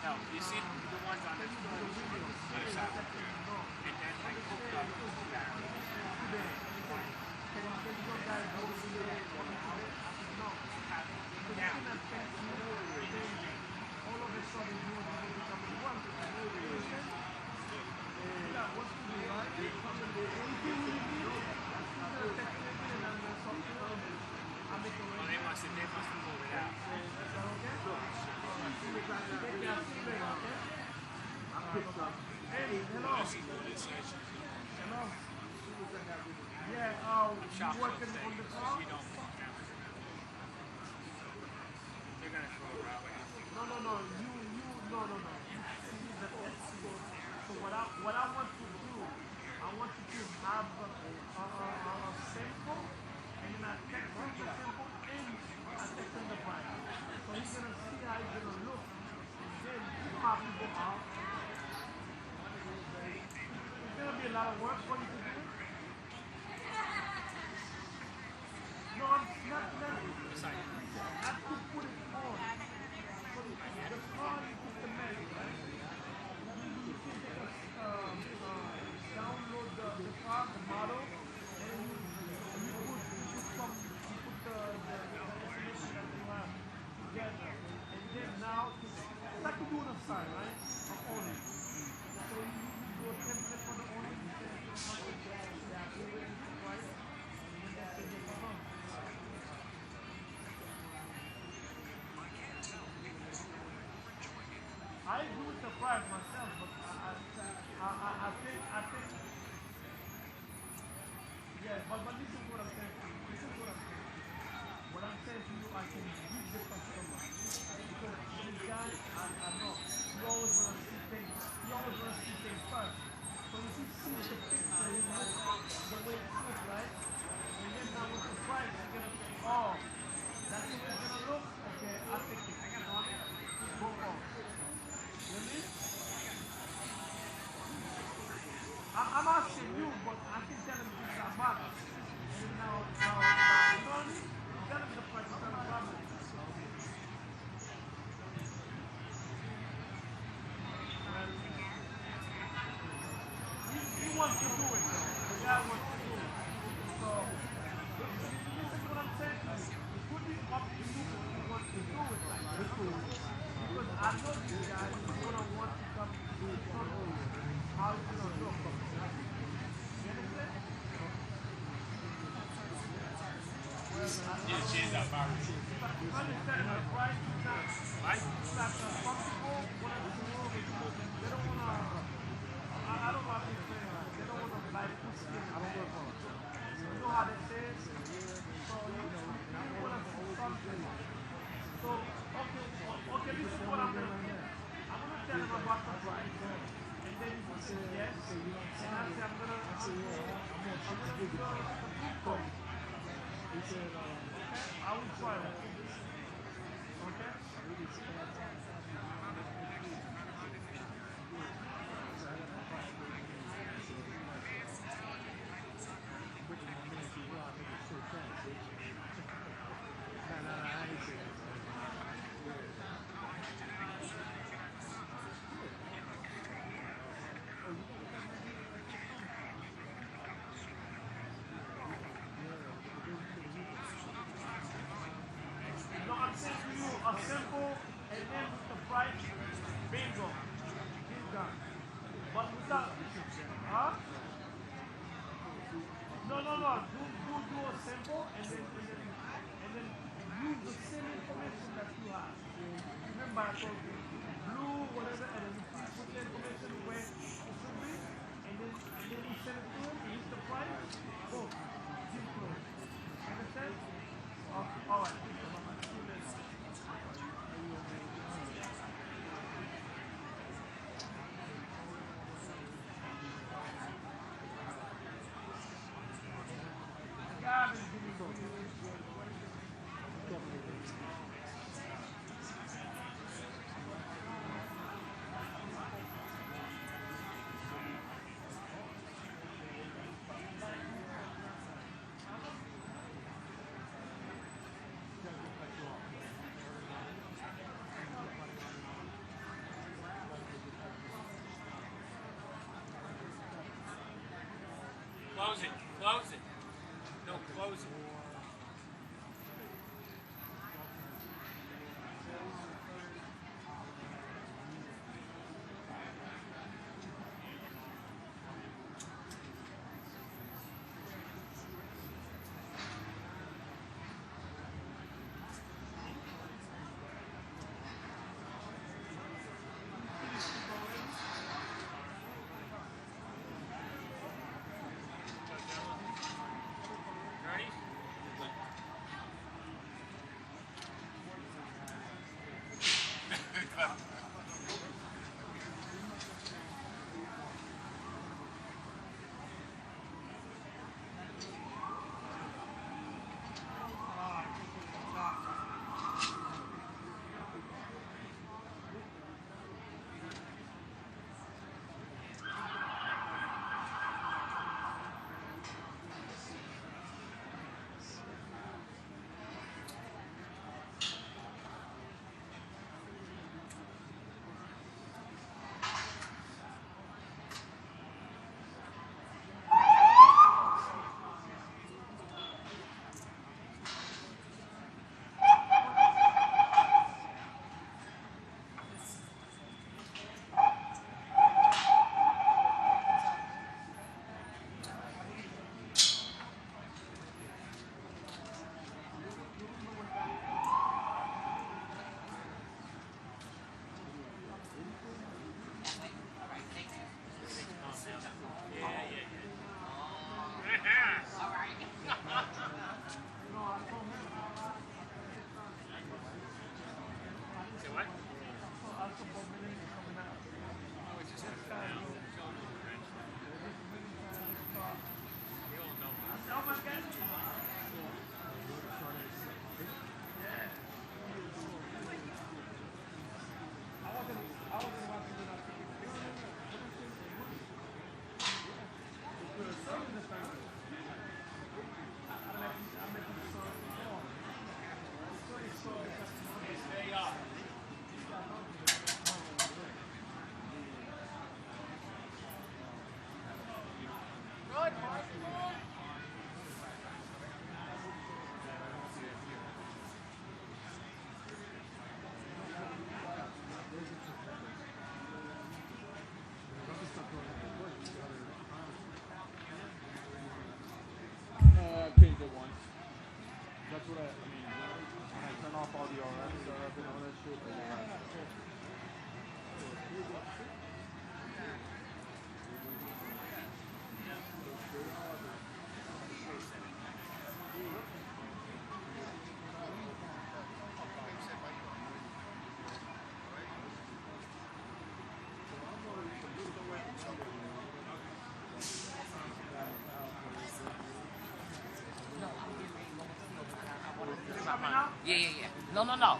No, you see the ones on the side. And then like hooked up to the barrel. Well, they must have moved it out. Yeah, you working on the car? You don't fuck them. They're gonna throw it out. No. No. So what I want to do, I want you to have a sample, and then I text him the sample, and I text him the price. So he's gonna see how he's gonna look, and then how he go out. It's gonna be a lot of work for you to do it. No, I'm not. I have to put it on. So the car is just the magic, right? You can take download the car, the model, and you put the information that you have together. And then now, it's like you do on the side, right? Of owning. So you do a template for the owner, you say, right? And then that's it. I do it the price myself, but I think, yeah, but this is what I'm saying to you. What I'm saying to you, I can give the customer. Because this guy, I know, you always want to see things first. So if you see the picture, you look the way it looks, right? And then now with the price, you're going to say, oh, that's the way it's going to look? Okay, I'll take it. You know what I mean? Go on. I'm asking you, but I can tell him this is a matter. And now, you know what I mean? Tell him the price, it's not a problem. He wants to do it, though. The guy wants to do it. So, listen to what I'm saying to you. It could be up to you if you want to do it like that. Because I know this guy is going to want to come to do something. How is it going to look? You understand? Yeah, change that bar. You understand the price is not comfortable. They don't want to, I don't know how to say that. They don't want to buy pussy. You know how they say it? So you want to see something. So, okay, this is what I'm going to do. I'm going to tell him about the price. And then he says yes. And I say I'm going to do the food code. He said, okay, I will try that. Okay? No, I'm saying to you a simple and then with the price, bingo. He's done. But without, huh? No. Do a simple and then use the same information that you have. Remember I told you blue, whatever, and then you put the information where it should be, and then you send it to him, and use the price, boom, deal close. Understand? Okay, all right. Close it. Close it. No, close it. Ready? I changed it once. That's what I mean, when I turn off all the RF stuff and all that shit, like, Yeah, yeah, yeah. No, no, no.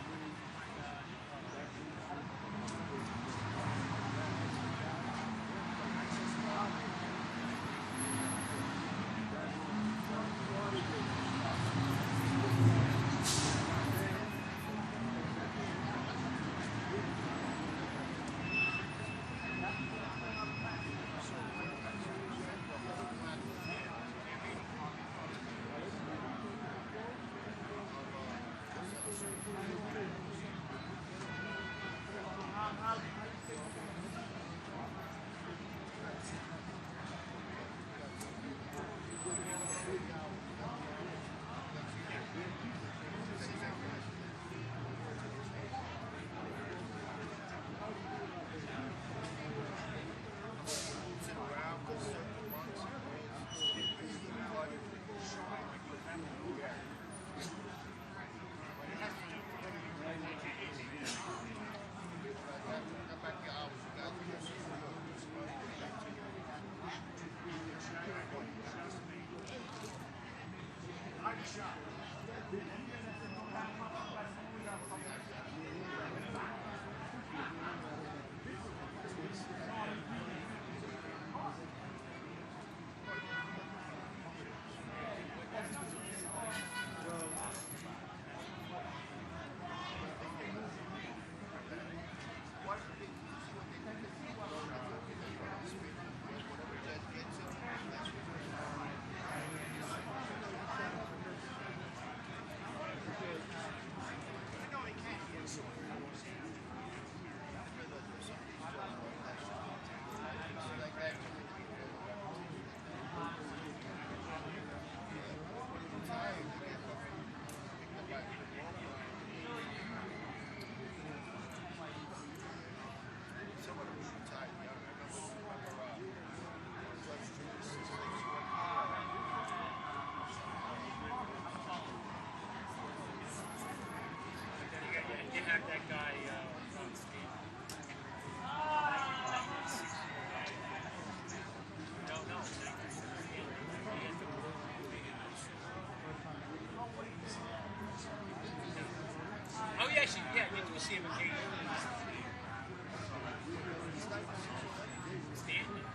see him occasionally. Stanton.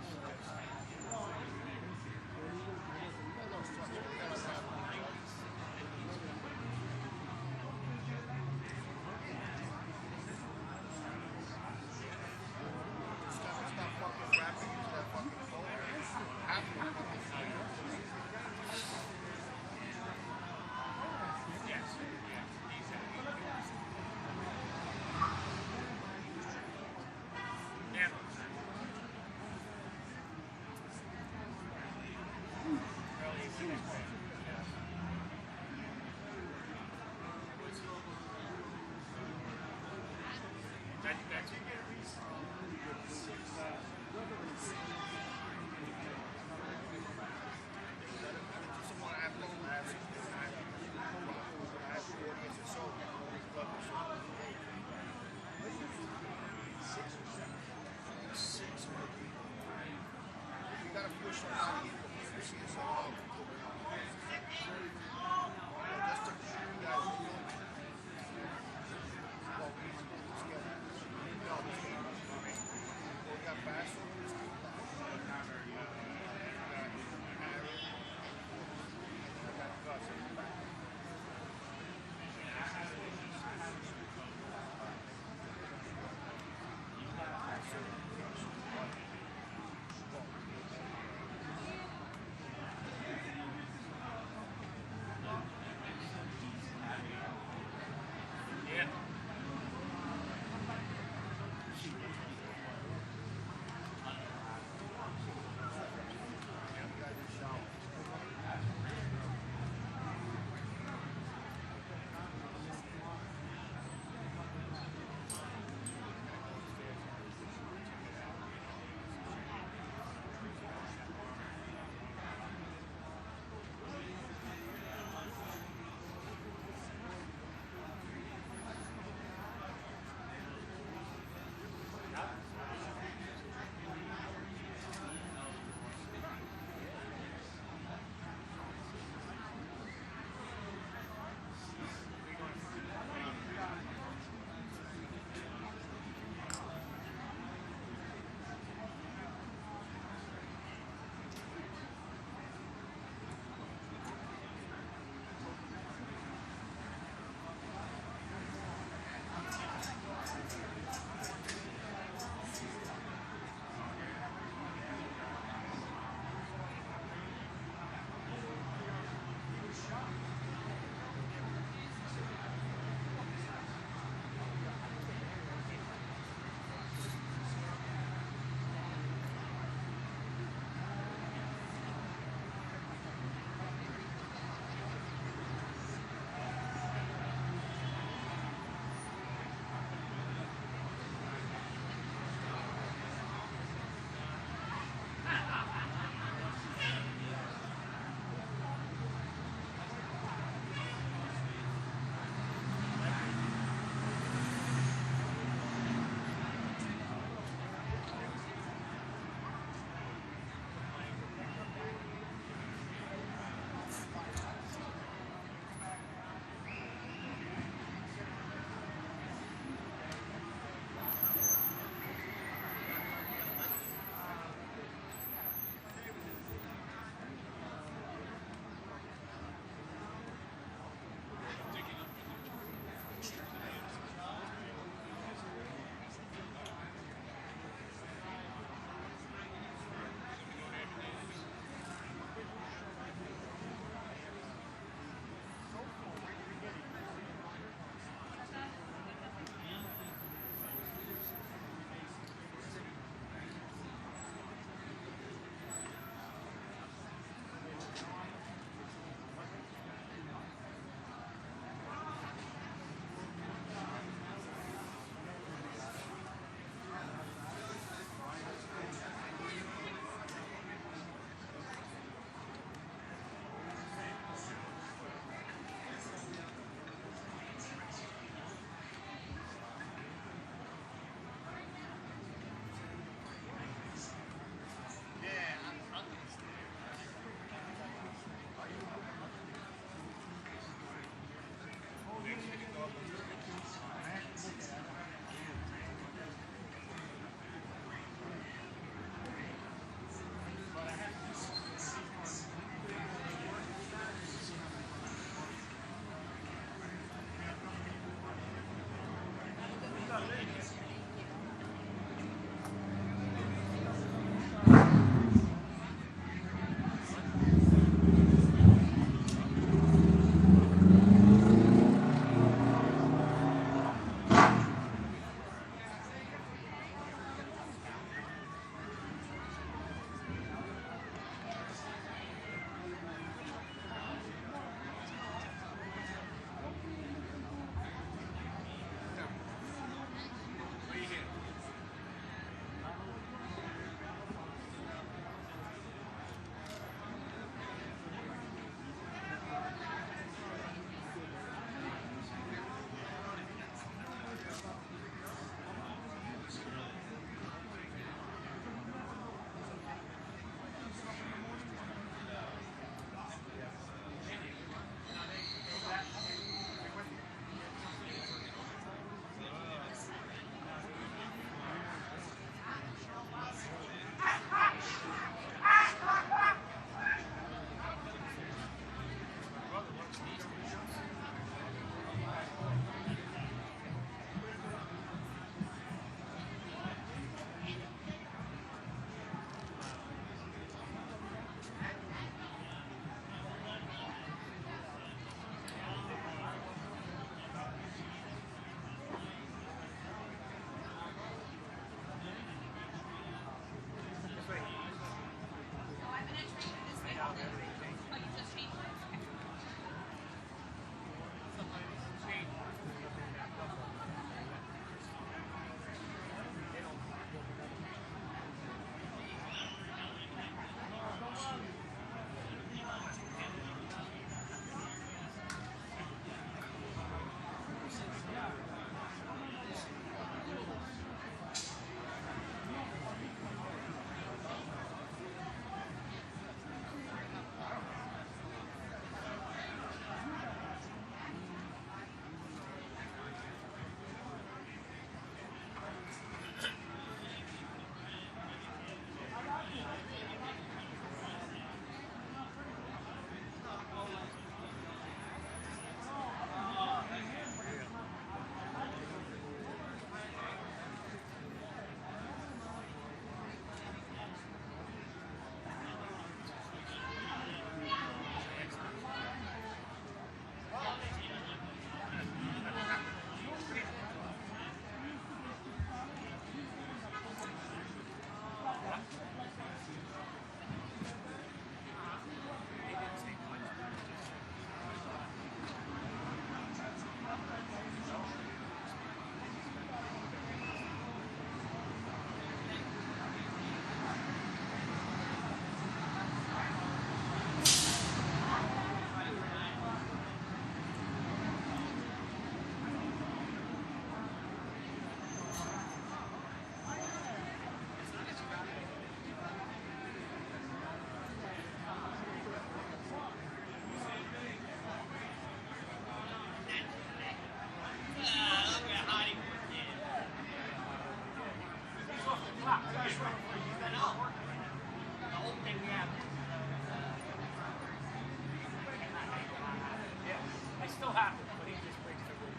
happen, but he just breaks the rules.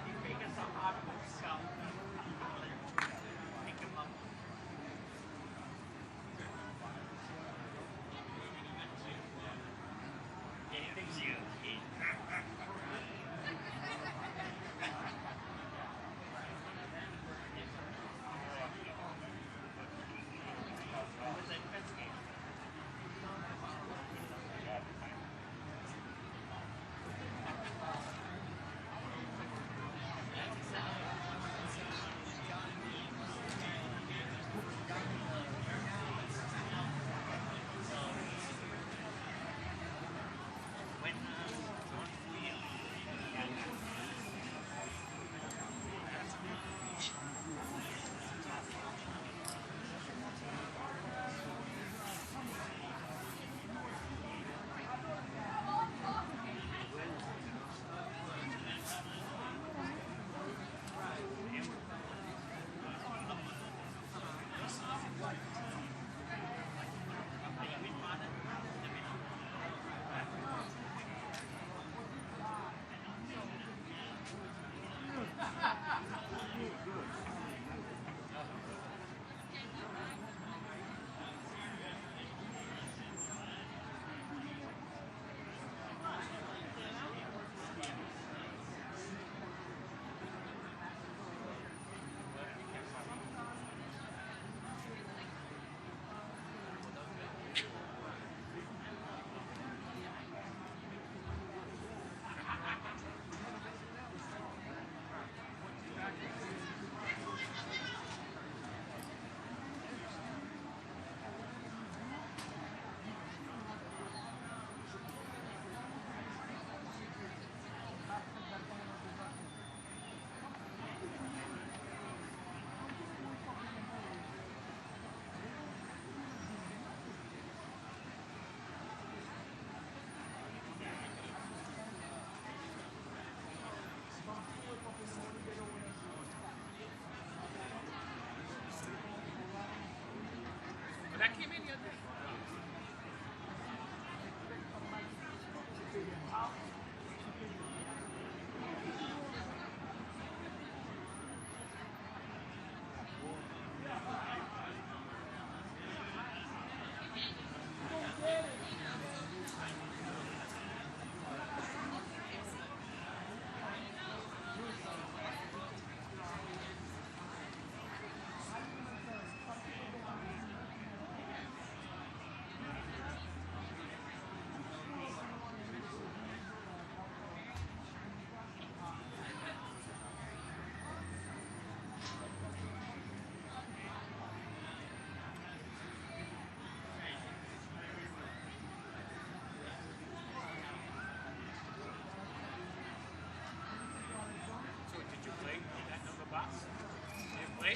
He's making some out of himself. Pick him up. Yeah, he thinks you. But that came in the other day. So did you play that number box? Did you play?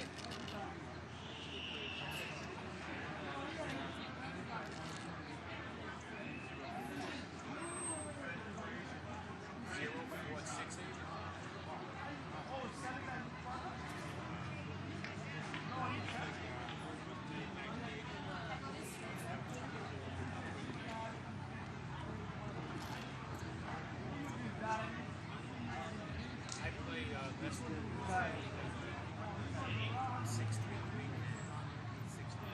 I play Leicester. 6-3-3. 6-3.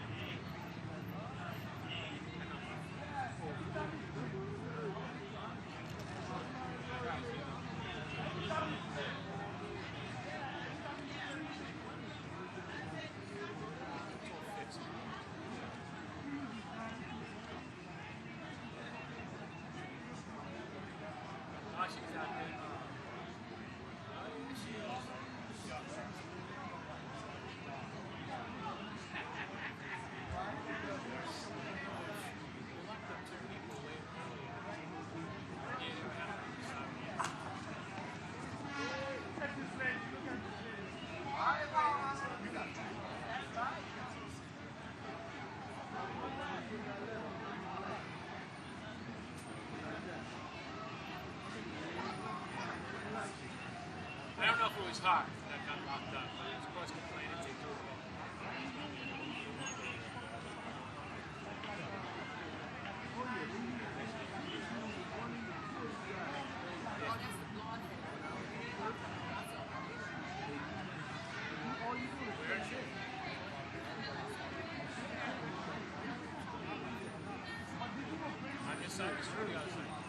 She's out there. I don't know if it was hot that got locked up. I was supposed to complain and take over. side. It's from the other side.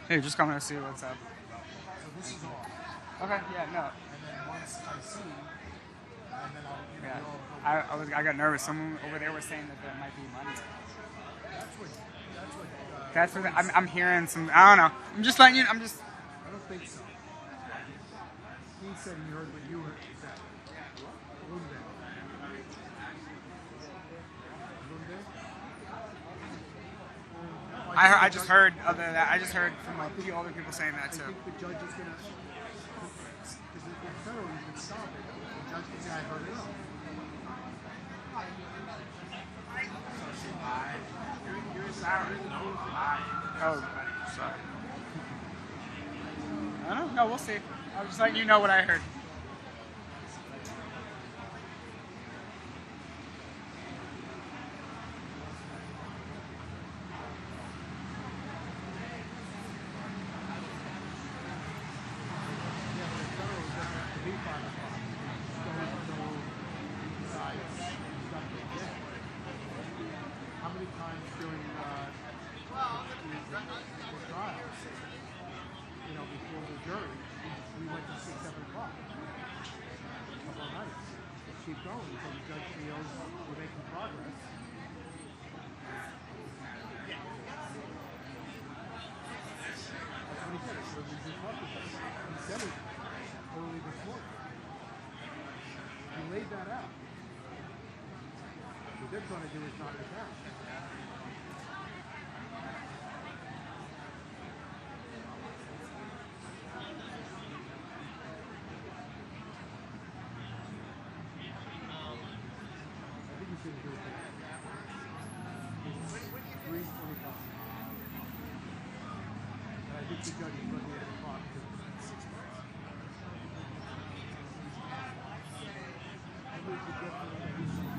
Hey, just coming to see what's up. So this is off. Okay, yeah, no. And then once I see, and then I'll, you know, Yeah, I got nervous. Someone over there was saying that there might be money. That's what I'm hearing some. I don't know. I'm just letting you. I'm just. I don't think so. He said he heard what you heard. Said. Lunde. I just heard other than that. I just heard from a few other people saying that too. I think the judge is gonna, because the federal you can stop it. The judge can say I heard it up. Oh, sorry. I don't know. We'll see. I was just letting you know what I heard. How many times during the trials, you know, before the jury, we went to 6, 7 o'clock. A couple of nights. Just keep going until the judge feels we're making progress. That's what he said. So we just talked about it. He said it early this morning. He laid that out. What they're trying to do is knock it down. I think you shouldn't do it today. 3:25. And I think the judge is looking at the clock to 6 months. I think the judge is looking at the clock.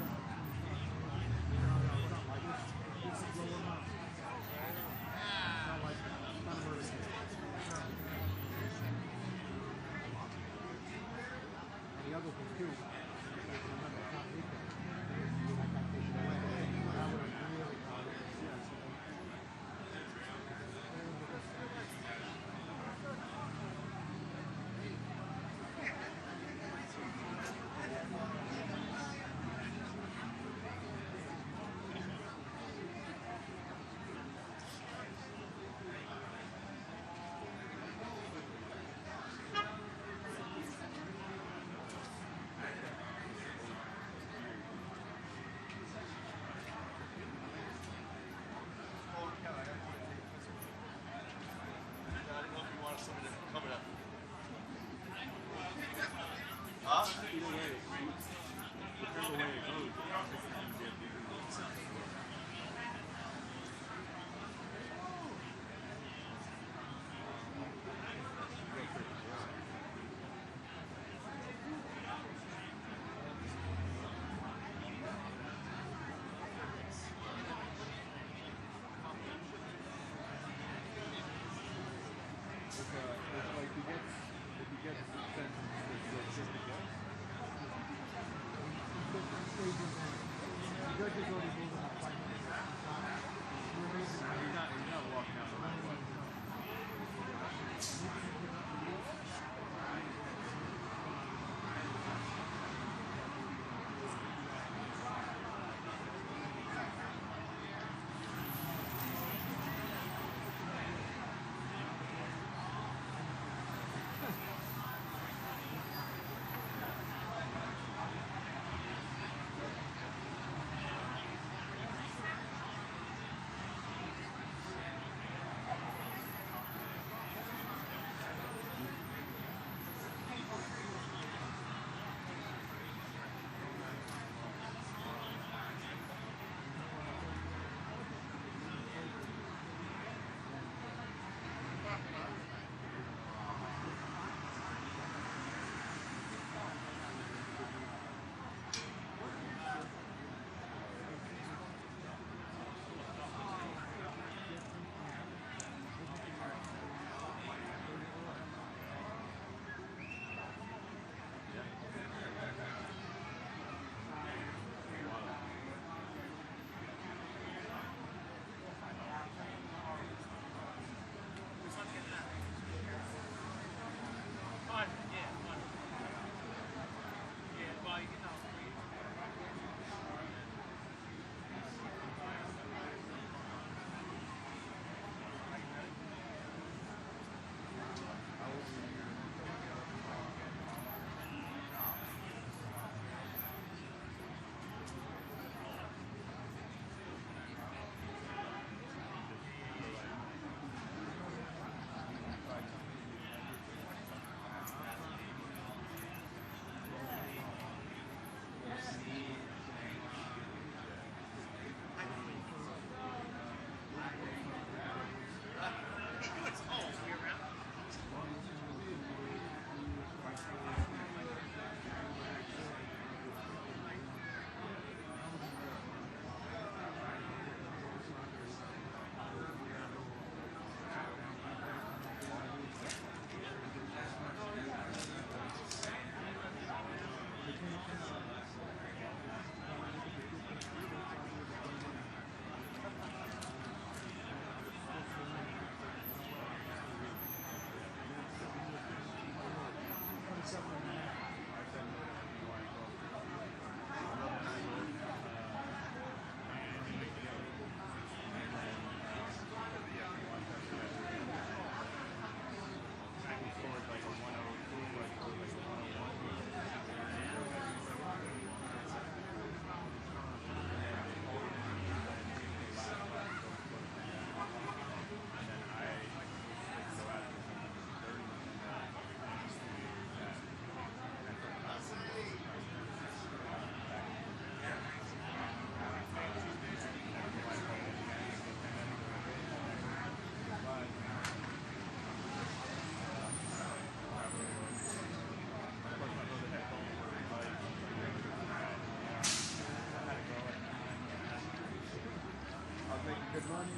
money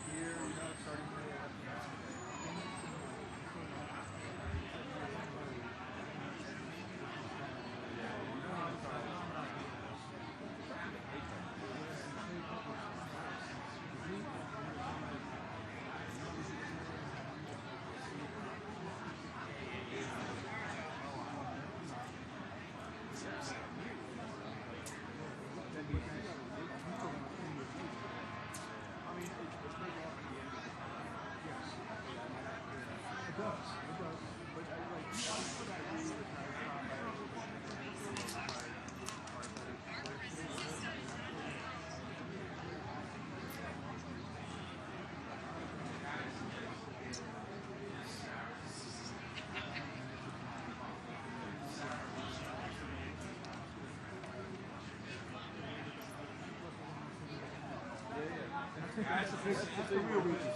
here, you know, starting to That's the real reason.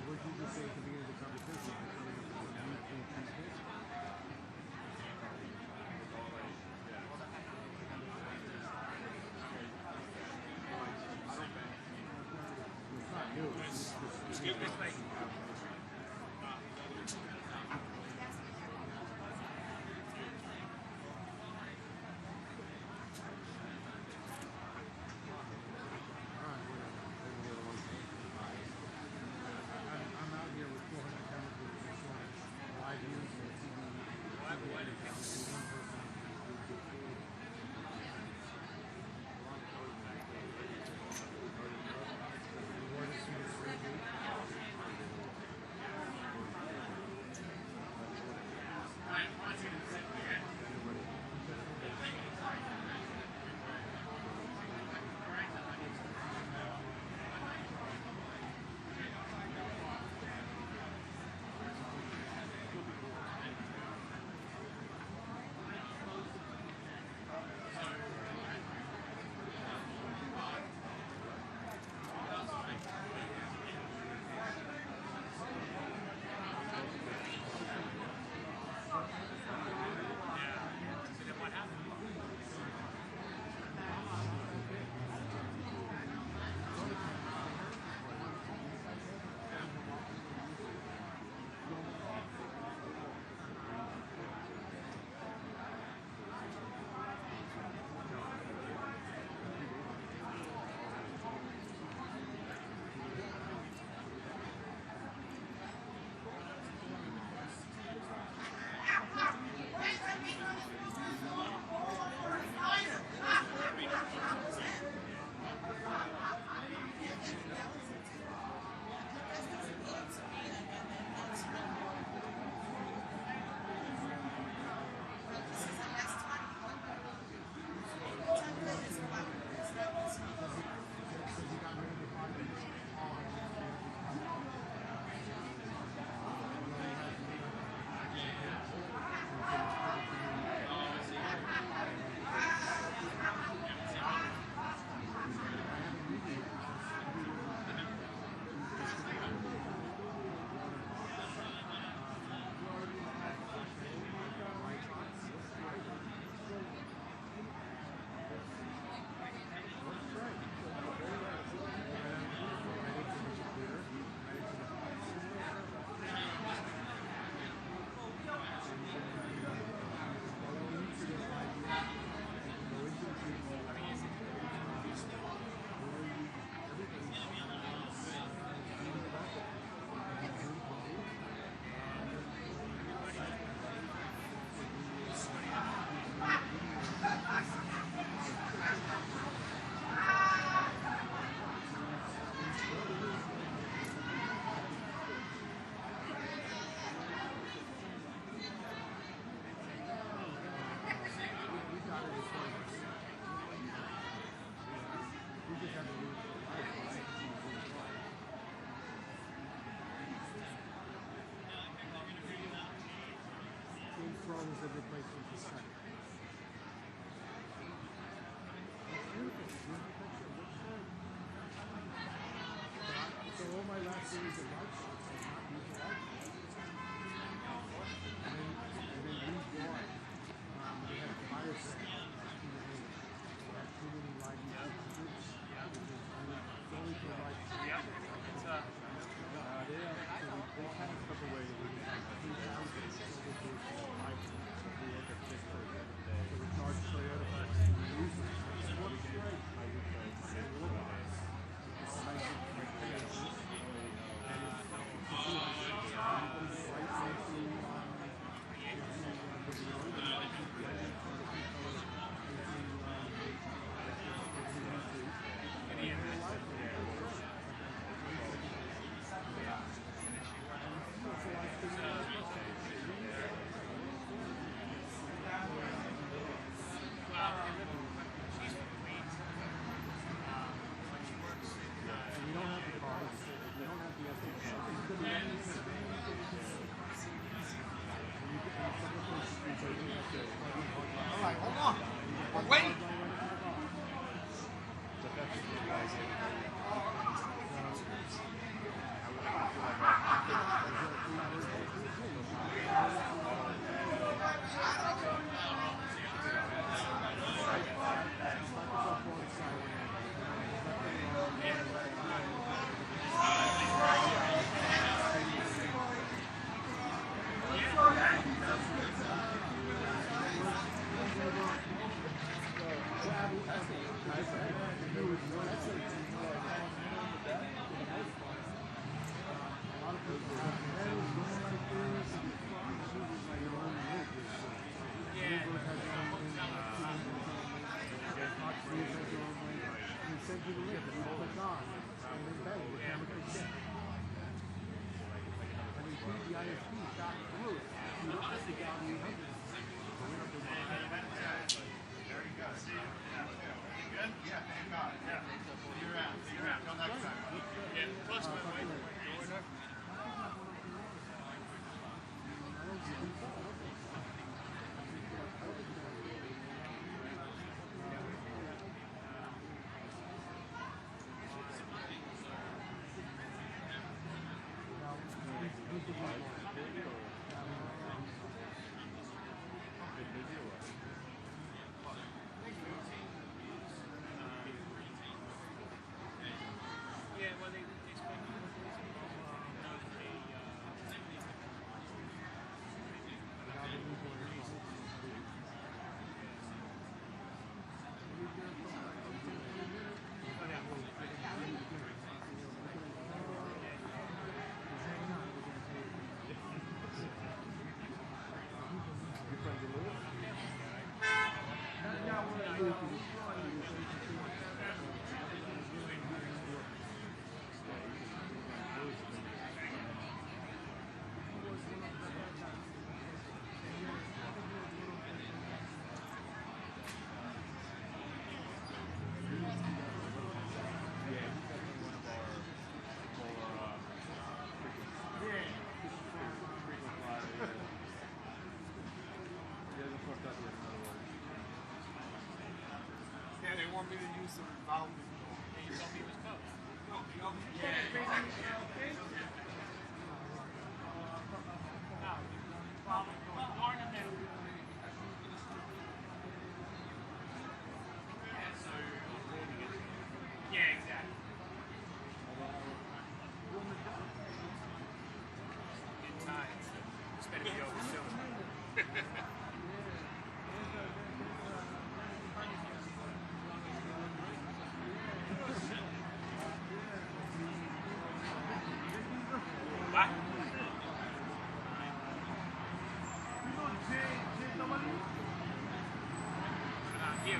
what did you just say at the beginning of the conversation? You think he's this? Excuse me. I'm out here with 400 chemicals and so on. Live news and TV. One person. The word is soon as surgery. Yeah, they want me to use some vowels. And you told me it was close. Yeah, exactly. In time. It's better be over soon. What? You.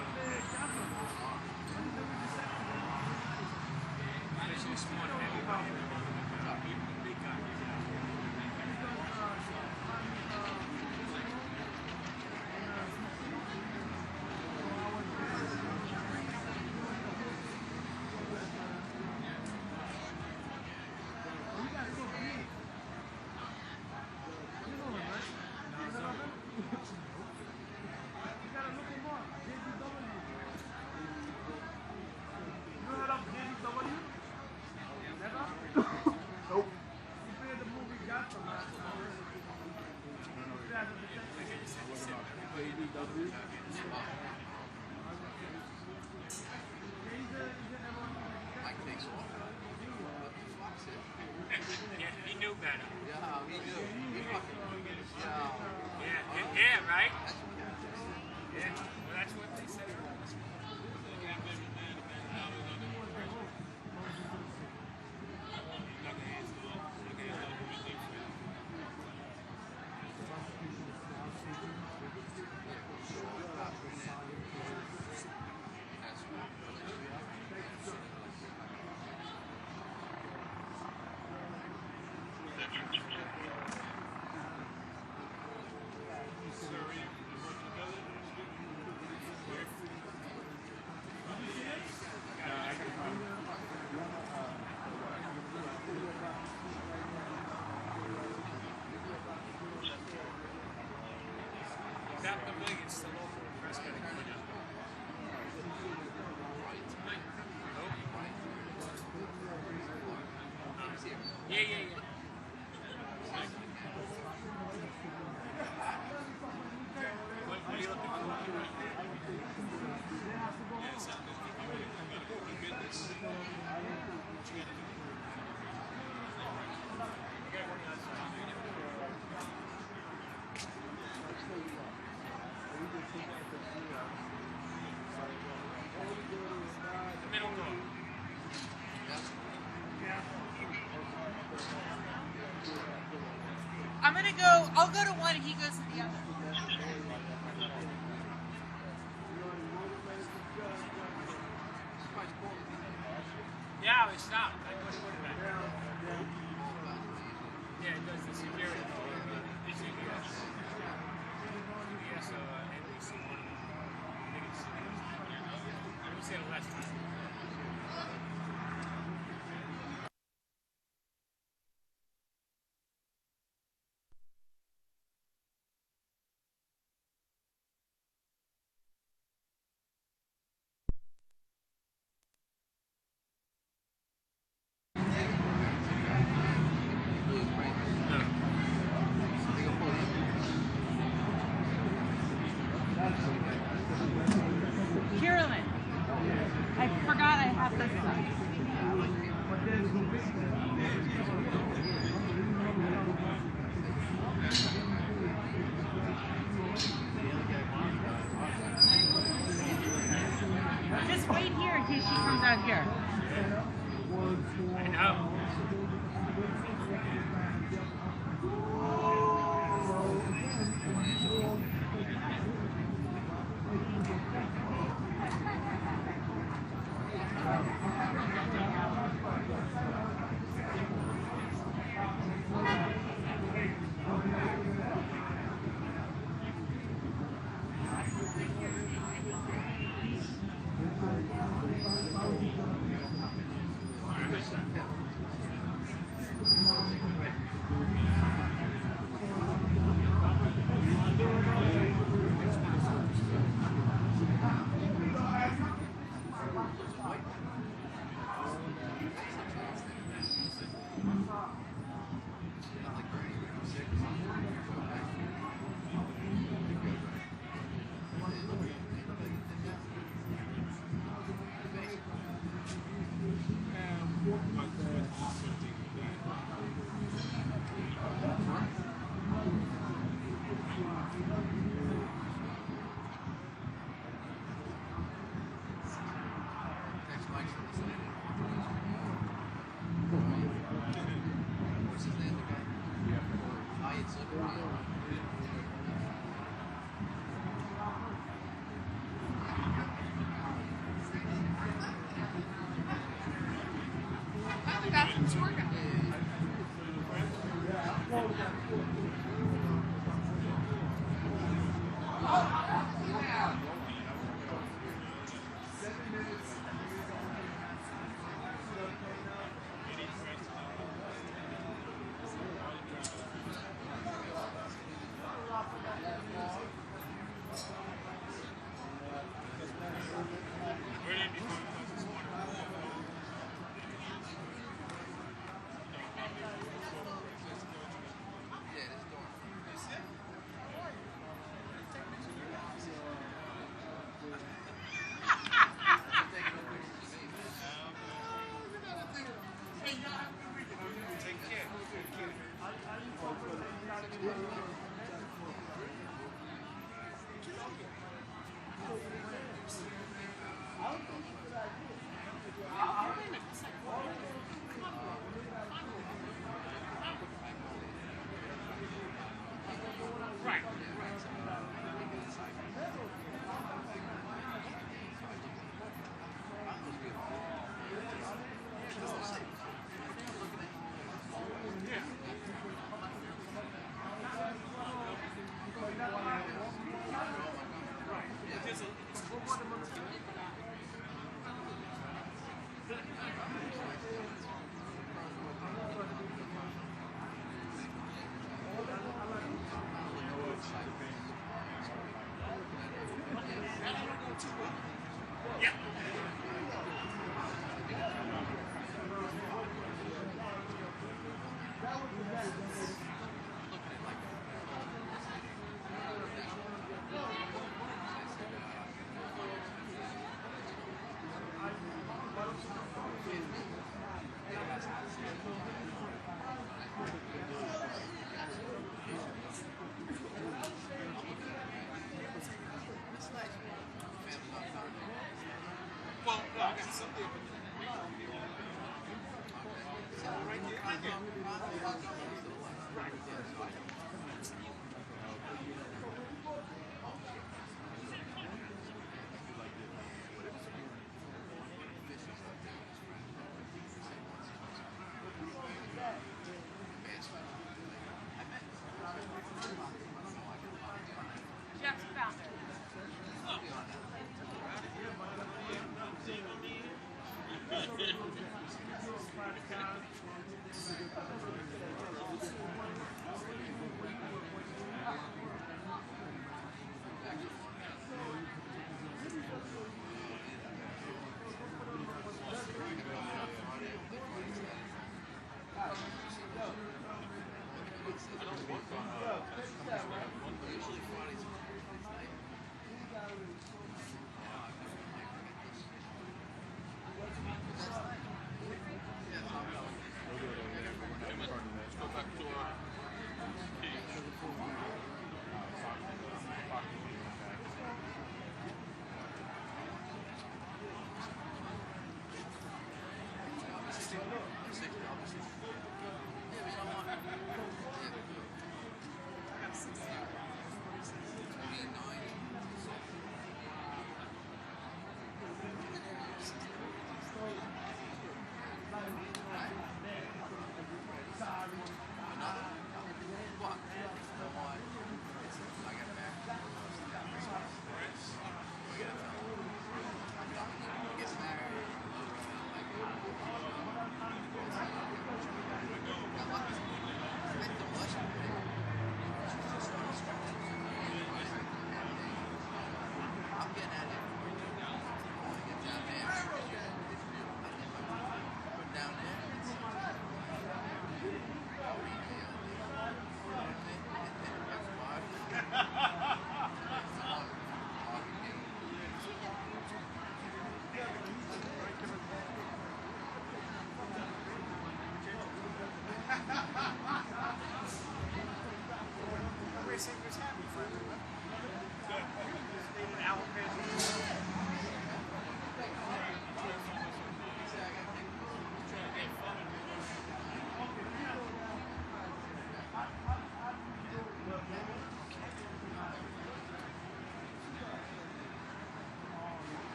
Especially this morning, everybody. Big guy. Yeah, he knew better. Yeah, we do. Yeah, right? Yeah, well, that's what they said. That pavilion's still open. Press gotta go down. Yeah, yeah, yeah. What are you looking for? Yeah, something. Oh, goodness. What you gotta do? You gotta work on something. The middle door. I'm gonna go. I'll go to one, and he goes to the other. Yeah, it stopped. I put it back. Yeah, it does the security. It's Yes, NBC, one of them. I think it's I would say the last time. Carolyn, I forgot I have this stuff. Just wait here in case she comes out here. I know.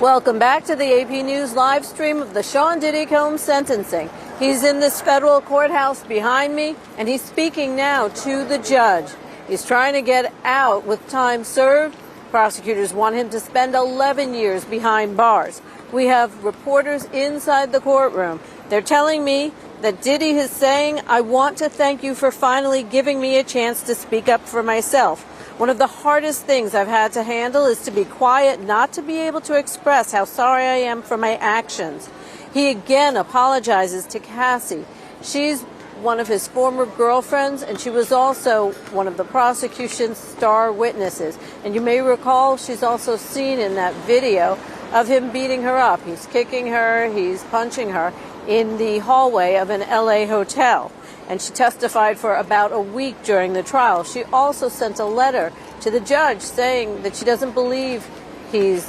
Welcome back to the AP News live stream of the Sean Diddy Combs sentencing. He's in this federal courthouse behind me, and he's speaking now to the judge. He's trying to get out with time served. Prosecutors want him to spend 11 years behind bars. We have reporters inside the courtroom. They're telling me that Diddy is saying, "I want to thank you for finally giving me a chance to speak up for myself. One of the hardest things I've had to handle is to be quiet, not to be able to express how sorry I am for my actions." He again apologizes to Cassie. She's one of his former girlfriends, and she was also one of the prosecution's star witnesses. And you may recall she's also seen in that video of him beating her up. He's kicking her, he's punching her in the hallway of an LA hotel. And she testified for about a week during the trial. She also sent a letter to the judge saying that she doesn't believe he's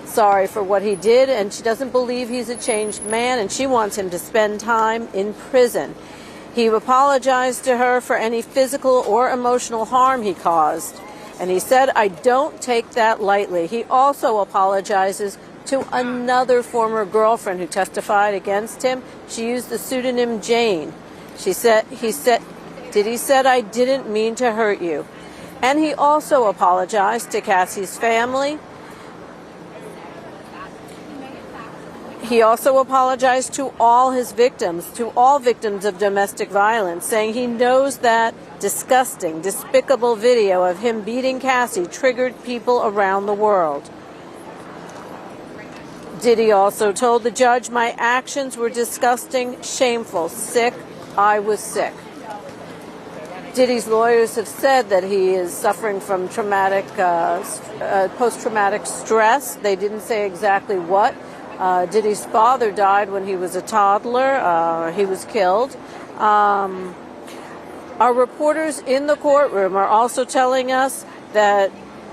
sorry for what he did, and she doesn't believe he's a changed man, and she wants him to spend time in prison. He apologized to her for any physical or emotional harm he caused, and he said, "I don't take that lightly." He also apologizes to another former girlfriend who testified against him. She used the pseudonym Jane. Diddy said, "I didn't mean to hurt you." And he also apologized to Cassie's family. He also apologized to all his victims, to all victims of domestic violence, saying he knows that disgusting, despicable video of him beating Cassie triggered people around the world. Diddy also told the judge, "My actions were disgusting, shameful, sick. I was sick." Diddy's lawyers have said that he is suffering from post-traumatic stress. They didn't say exactly what. Diddy's father died when he was a toddler. He was killed. Our reporters in the courtroom are also telling us that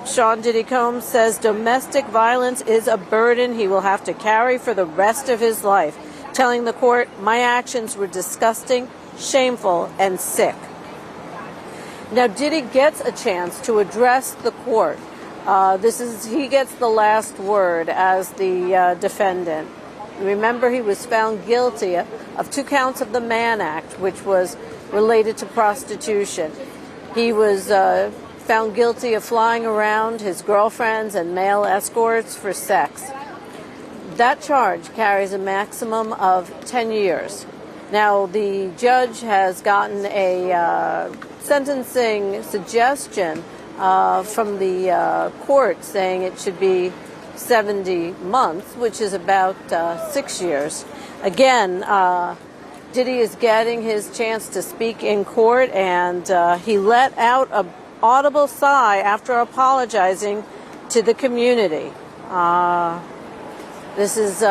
Sean Diddy Combs says domestic violence is a burden he will have to carry for the rest of his life, telling the court, "My actions were disgusting, shameful, and sick." Now, Diddy gets a chance to address the court. He gets the last word as the defendant. Remember, he was found guilty of 2 counts of the Mann Act, which was related to prostitution. He was found guilty of flying around his girlfriends and male escorts for sex. That charge carries a maximum of 10 years. Now, the judge has gotten a sentencing suggestion from the court saying it should be 70 months, which is about 6 years. Again, Diddy is getting his chance to speak in court, and he let out an audible sigh after apologizing to the community. This is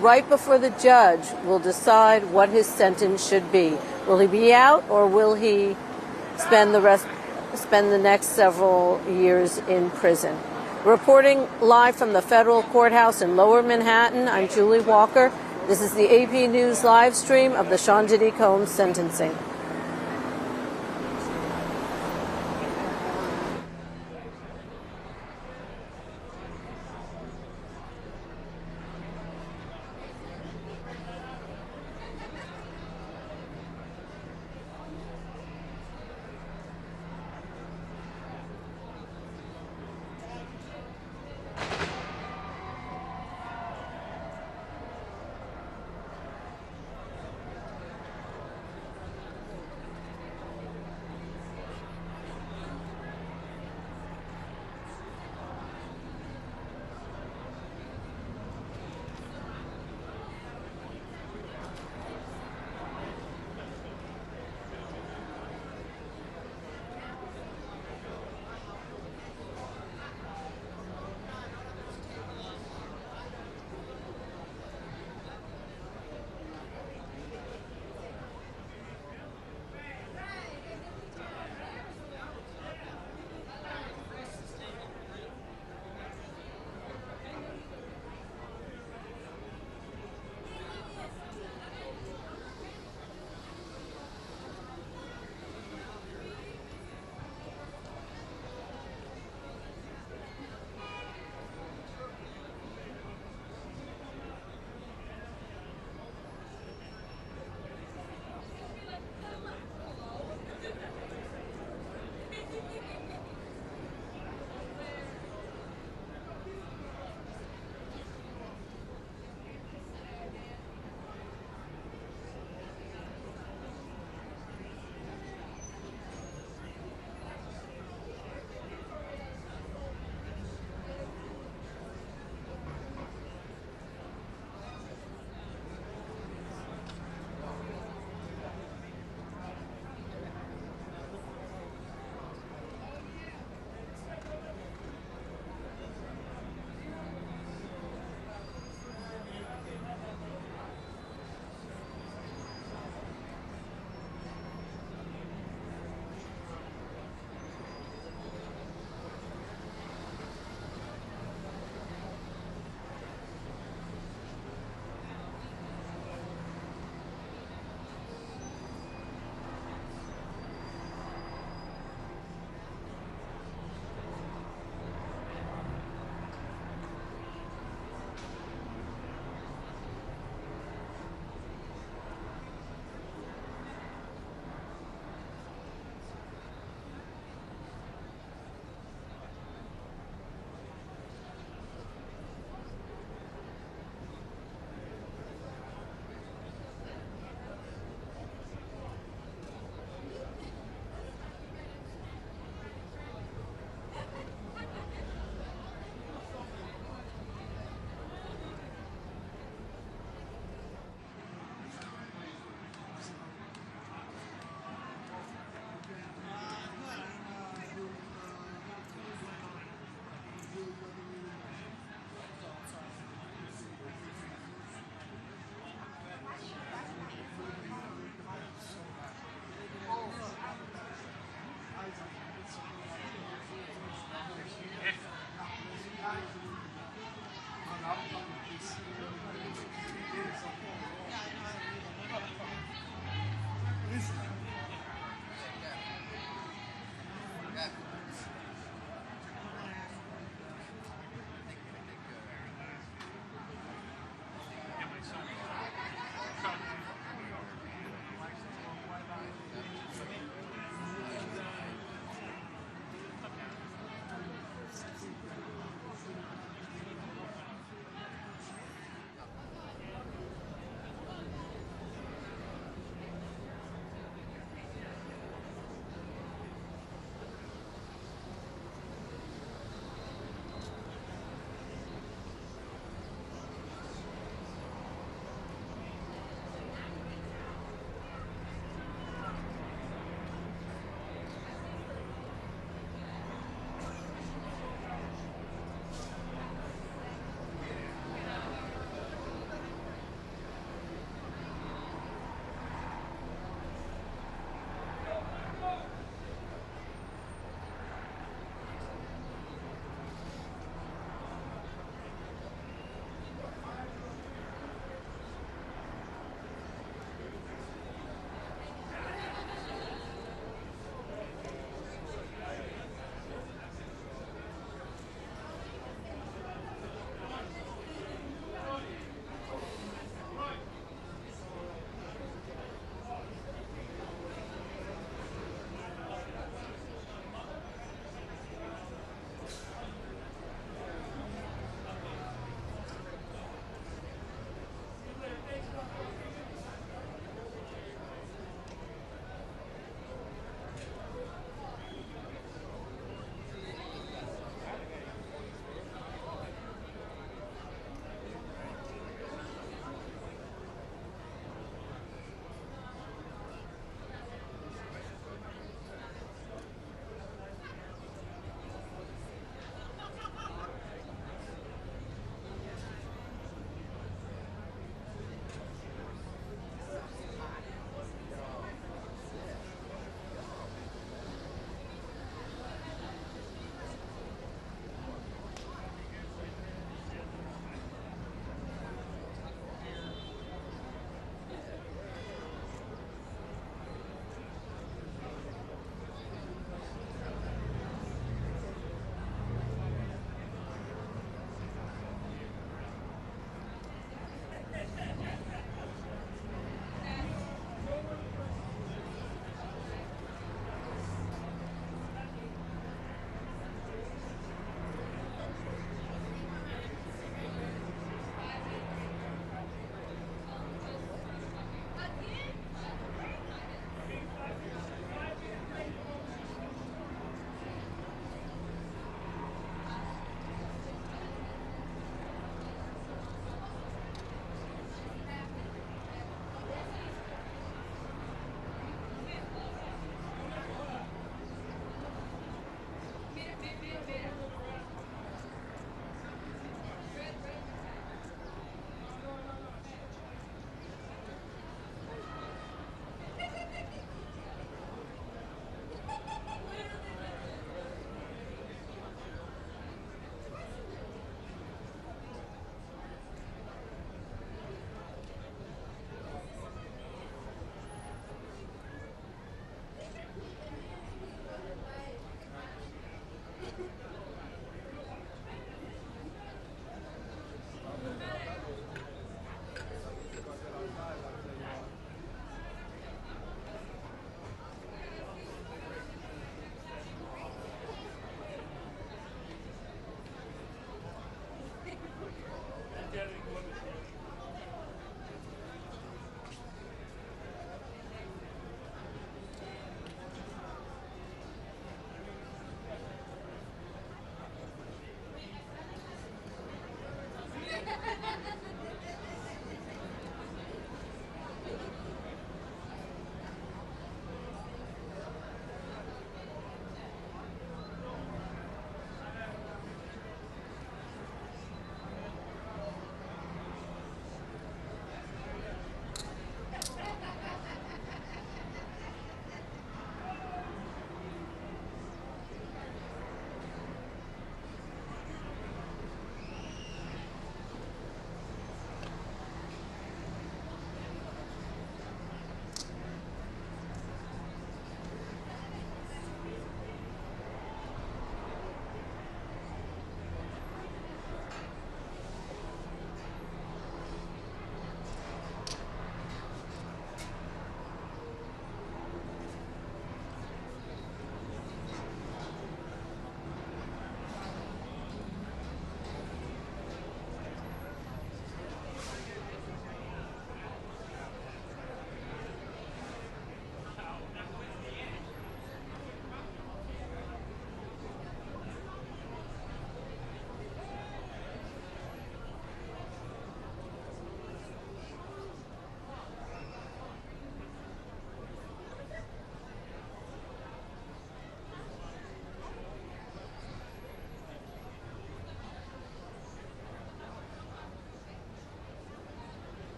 right before the judge will decide what his sentence should be. Will he be out, or will he spend the next several years in prison? Reporting live from the federal courthouse in Lower Manhattan, I'm Julie Walker. This is the AP News live stream of the Sean Diddy Combs sentencing.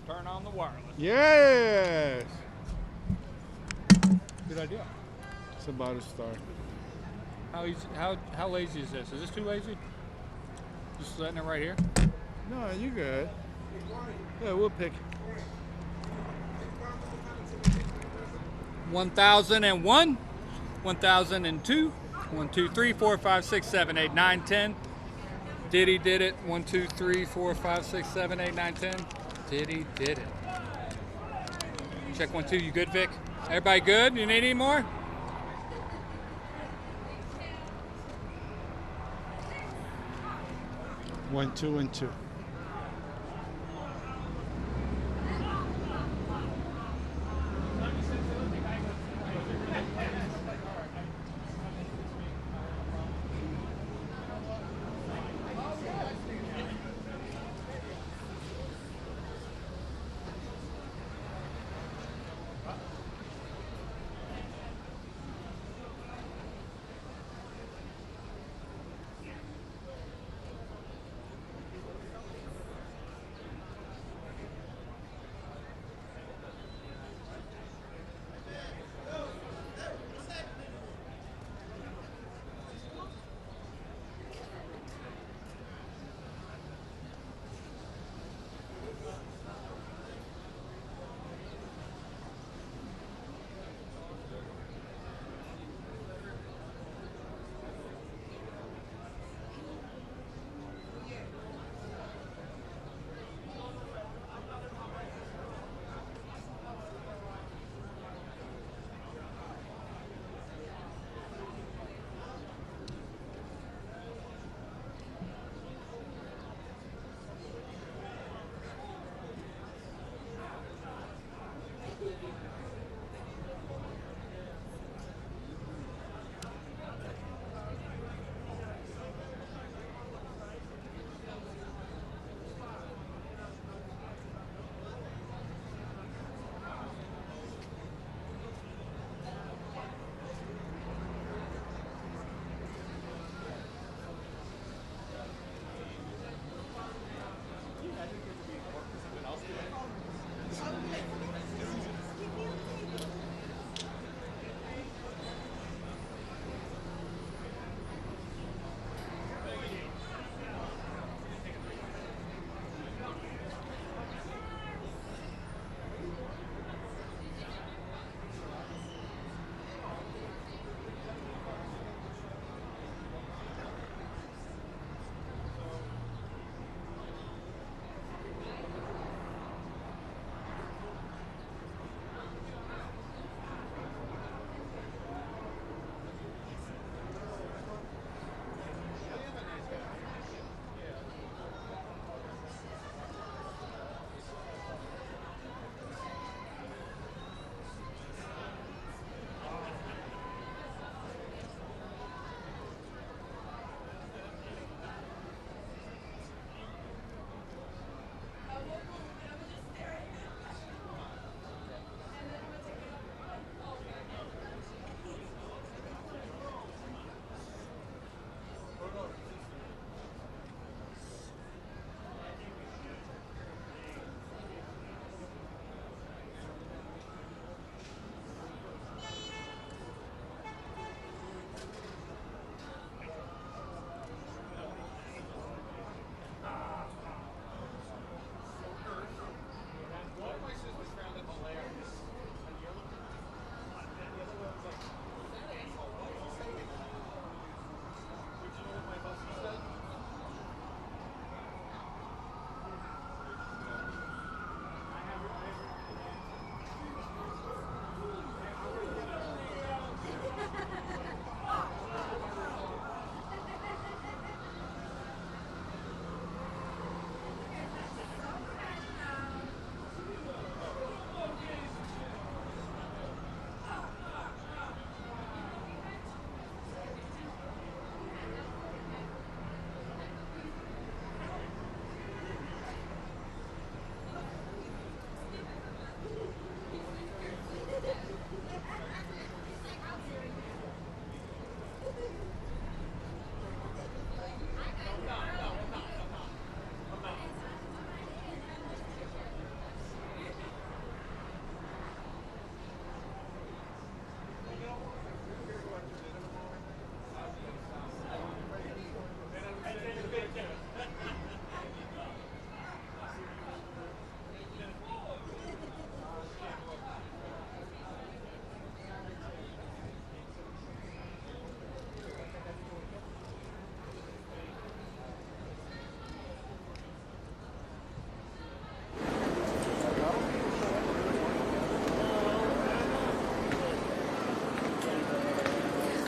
turn on the wireless. Yes. Good idea. It's about to start. How easy? How lazy is this? Is this too lazy? Just letting it right here. No, you good. Yeah, we'll pick. 1001, 1002, 1, 2, 3, 4, 5, 6, 7, 8, 9, 10. Diddy did it. 1, 2, 3, 4, 5, 6, 7, 8, 9, 10. Diddy did it. Check 1, 2. You good, Vic? Everybody good? You need any more? One, two, and two.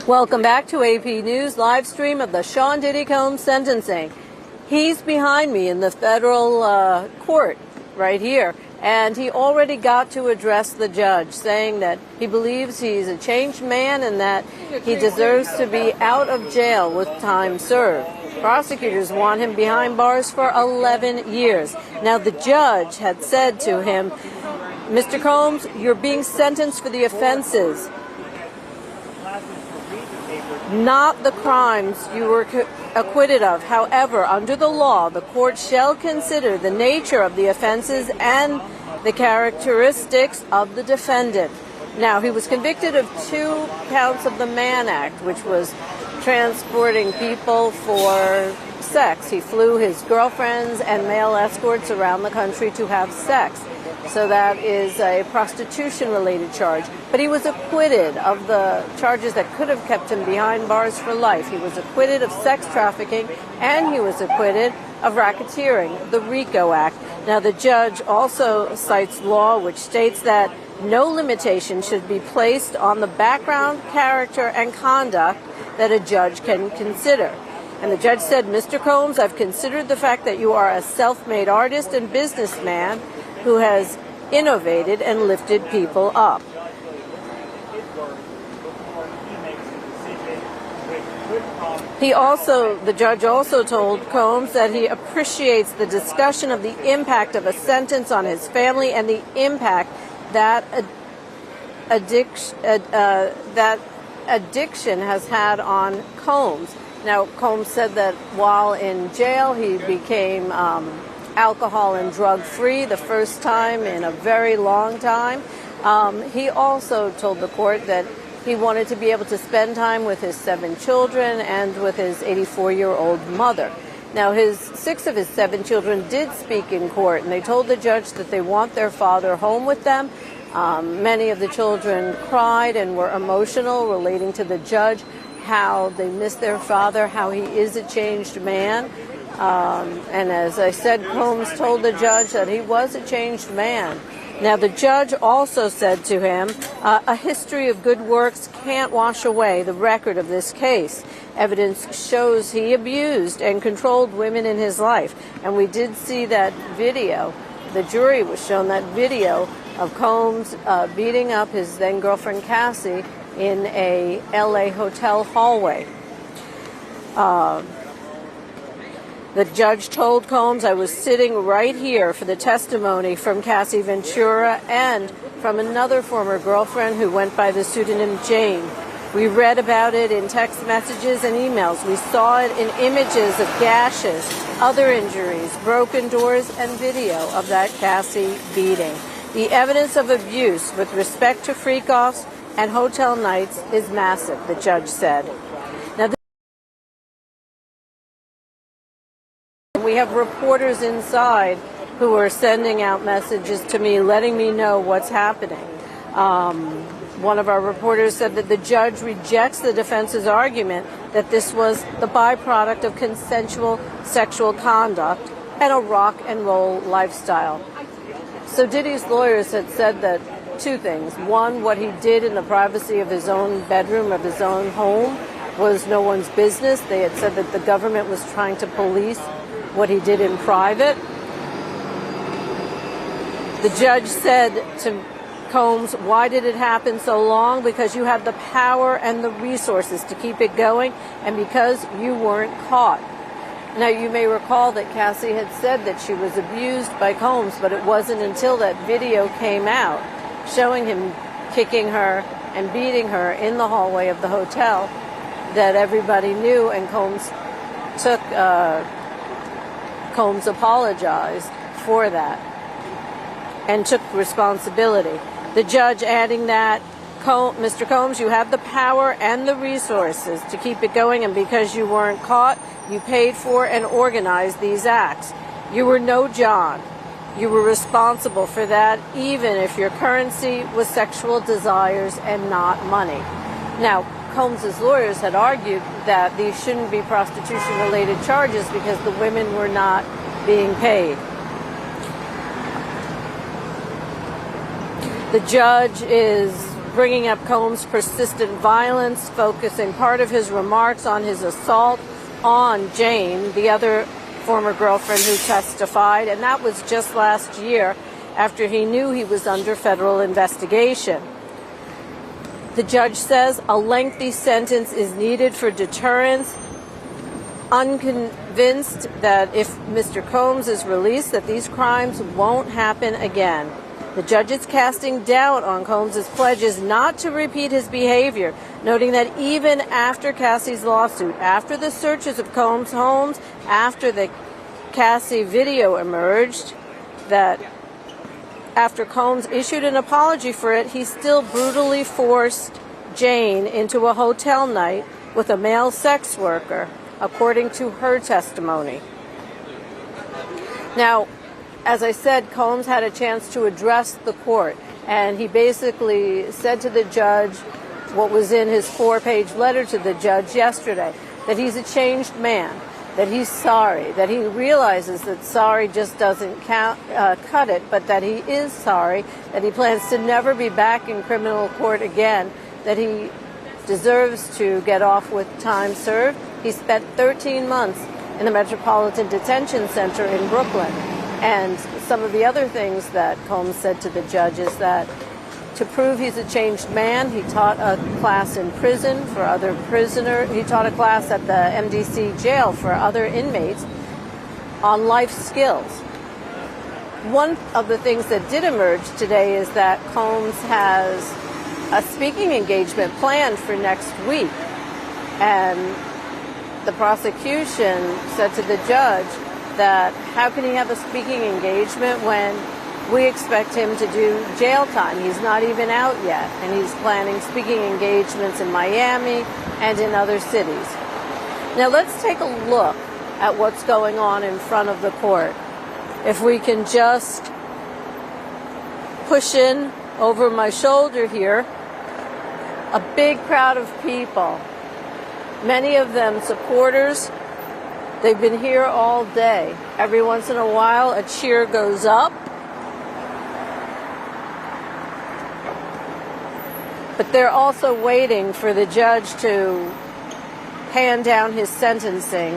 Welcome back to AP News live stream of the Sean Diddy Combs sentencing. He's behind me in the federal court right here, and he already got to address the judge, saying that he believes he's a changed man and that he deserves to be out of jail with time served. Prosecutors want him behind bars for 11 years. Now, the judge had said to him, Mr. Combs, you're being sentenced for the offenses, not the crimes you were acquitted of. However, under the law, the court shall consider the nature of the offenses and the characteristics of the defendant. Now, he was convicted of 2 counts of the Mann Act, which was transporting people for sex. He flew his girlfriends and male escorts around the country to have sex. So that is a prostitution-related charge. But he was acquitted of the charges that could have kept him behind bars for life. He was acquitted of sex trafficking, and he was acquitted of racketeering, the RICO Act. Now, the judge also cites law which states that no limitation should be placed on the background, character, and conduct that a judge can consider. And the judge said, Mr. Combs, I've considered the fact that you are a self-made artist and businessman who has innovated and lifted people up. The judge also told Combs that he appreciates the discussion of the impact of a sentence on his family and the impact that addiction has had on Combs. Now, Combs said that while in jail, he became alcohol and drug-free the first time in a very long time. He also told the court that he wanted to be able to spend time with his 7 children and with his 84-year-old mother. Now, 6 of his 7 children did speak in court, and they told the judge that they want their father home with them. Many of the children cried and were emotional, relating to the judge, how they miss their father, how he is a changed man. And as I said, Combs told the judge that he was a changed man. Now, the judge also said to him, a history of good works can't wash away the record of this case. Evidence shows he abused and controlled women in his life. And we did see that video. The jury was shown that video of Combs beating up his then-girlfriend Cassie in a LA hotel hallway. The judge told Combs, I was sitting right here for the testimony from Cassie Ventura and from another former girlfriend who went by the pseudonym Jane. We read about it in text messages and emails. We saw it in images of gashes, other injuries, broken doors, and video of that Cassie beating. The evidence of abuse with respect to freak-offs and hotel nights is massive, the judge said. Now, we have reporters inside who are sending out messages to me, letting me know what's happening. One of our reporters said that the judge rejects the defense's argument that this was the byproduct of consensual sexual conduct and a rock and roll lifestyle. So Diddy's lawyers had said that 2 things. One, what he did in the privacy of his own bedroom, of his own home, was no one's business. They had said that the government was trying to police what he did in private. The judge said to Combs, why did it happen so long? Because you had the power and the resources to keep it going, and because you weren't caught. Now, you may recall that Cassie had said that she was abused by Combs, but it wasn't until that video came out showing him kicking her and beating her in the hallway of the hotel that everybody knew, and Combs apologized for that and took responsibility. The judge adding that, Mr. Combs, you have the power and the resources to keep it going, and because you weren't caught, you paid for and organized these acts. You were no John. You were responsible for that, even if your currency was sexual desires and not money. Now, Combs' lawyers had argued that these shouldn't be prostitution-related charges because the women were not being paid. The judge is bringing up Combs' persistent violence, focusing part of his remarks on his assault on Jane, the other former girlfriend who testified, and that was just last year after he knew he was under federal investigation. The judge says a lengthy sentence is needed for deterrence, unconvinced that if Mr. Combs is released, that these crimes won't happen again. The judge is casting doubt on Combs' pledges not to repeat his behavior, noting that even after Cassie's lawsuit, after the searches of Combs' homes, after the Cassie video emerged, that after Combs issued an apology for it, he still brutally forced Jane into a hotel night with a male sex worker, according to her testimony. Now, as I said, Combs had a chance to address the court, and he basically said to the judge what was in his 4-page letter to the judge yesterday, that he's a changed man, that he's sorry, that he realizes that sorry just doesn't cut it, but that he is sorry, that he plans to never be back in criminal court again, that he deserves to get off with time served. He spent 13 months in the Metropolitan Detention Center in Brooklyn. And some of the other things that Combs said to the judge is that to prove he's a changed man, he taught a class in prison for other prisoners. He taught a class at the MDC jail for other inmates on life skills. One of the things that did emerge today is that Combs has a speaking engagement planned for next week. And the prosecution said to the judge that how can he have a speaking engagement when we expect him to do jail time? He's not even out yet, and he's planning speaking engagements in Miami and in other cities. Now let's take a look at what's going on in front of the court. If we can just push in over my shoulder here, a big crowd of people, many of them supporters. They've been here all day. Every once in a while, a cheer goes up. But they're also waiting for the judge to hand down his sentencing.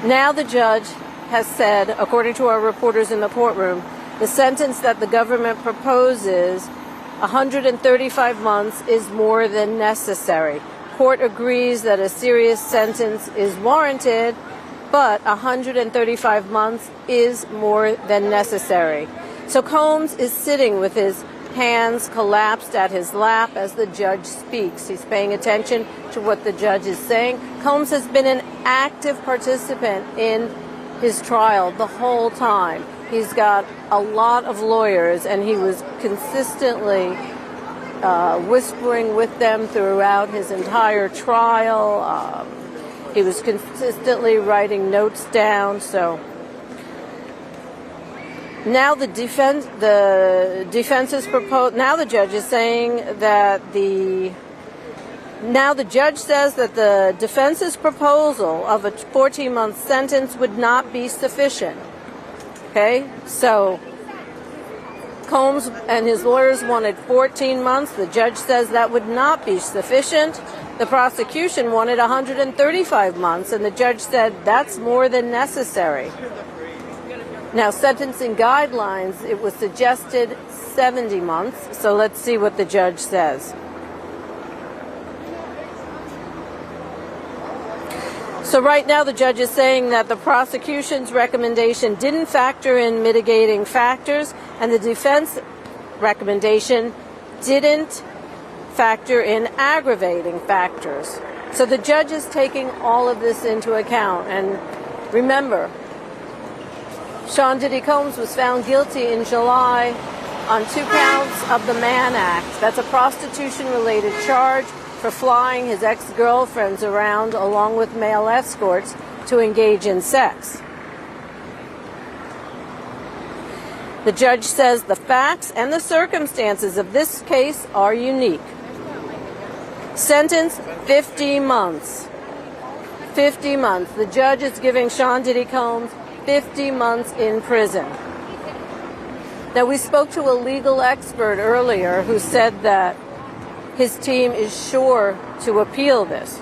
Now the judge has said, according to our reporters in the courtroom, the sentence that the government proposes, 135 months, is more than necessary. Court agrees that a serious sentence is warranted, but 135 months is more than necessary. So Combs is sitting with his hands collapsed at his lap as the judge speaks. He's paying attention to what the judge is saying. Combs has been an active participant in his trial the whole time. He's got a lot of lawyers, and he was consistently whispering with them throughout his entire trial. He was consistently writing notes down. So now the defense is proposed. Now the judge is saying that Now the judge says that the defense's proposal of a 14-month sentence would not be sufficient. Okay, so Combs and his lawyers wanted 14 months. The judge says that would not be sufficient. The prosecution wanted 135 months, and the judge said that's more than necessary. Now, sentencing guidelines, it was suggested 70 months, so let's see what the judge says. So right now the judge is saying that the prosecution's recommendation didn't factor in mitigating factors, and the defense recommendation didn't factor in aggravating factors. So the judge is taking all of this into account. And remember, Sean Diddy Combs was found guilty in July on 2 counts of the Mann Act. That's a prostitution-related charge for flying his ex-girlfriends around along with male escorts to engage in sex. The judge says the facts and the circumstances of this case are unique. Sentence 50 months. 50 months. The judge is giving Sean Diddy Combs 50 months in prison. Now, we spoke to a legal expert earlier who said that his team is sure to appeal this.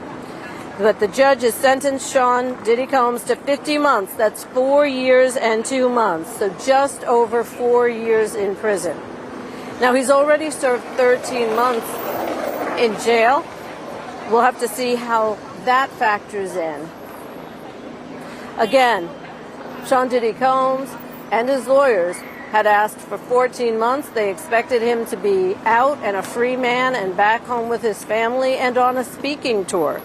But the judge has sentenced Sean Diddy Combs to 50 months. That's 4 years and 2 months. So just over 4 years in prison. Now, he's already served 13 months in jail. We'll have to see how that factors in. Again, Sean Diddy Combs and his lawyers had asked for 14 months. They expected him to be out and a free man and back home with his family and on a speaking tour.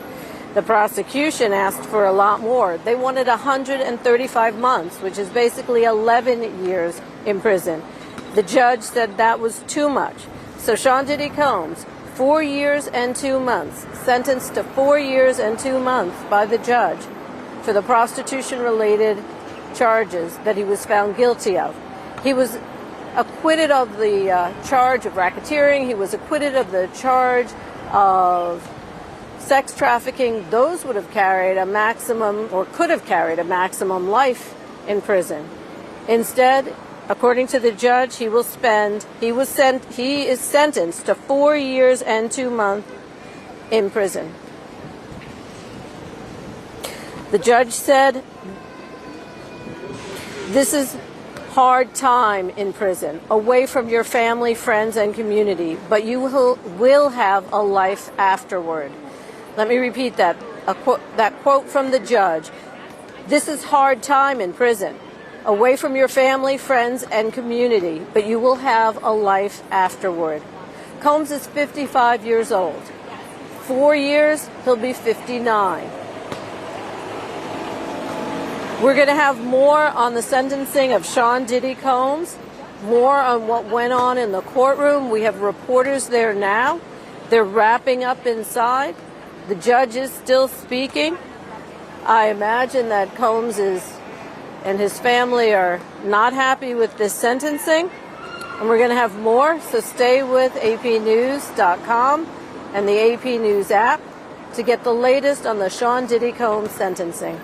The prosecution asked for a lot more. They wanted 135 months, which is basically 11 years in prison. The judge said that was too much. So Sean Diddy Combs, 4 years and 2 months, sentenced to 4 years and 2 months by the judge for the prostitution-related charges that he was found guilty of. He was acquitted of the charge of racketeering. He was acquitted of the charge of sex trafficking. Those would have carried a maximum, or could have carried a maximum life in prison. Instead, according to the judge, he is sentenced to 4 years and 2 months in prison. The judge said, this is hard time in prison, away from your family, friends, and community, but you will have a life afterward. Let me repeat that. That quote from the judge. This is hard time in prison, away from your family, friends, and community, but you will have a life afterward. Combs is 55 years old. 4 years, he'll be 59. We're going to have more on the sentencing of Sean Diddy Combs, more on what went on in the courtroom. We have reporters there now. They're wrapping up inside. The judge is still speaking. I imagine that Combs and his family are not happy with this sentencing. And we're going to have more, so stay with apnews.com and the AP News app to get the latest on the Sean Diddy Combs sentencing.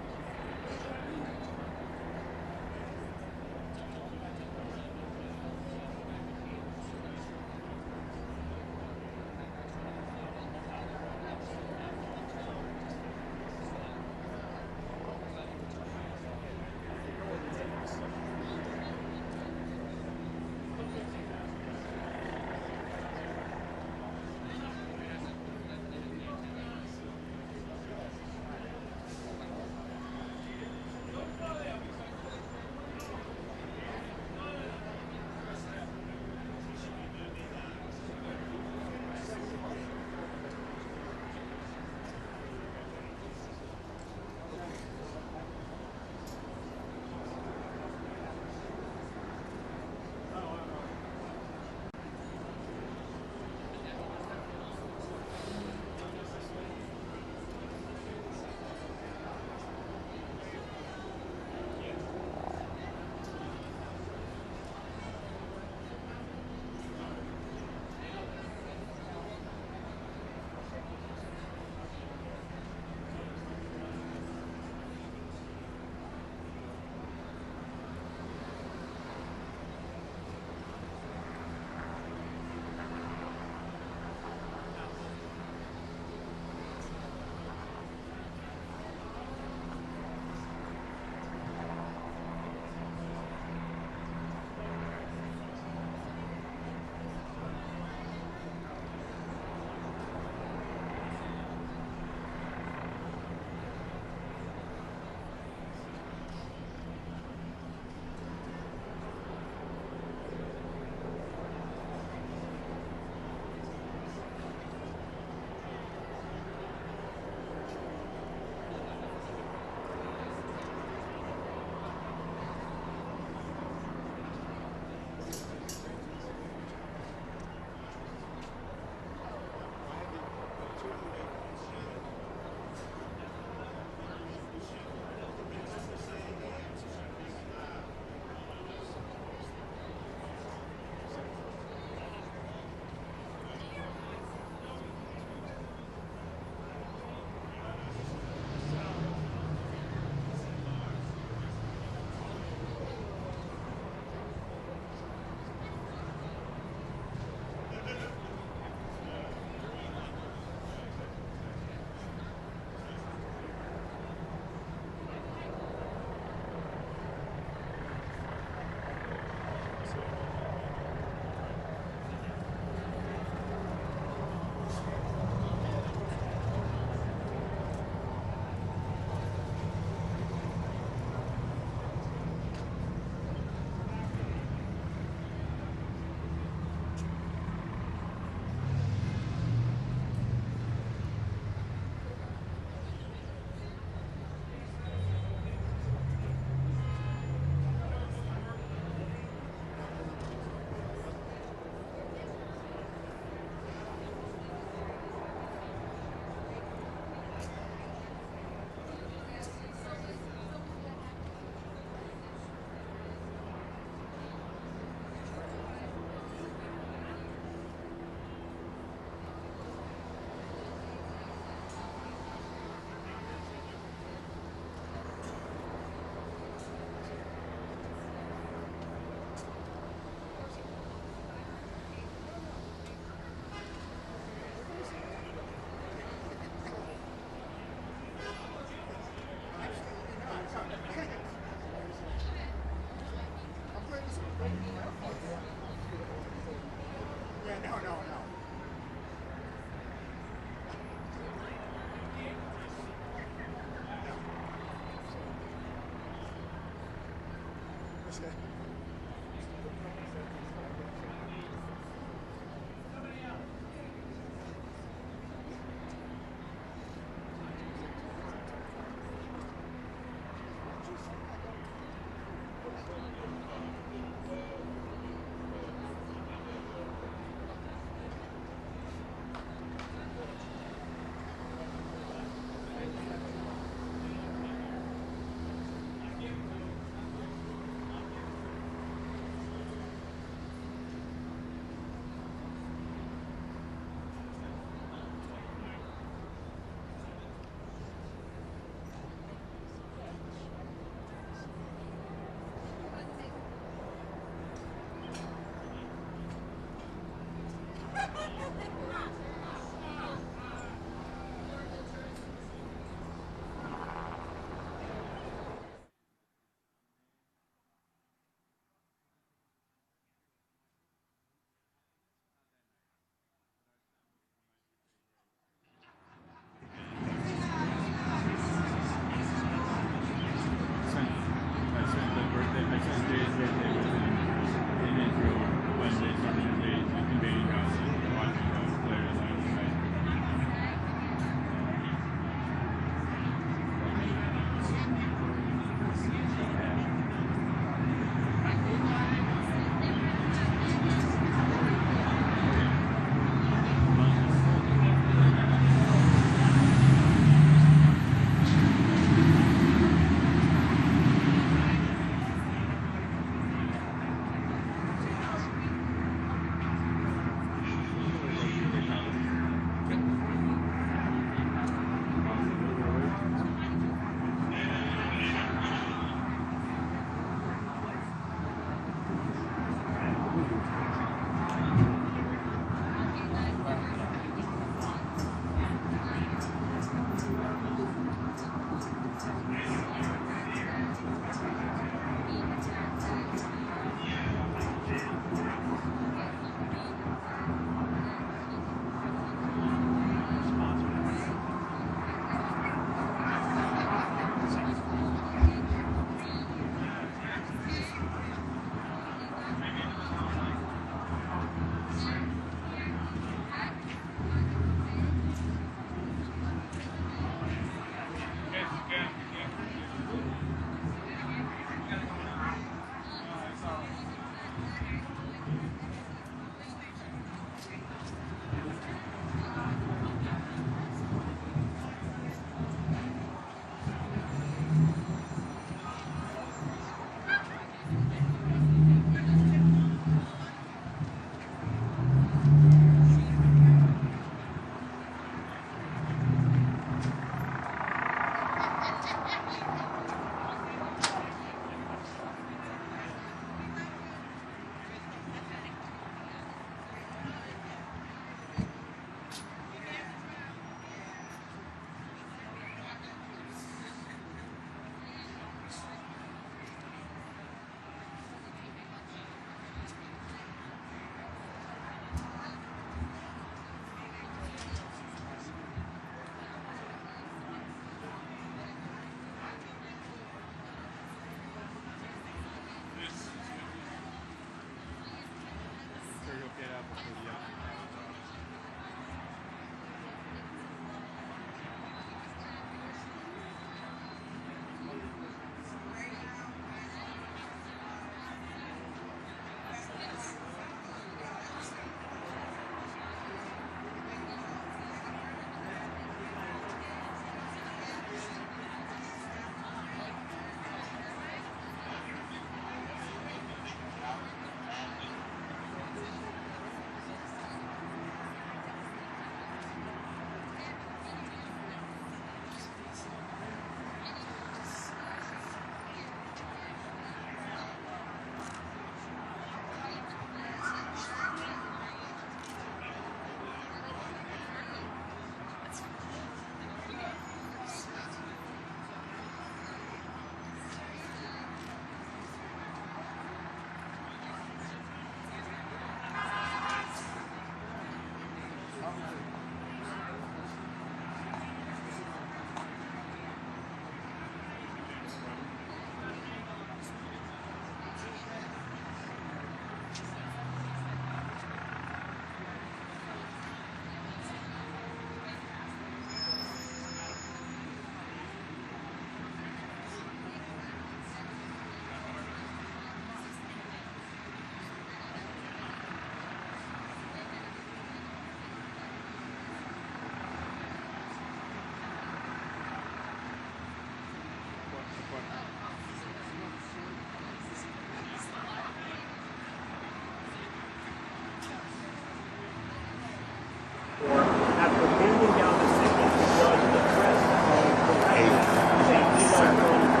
after handing down the sentence, the judge addressed the record, saying he doesn't know in a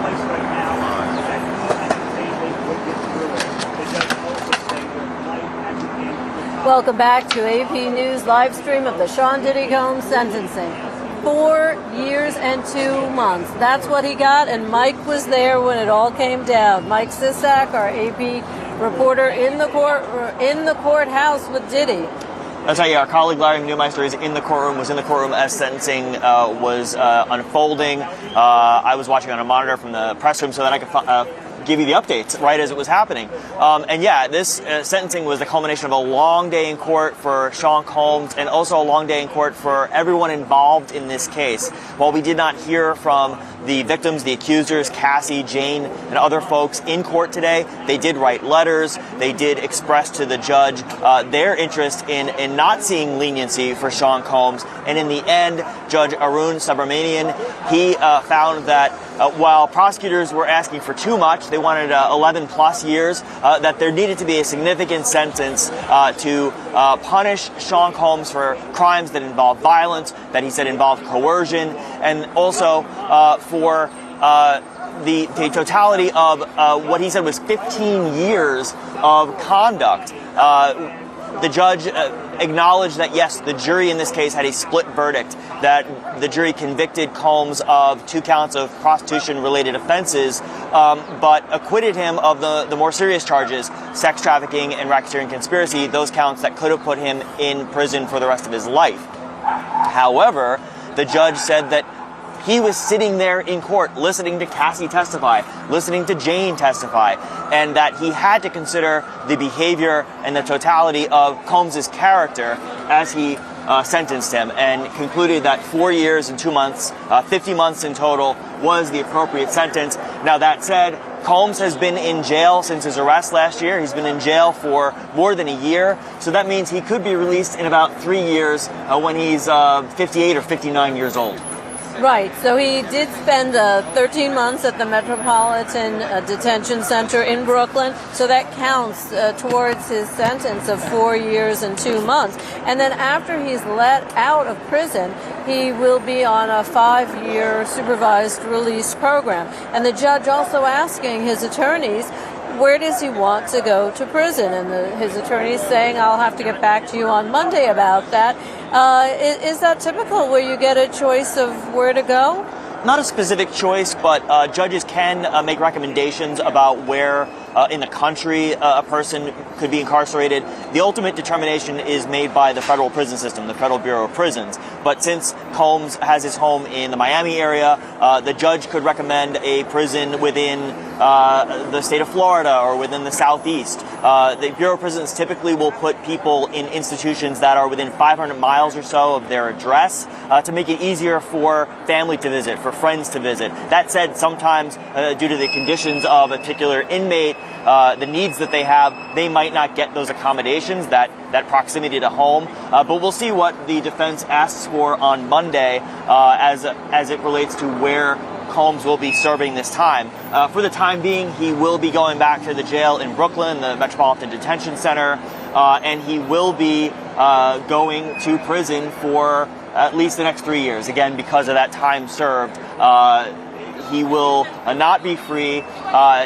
place right now that he anticipated would get through it. The judge also said that life at the end. Welcome back to AP News live stream of the Sean Diddy Combs sentencing. 4 years and 2 months. That's what he got, and Mike was there when it all came down. Mike Sisak, our AP reporter in the courthouse with Diddy. That's right. Yeah, our colleague Larry Neumeister is in the courtroom. Was in the courtroom as sentencing was unfolding. I was watching on a monitor from the press room so that I could give you the updates right as it was happening. And yeah, this sentencing was the culmination of a long day in court for Sean Combs and also a long day in court for everyone involved in this case. While we did not hear from the victims, the accusers, Cassie, Jane, and other folks in court today, they did write letters. They did express to the judge their interest in not seeing leniency for Sean Combs. And in the end, Judge Arun Subramanian, he found that while prosecutors were asking for too much, they wanted 11 plus years, that there needed to be a significant sentence to punish Sean Combs for crimes that involve violence, that he said involved coercion, and also for the totality of what he said was 15 years of conduct. The judge acknowledged that, yes, the jury in this case had a split verdict, that the jury convicted Combs of 2 counts of prostitution-related offenses, but acquitted him of the more serious charges, sex trafficking and racketeering conspiracy, those counts that could have put him in prison for the rest of his life. However, the judge said that he was sitting there in court listening to Cassie testify, listening to Jane testify, and that he had to consider the behavior and the totality of Combs' character as he sentenced him, and concluded that 4 years and 2 months, 50 months in total, was the appropriate sentence. Now, that said, Combs has been in jail since his arrest last year. He's been in jail for more than a year, so that means he could be released in about 3 years when he's 58 or 59 years old. Right, so he did spend 13 months at the Metropolitan Detention Center in Brooklyn, so that counts towards his sentence of 4 years and 2 months. And then after he's let out of prison, he will be on a 5-year supervised release program. And the judge also asking his attorneys, where does he want to go to prison? And his attorney's saying, I'll have to get back to you on Monday about that. Is that typical where you get a choice of where to go? Not a specific choice, but judges can make recommendations about where in the country a person could be incarcerated. The ultimate determination is made by the federal prison system, the Federal Bureau of Prisons. But since Combs has his home in the Miami area, the judge could recommend a prison within the state of Florida or within the Southeast. The Bureau of Prisons typically will put people in institutions that are within 500 miles or so of their address to make it easier for family to visit, for friends to visit. That said, sometimes due to the conditions of a particular inmate, the needs that they have, they might not get those accommodations, that proximity to home. But we'll see what the defense asks for on Monday as it relates to where Combs will be serving this time. For the time being, he will be going back to the jail in Brooklyn, the Metropolitan Detention Center, and he will be going to prison for at least the next 3 years, again, because of that time served. He will not be free.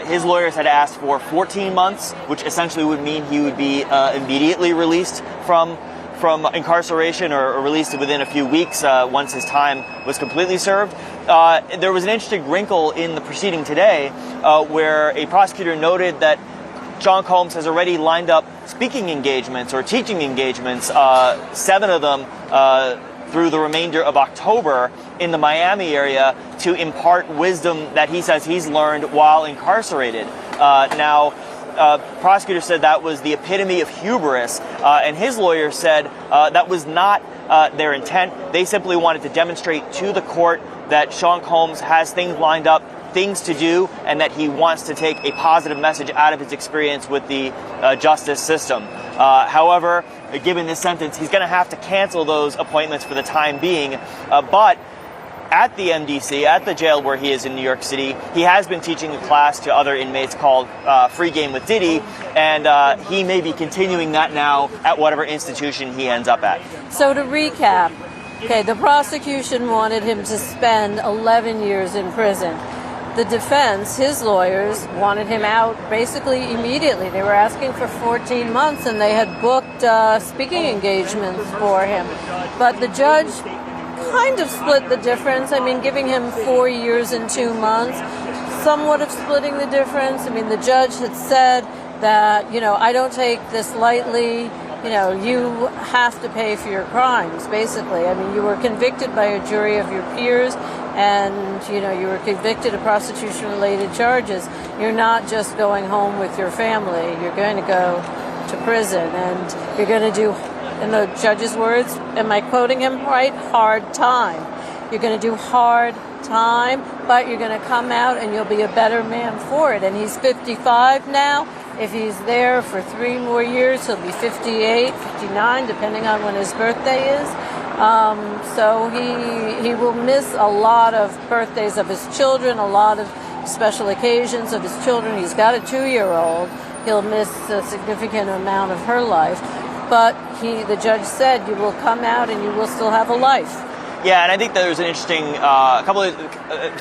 His lawyers had asked for 14 months, which essentially would mean he would be immediately released from incarceration or released within a few weeks once his time was completely served. There was an interesting wrinkle in the proceeding today where a prosecutor noted that Sean Combs has already lined up speaking engagements or teaching engagements, 7 of them through the remainder of October in the Miami area to impart wisdom that he says he's learned while incarcerated. Now, prosecutor said that was the epitome of hubris, and his lawyer said that was not their intent. They simply wanted to demonstrate to the court that Sean Combs has things lined up, things to do, and that he wants to take a positive message out of his experience with the justice system. However, given this sentence, he's going to have to cancel those appointments for the time being, but at the MDC, at the jail where he is in New York City. He has been teaching a class to other inmates called Free Game with Diddy, and he may be continuing that now at whatever institution he ends up at. So to recap, okay, the prosecution wanted him to spend 11 years in prison. The defense, his lawyers, wanted him out basically immediately. They were asking for 14 months, and they had booked speaking engagements for him. But the judge kind of split the difference. I mean, giving him 4 years and 2 months, somewhat of splitting the difference. I mean, the judge had said that, you know, I don't take this lightly. You know, you have to pay for your crimes, basically. I mean, you were convicted by a jury of your peers, and, you know, you were convicted of prostitution-related charges. You're not just going home with your family. You're going to go to prison, and you're going to do, in the judge's words, am I quoting him right? Hard time. You're going to do hard time, but you're going to come out and you'll be a better man for it. And he's 55 now. If he's there for 3 more years, he'll be 58, 59, depending on when his birthday is. So he will miss a lot of birthdays of his children, a lot of special occasions of his children. He's got a 2-year-old. He'll miss a significant amount of her life. But the judge said, you will come out and you will still have a life. Yeah, and I think there's an interesting,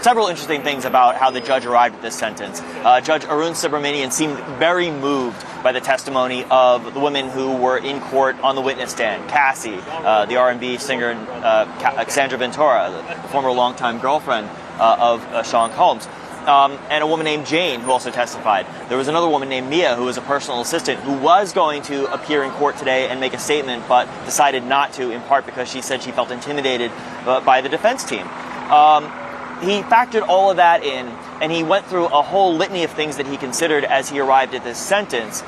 several interesting things about how the judge arrived at this sentence. Judge Arun Subramanian seemed very moved by the testimony of the women who were in court on the witness stand. Cassie, the R&B singer, Cassandra Ventura, the former longtime girlfriend of Sean Combs. And a woman named Jane, who also testified. There was another woman named Mia, who was a personal assistant, who was going to appear in court today and make a statement, but decided not to, in part because she said she felt intimidated by the defense team. He factored all of that in, and he went through a whole litany of things that he considered as he arrived at this sentence.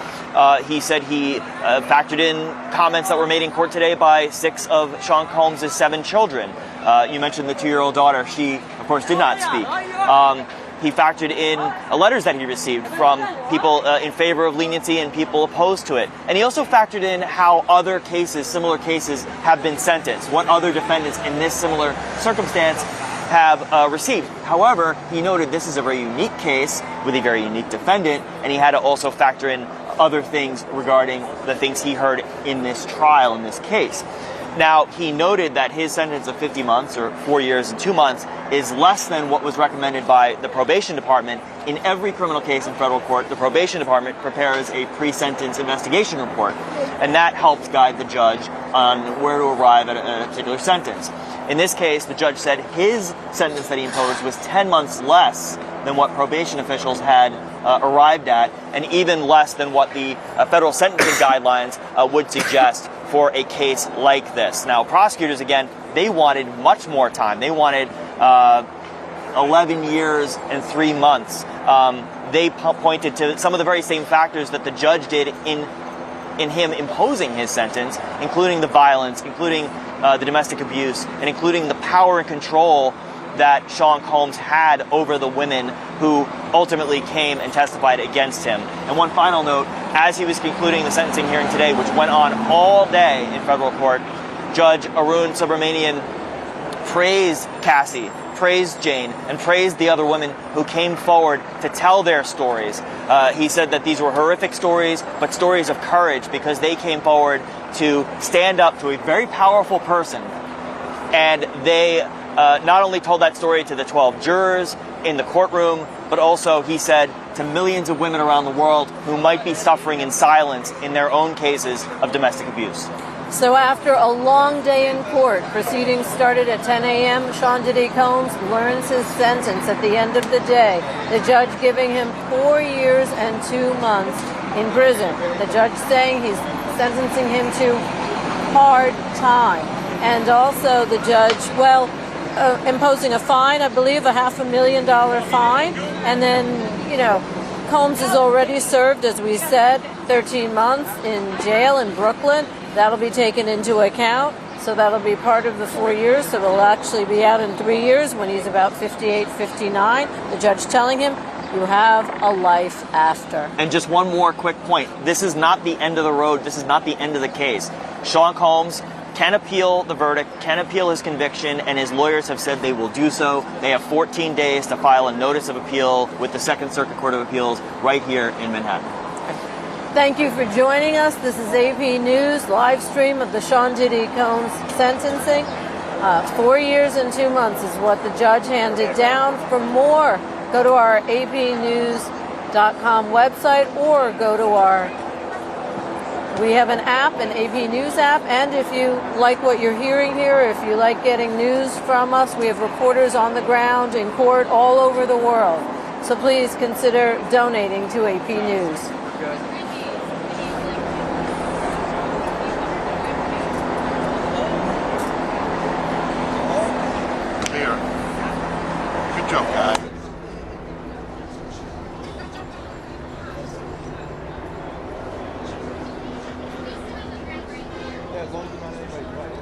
He said he factored in comments that were made in court today by 6 of Sean Combs' 7 children. You mentioned the 2-year-old daughter. She, of course, did not speak. He factored in letters that he received from people in favor of leniency and people opposed to it. And he also factored in how other cases, similar cases, have been sentenced, what other defendants in this similar circumstance have received. However, he noted this is a very unique case with a very unique defendant, and he had to also factor in other things regarding the things he heard in this trial, in this case. Now, he noted that his sentence of 50 months, or 4 years and 2 months, is less than what was recommended by the probation department. In every criminal case in federal court, the probation department prepares a pre-sentence investigation report, and that helps guide the judge on where to arrive at a particular sentence. In this case, the judge said his sentence that he imposed was 10 months less than what probation officials had arrived at, and even less than what the federal sentencing guidelines would suggest for a case like this. Now, prosecutors, again, they wanted much more time. They wanted 11 years and 3 months. They pointed to some of the very same factors that the judge did in him imposing his sentence, including the violence, including the domestic abuse, and including the power and control that Sean Combs had over the women who ultimately came and testified against him. And one final note, as he was concluding the sentencing hearing today, which went on all day in federal court, Judge Arun Subramanian praised Cassie, praised Jane, and praised the other women who came forward to tell their stories. He said that these were horrific stories, but stories of courage, because they came forward to stand up to a very powerful person. And they not only told that story to the 12 jurors in the courtroom, but also, he said, to millions of women around the world who might be suffering in silence in their own cases of domestic abuse. So after a long day in court, proceedings started at 10 a.m., Sean Diddy Combs learns his sentence at the end of the day. The judge giving him 4 years and 2 months in prison. The judge saying he's sentencing him to hard time. And also the judge, imposing a fine, I believe a $500,000 fine. And then, Combs has already served, as we said, 13 months in jail in Brooklyn. That'll be taken into account. So that'll be part of the 4 years. So he'll actually be out in 3 years when he's about 58, 59. The judge telling him, you have a life after. And just one more quick point. This is not the end of the road. This is not the end of the case. Sean Combs can appeal the verdict, can appeal his conviction, and his lawyers have said they will do so. They have 14 days to file a notice of appeal with the Second Circuit Court of Appeals right here in Manhattan. Thank you for joining us. This is AP News live stream of the Sean Diddy Combs sentencing. 4 years and 2 months is what the judge handed down. For more, go to our apnews.com website or go to we have an app, an AP News app, and if you like what you're hearing here, if you like getting news from us, we have reporters on the ground in court all over the world. So please consider donating to AP News. Here. Good job, guys. As long as you're not anybody's right.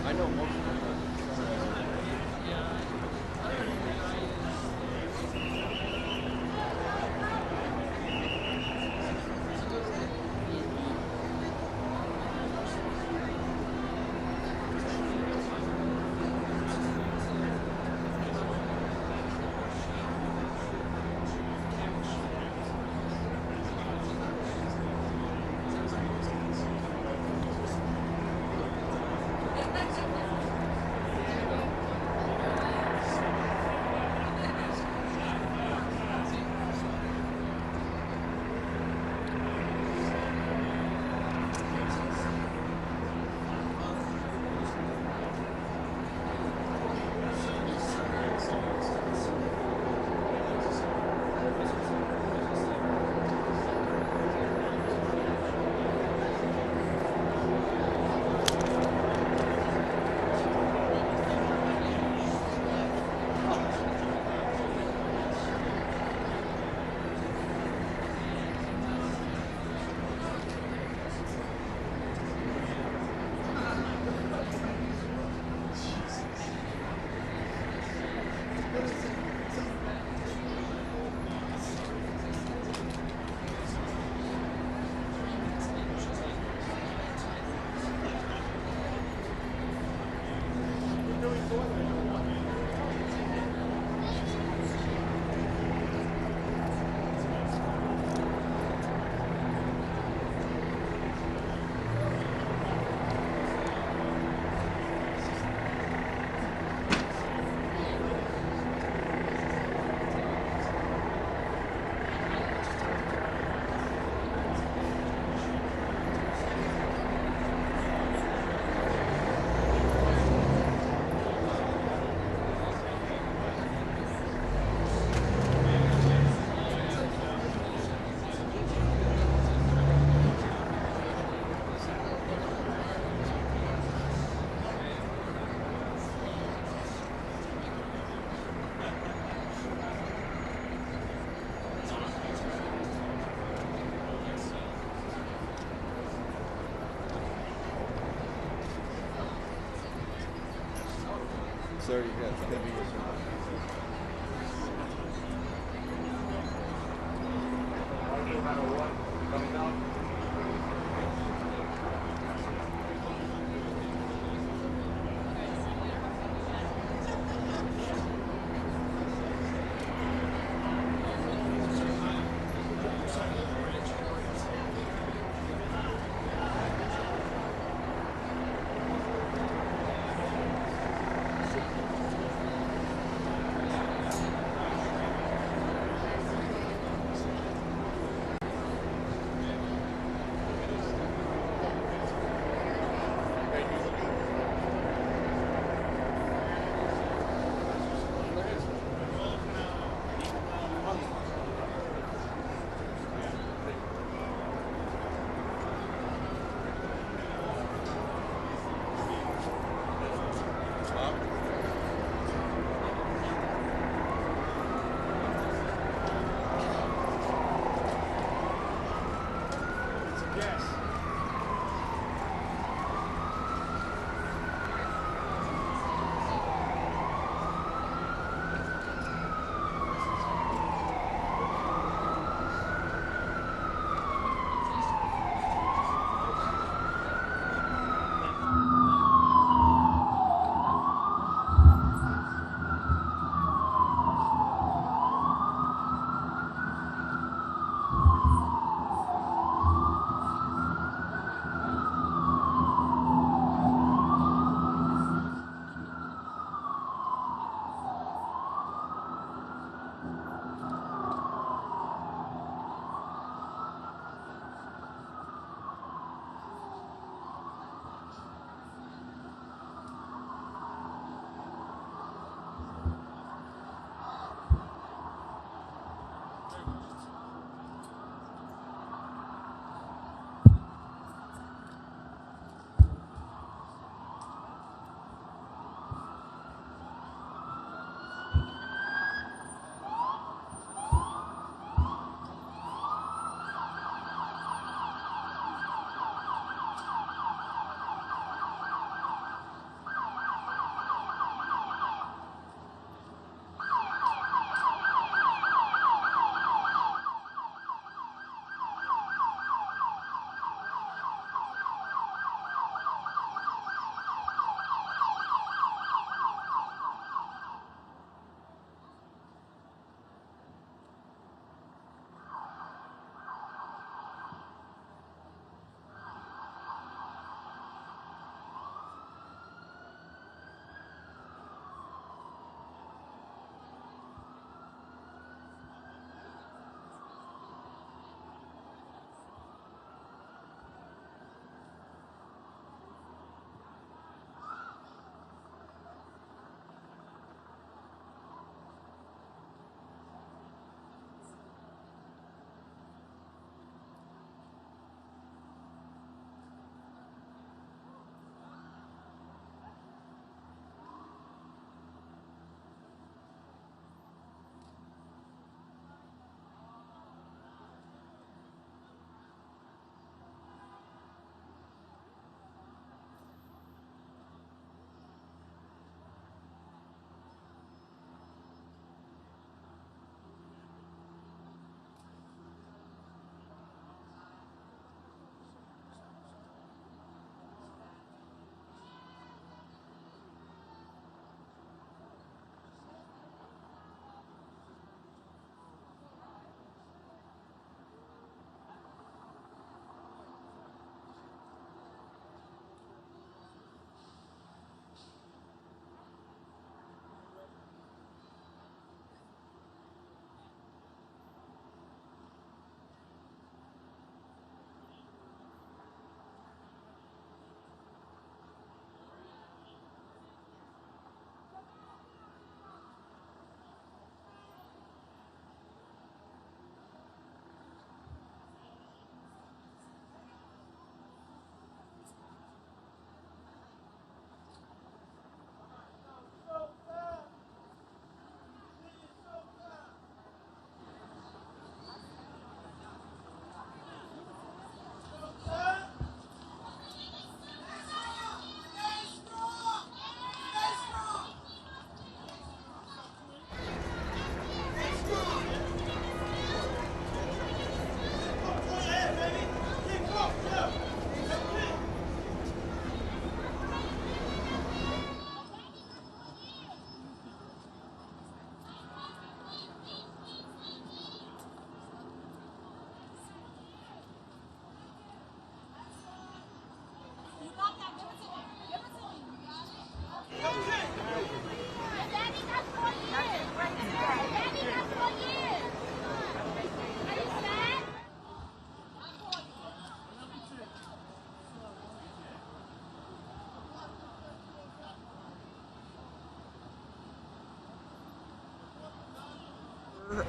I know most of them. sir. Yeah, it's gonna be your turn.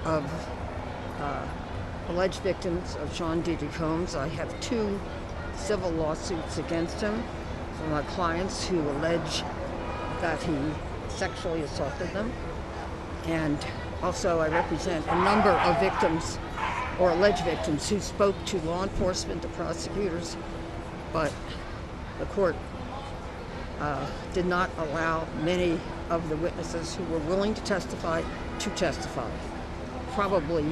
of alleged victims of John Diddy Combs. I have 2 civil lawsuits against him from my clients who allege that he sexually assaulted them. And also I represent a number of victims or alleged victims who spoke to law enforcement, the prosecutors, but the court did not allow many of the witnesses who were willing to testify, probably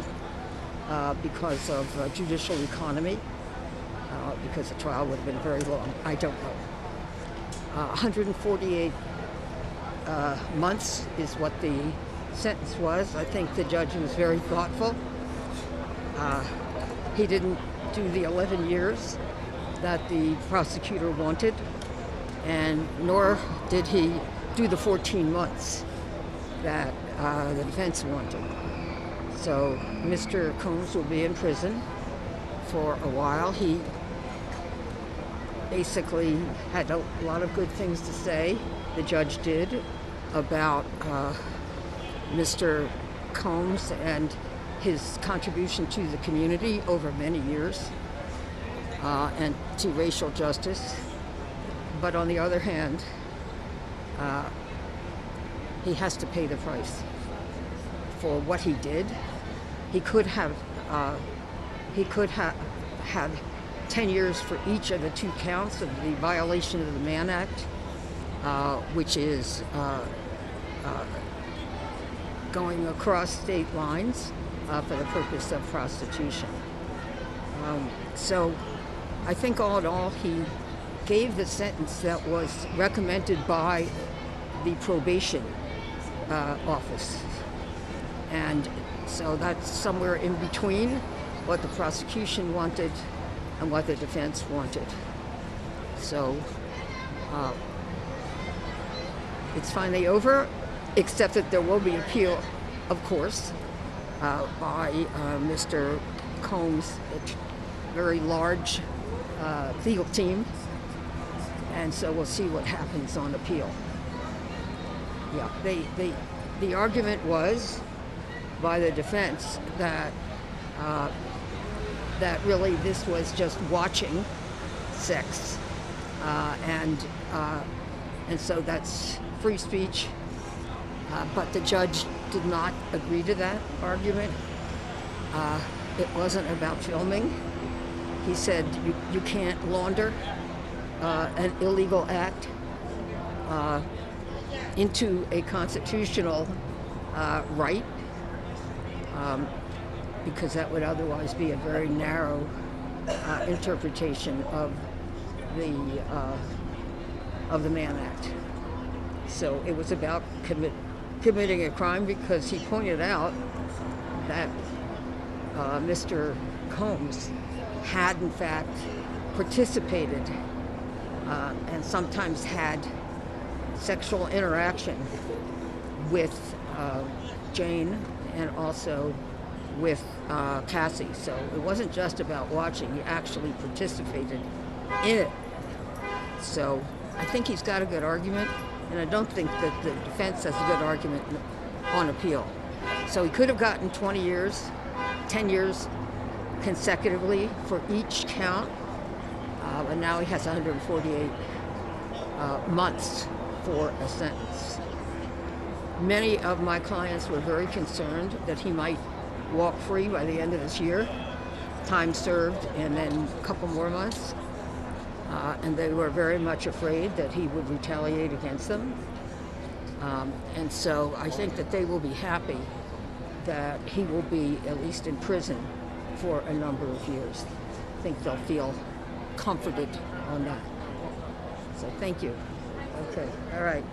because of judicial economy, because the trial would have been very long. I don't know. 148 months is what the sentence was. I think the judge was very thoughtful. He didn't do the 11 years that the prosecutor wanted, and nor did he do the 14 months that the defense wanted. So Mr. Combs will be in prison for a while. He basically had a lot of good things to say, the judge did, about Mr. Combs and his contribution to the community over many years and to racial justice. But on the other hand, he has to pay the price for what he did. He could have had 10 years for each of the 2 counts of the violation of the Mann Act, which is going across state lines for the purpose of prostitution. So I think all in all, he gave the sentence that was recommended by the probation office. And so that's somewhere in between what the prosecution wanted and what the defense wanted. So it's finally over, except that there will be appeal, of course, by Mr. Combs' very large legal team, and so we'll see what happens on appeal. Yeah, the argument was by the defense that that really this was just watching sex, and so that's free speech. But the judge did not agree to that argument. It wasn't about filming. He said you can't launder an illegal act into a constitutional right, because that would otherwise be a very narrow interpretation of the Mann Act. So it was about committing a crime, because he pointed out that Mr. Combs had in fact participated and sometimes had sexual interaction with Jane and also with Cassie. So it wasn't just about watching, he actually participated in it. So I think he's got a good argument, and I don't think that the defense has a good argument on appeal. So he could have gotten 20 years, 10 years consecutively for each count, but now he has 148 months for a sentence. Many of my clients were very concerned that he might walk free by the end of this year, time served, and then a couple more months. And they were very much afraid that he would retaliate against them. And so I think that they will be happy that he will be at least in prison for a number of years. I think they'll feel comforted on that. So thank you. Okay, all right.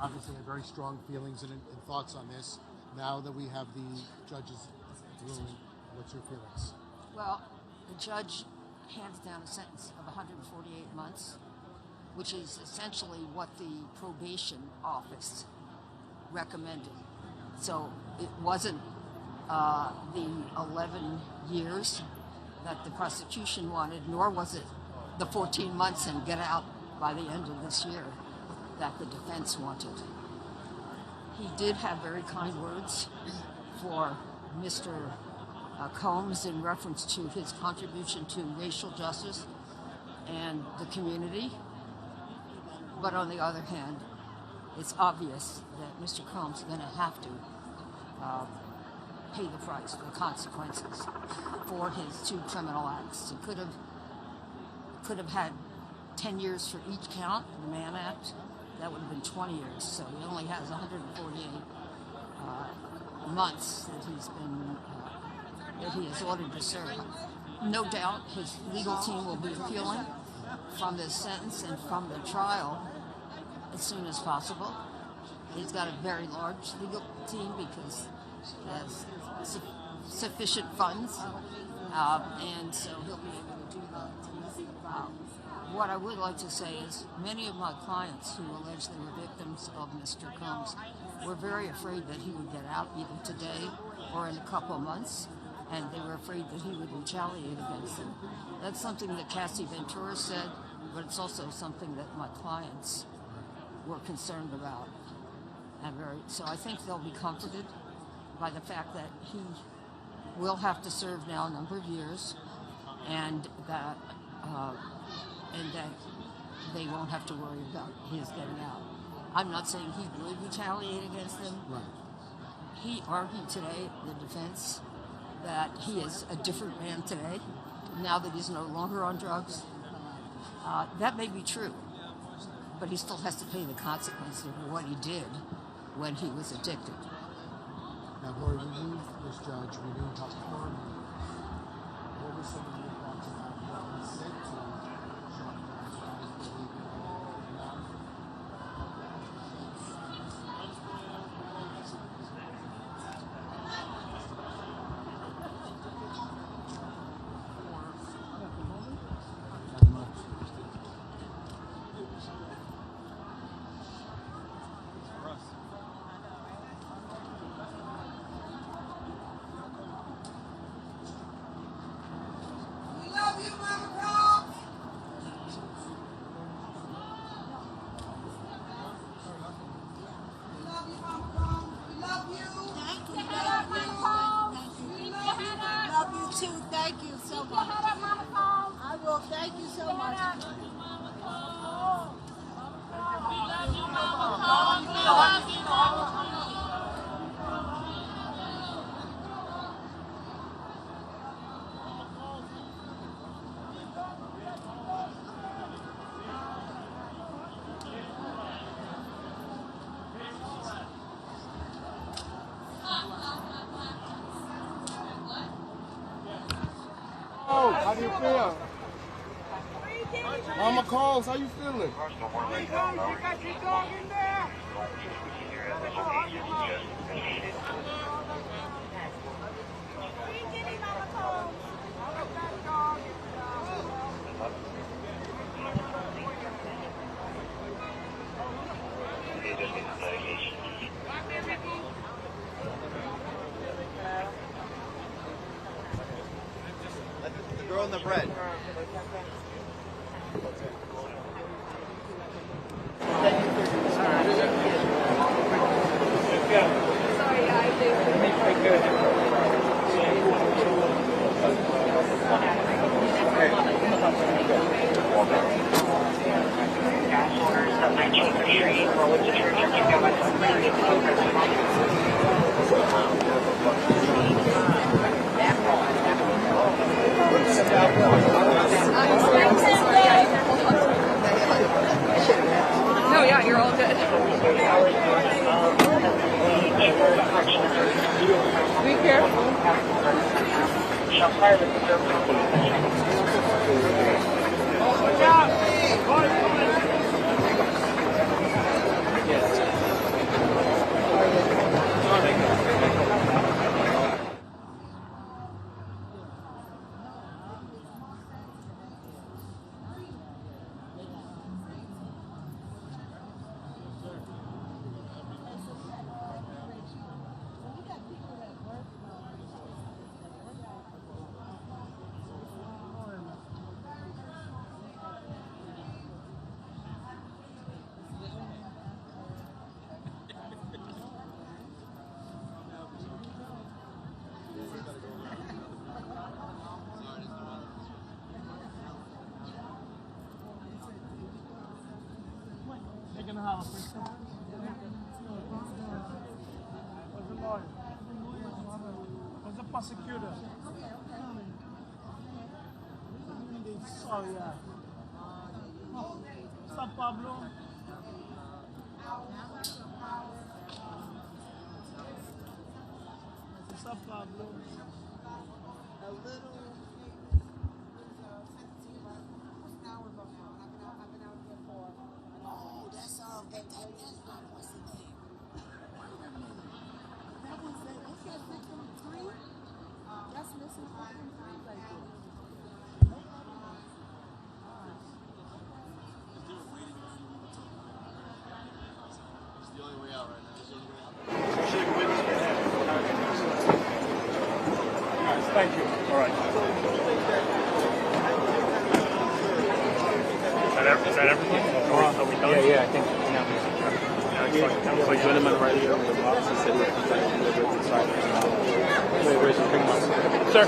Obviously have very strong feelings and thoughts on this. Now that we have the judge's ruling, what's your feelings? Well, the judge hands down a sentence of 148 months, which is essentially what the probation office recommended. So it wasn't the 11 years that the prosecution wanted, nor was it the 14 months and get out by the end of this year that the defense wanted. He did have very kind words for Mr. Combs in reference to his contribution to racial justice and the community. But on the other hand, it's obvious that Mr. Combs is going to have to pay the price, the consequences for his 2 criminal acts. He could have had 10 years for each count in the Mann Act. That would have been 20 years. So he only has 148 months that he is ordered to serve. No doubt his legal team will be appealing from this sentence and from the trial as soon as possible. He's got a very large legal team because he has sufficient funds, and so he'll be able to do that. What I would like to say is many of my clients who allege they were victims of Mr. Combs were very afraid that he would get out either today or in a couple of months, and they were afraid that he would retaliate against them. That's something that Cassie Ventura said, but it's also something that my clients were concerned about. So I think they'll be comforted by the fact that he will have to serve now a number of years, and that they won't have to worry about his getting out. I'm not saying he would retaliate against them. Right. He argued today, the defense, that he is a different man today, now that he's no longer on drugs. That may be true, but he still has to pay the consequences of what he did when he was addicted. Now, Lori, we knew this judge, we knew how firm he was. What were some of your thoughts about what he said to Sean Combs about his belief in not? Thank you so much. I will. Thank you so much. How do you feel? Mama Combs, how you feeling? You got your dog in there? The girl in the bread. Sorry, No, yeah, you're all good. Be careful. have a principal? What's the lawyer? What's the prosecutor? Oh, yeah. What's up, Pablo? What's up, Pablo? A little. Oh, that's what's the name? That was it. What's that victim 3? That's missing victim 3 right there. It's the only way out right now. It's the only way out. Thank you. All right. Is that everything? Are we done? Yeah, I think the gentleman right here, the officer said he was trying to deliver inside. Sir.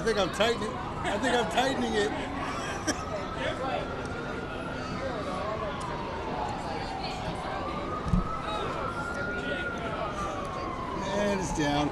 think I'm tightening. I think I'm tightening it. And it's down.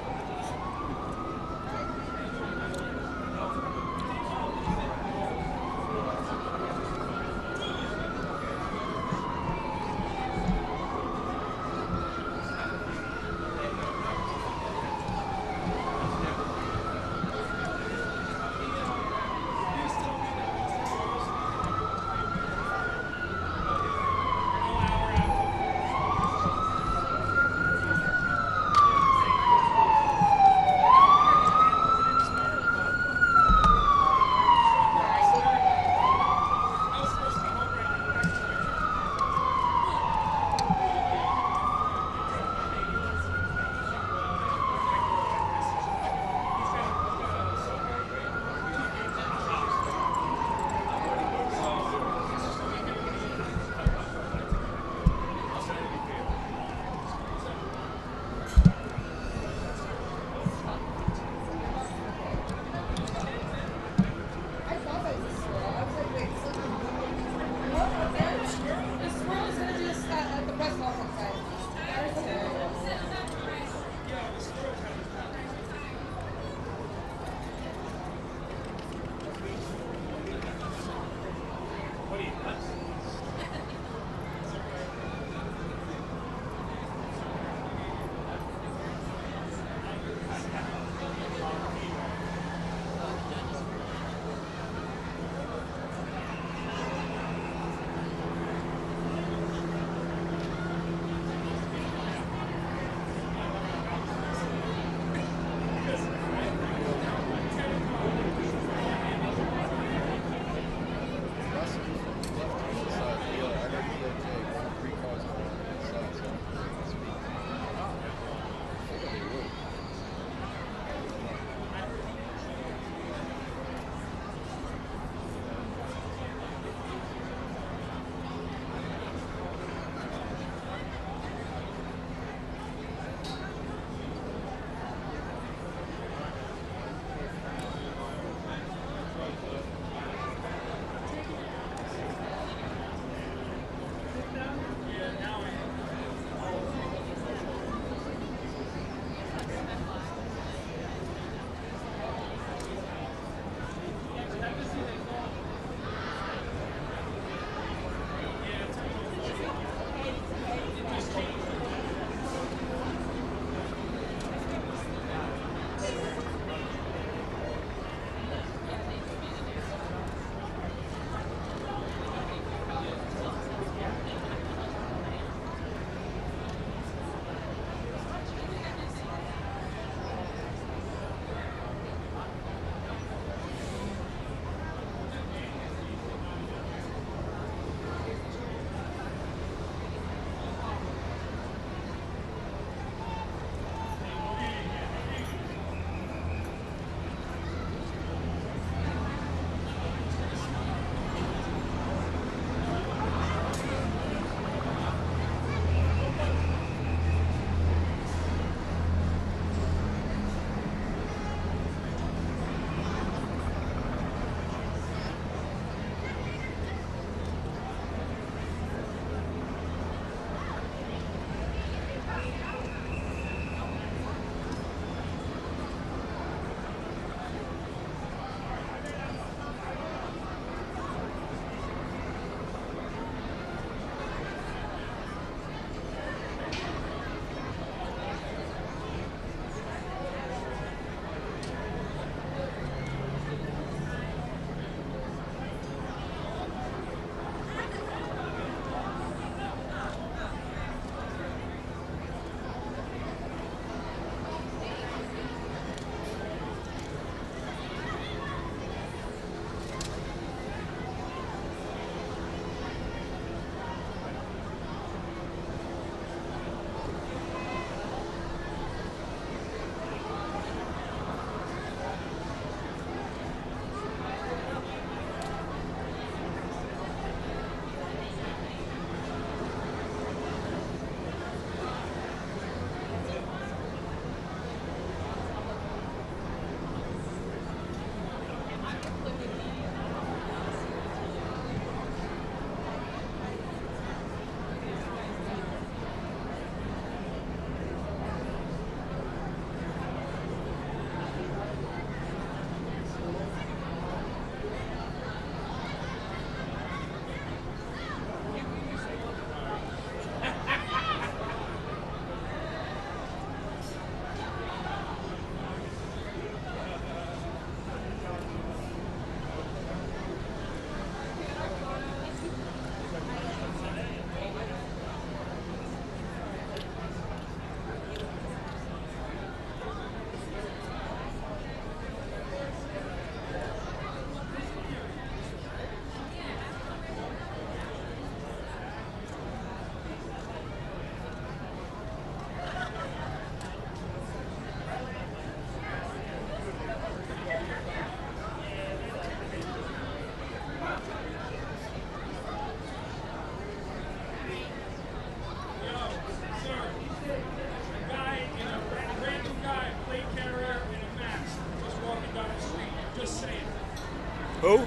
Who?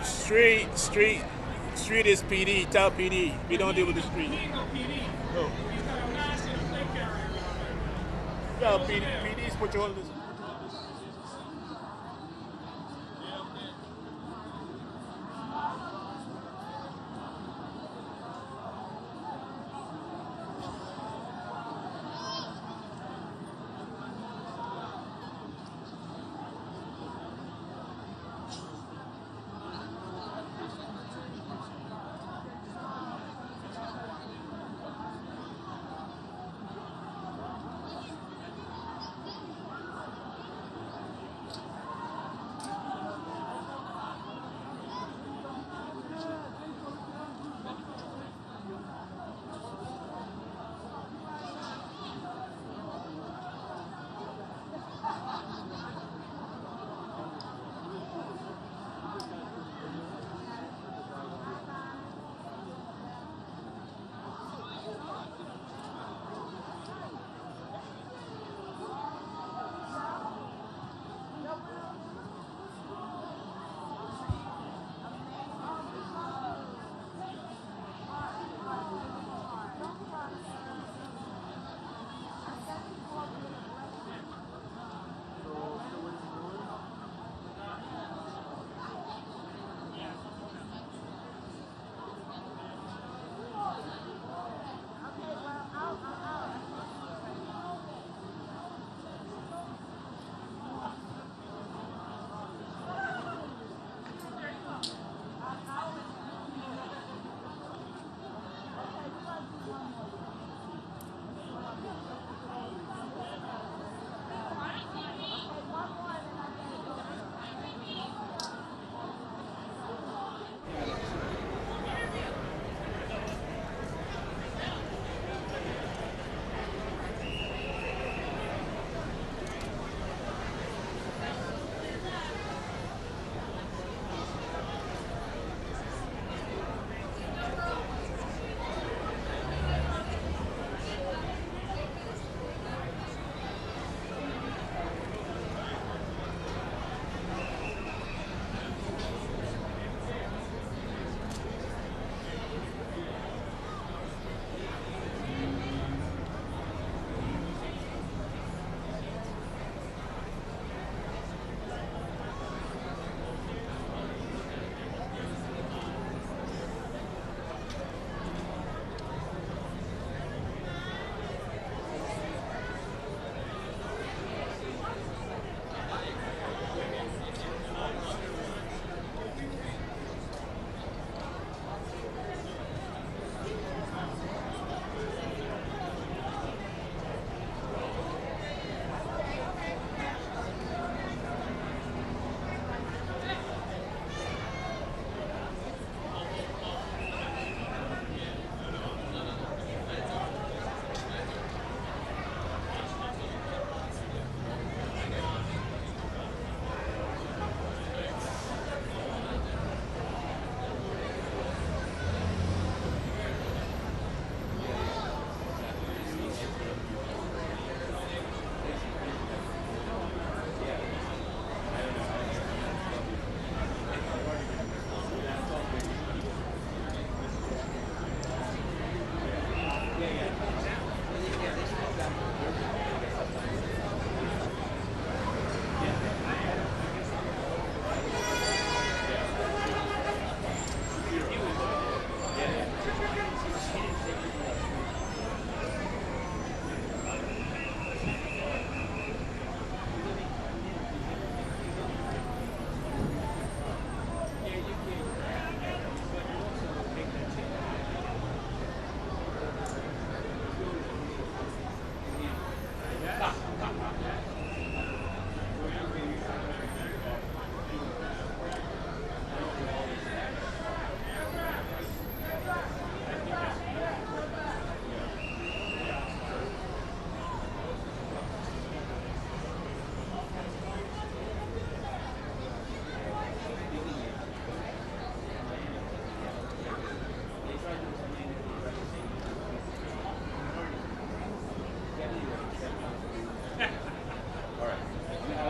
Street is PD. Tell PD. We don't deal with the street. No. Yeah, PD's patrol this.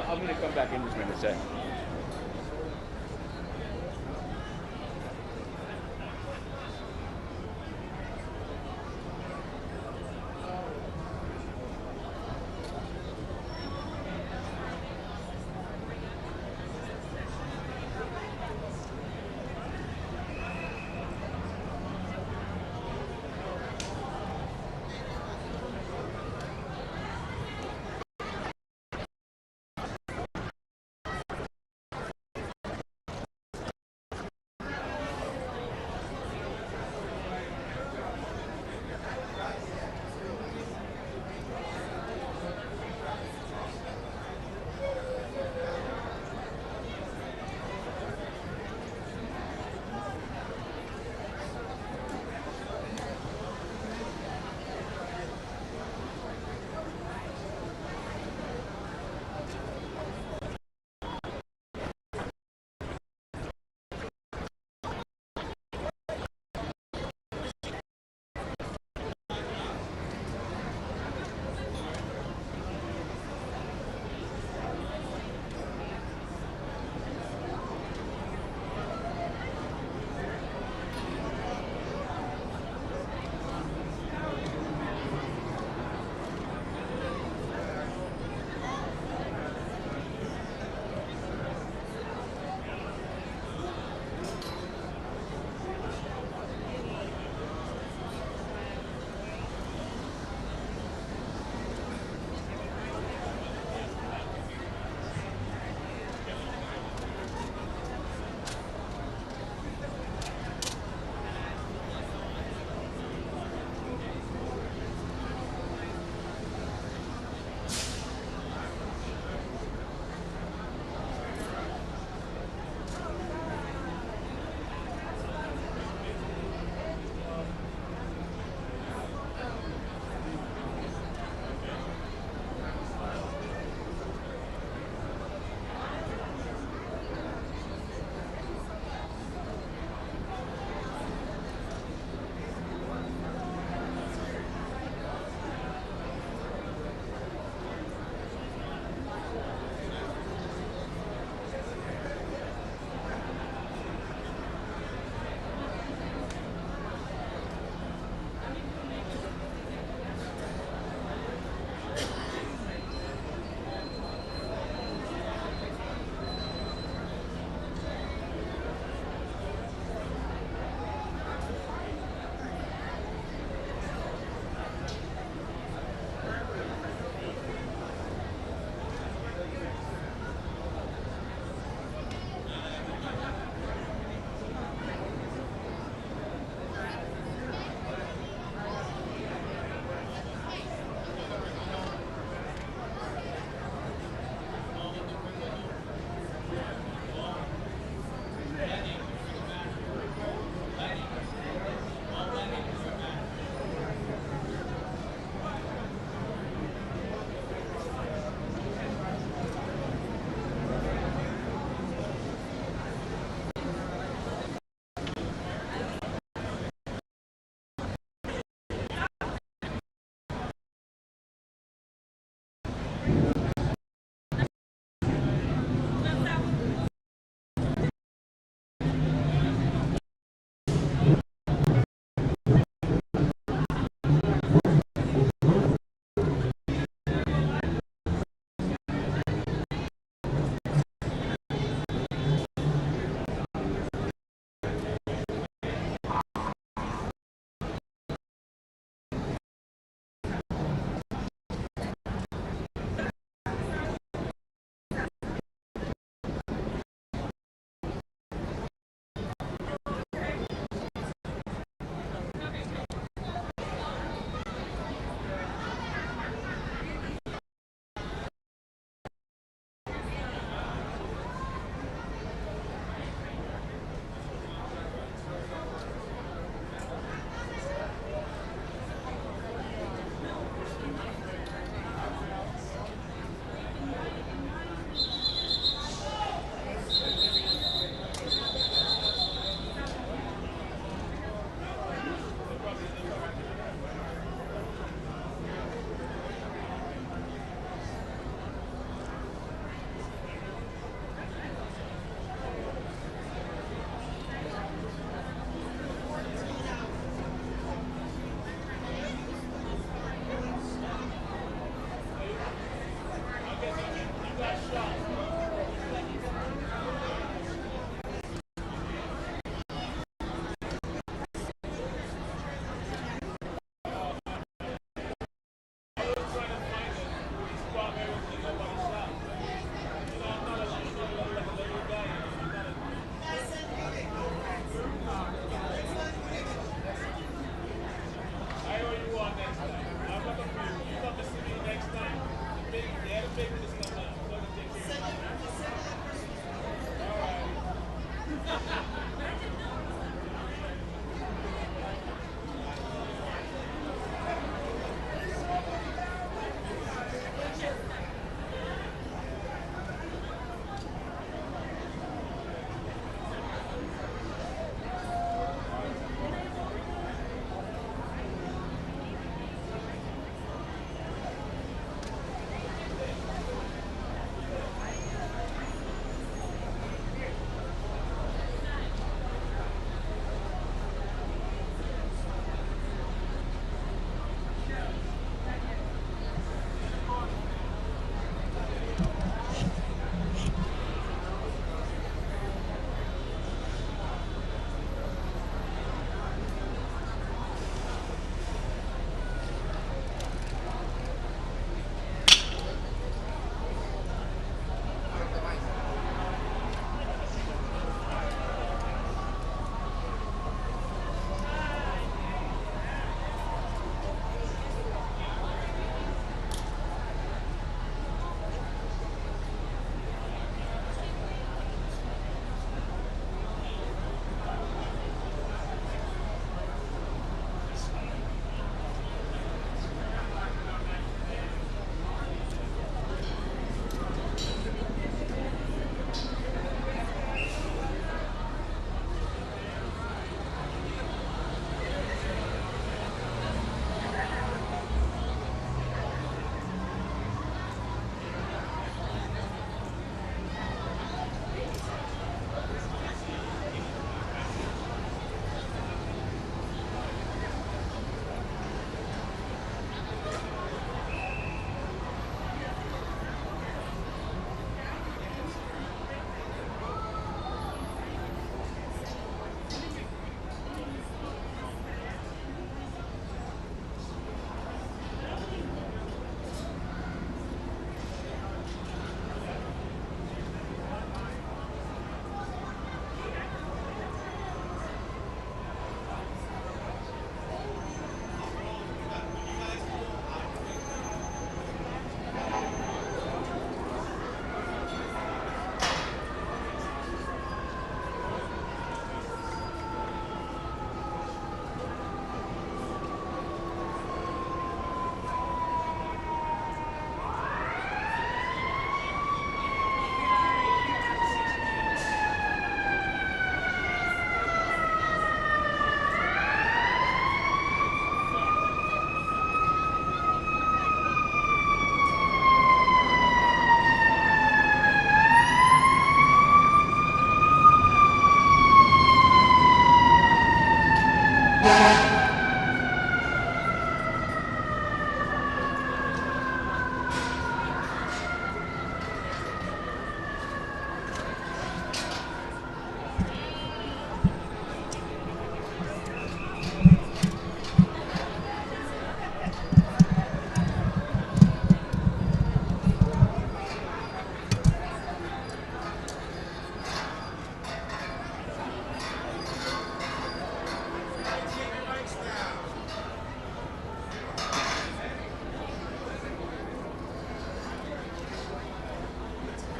I'm going to come back in just a minute, say.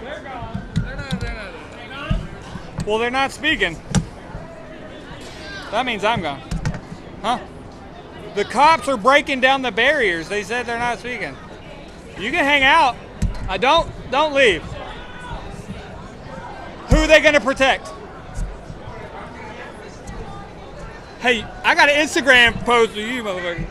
They're gone. They're not. Well, they're not speaking. That means I'm gone. Huh? The cops are breaking down the barriers. They said they're not speaking. You can hang out. Don't leave. Who are they going to protect? Hey, I got an Instagram post of you, motherfucker.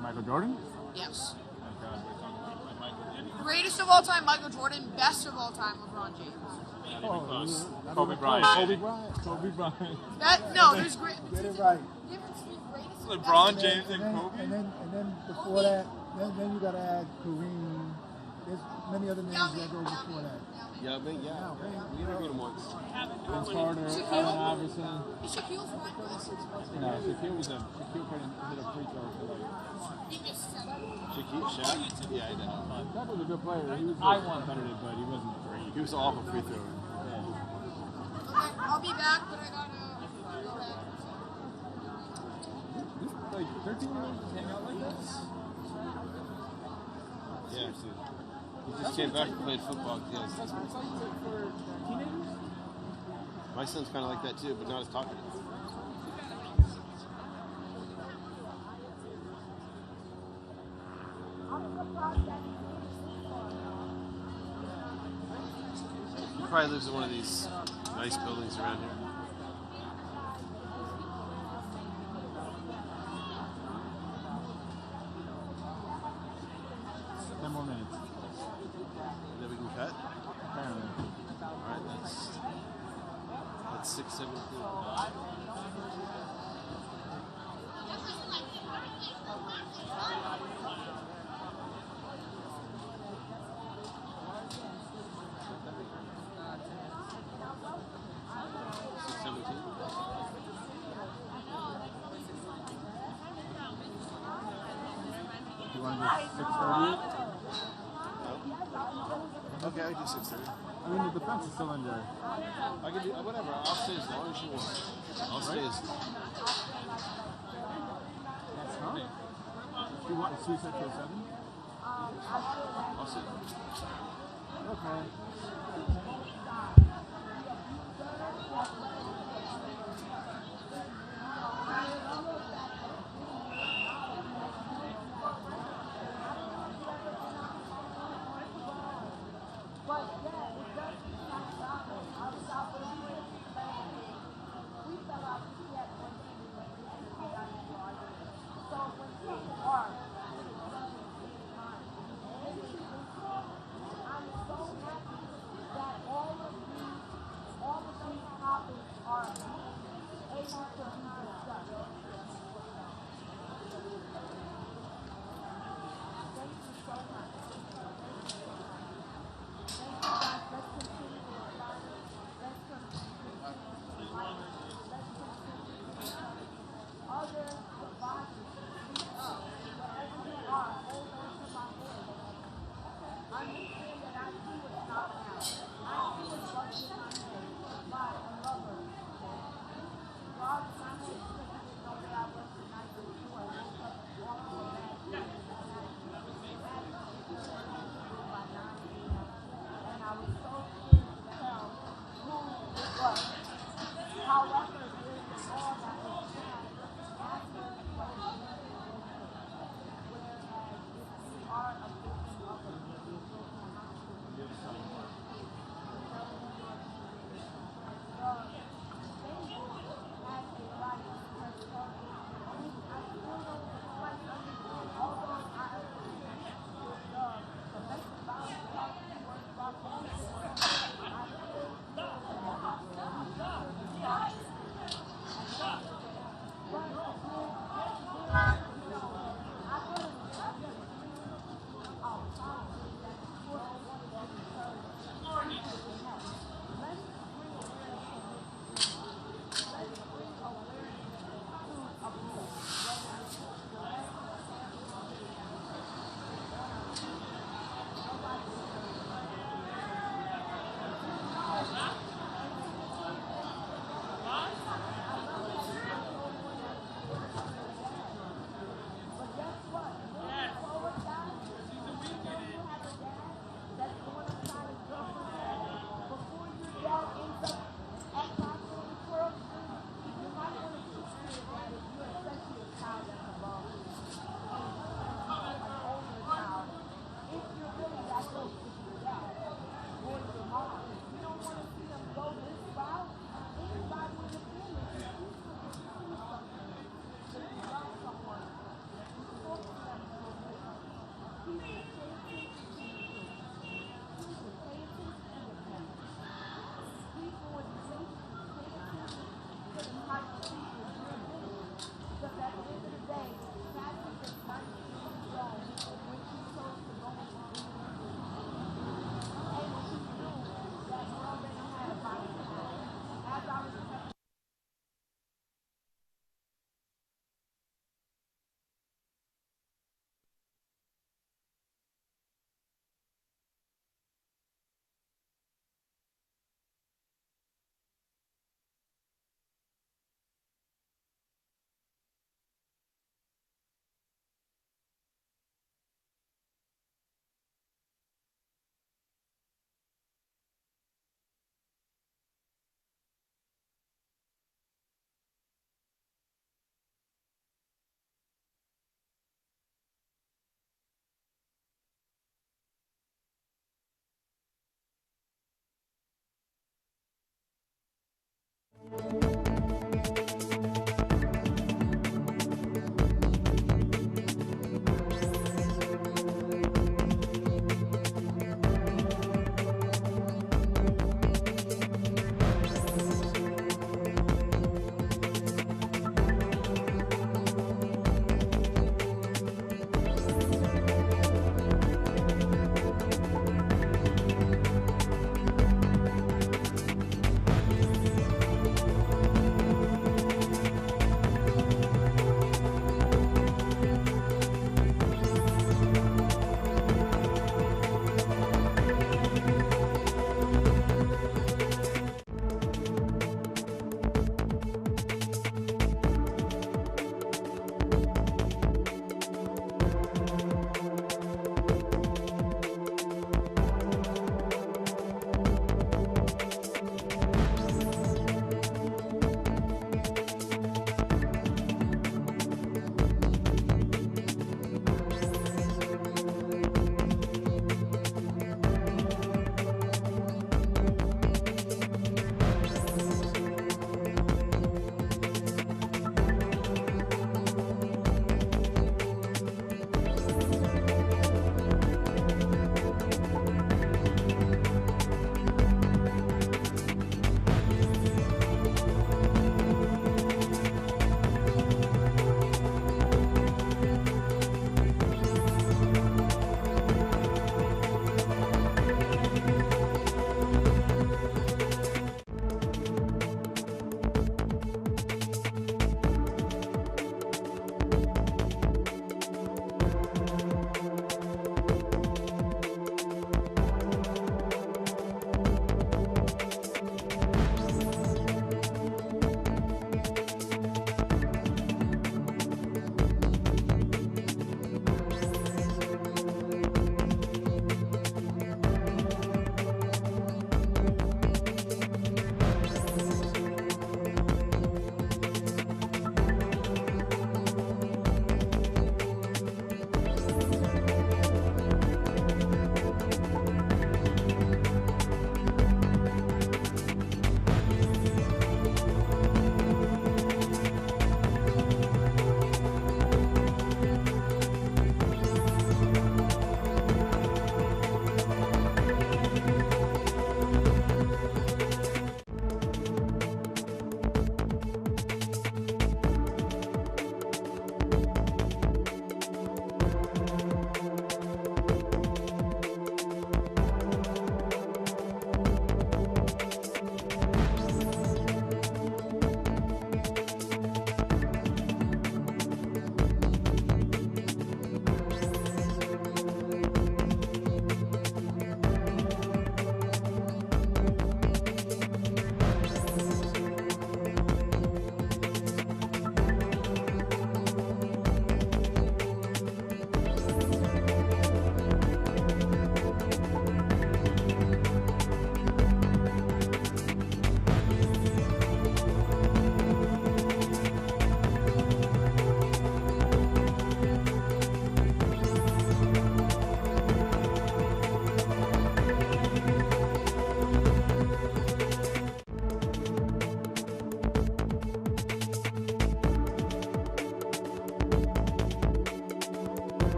Michael Jordan? Yes. Oh, God, we're talking about Michael. Greatest of all time, Michael Jordan. Best of all time, LeBron James. Oh, Kobe Bryant. Kobe Bryant. Kobe Bryant. No, there's great. Get it right. LeBron James and Kobe. And then before that, then you gotta add Kareem. There's many other names that go before that. Yeah, but yeah. We interviewed him once. Vince Carter, Allen Iverson. Shaquille's fine for this. No, Shaquille couldn't hit a free throw for like. Shaquille, Shaq? Yeah, I know. Shaq was a good player. He was competitive, but he wasn't great. He was an awful free thrower. Okay, I'll be back, but I gotta go ahead. Like 13-year-olds just hang out like this? Yeah, dude. He just came back and played football. Yeah, That's what it's like for teenagers? my son's kind of like that too, but not as talkative. He probably lives in one of these nice buildings around here. More minutes. Then we can cut. Apparently. Alright, that's 6:17. You want to do 6:30? Okay, I can do 6:30. I mean, the defense is still in there. I can do whatever. I'll stay as long as you want. I'll stay as. Huh? You want a suicide till 7? I'll sit. Okay.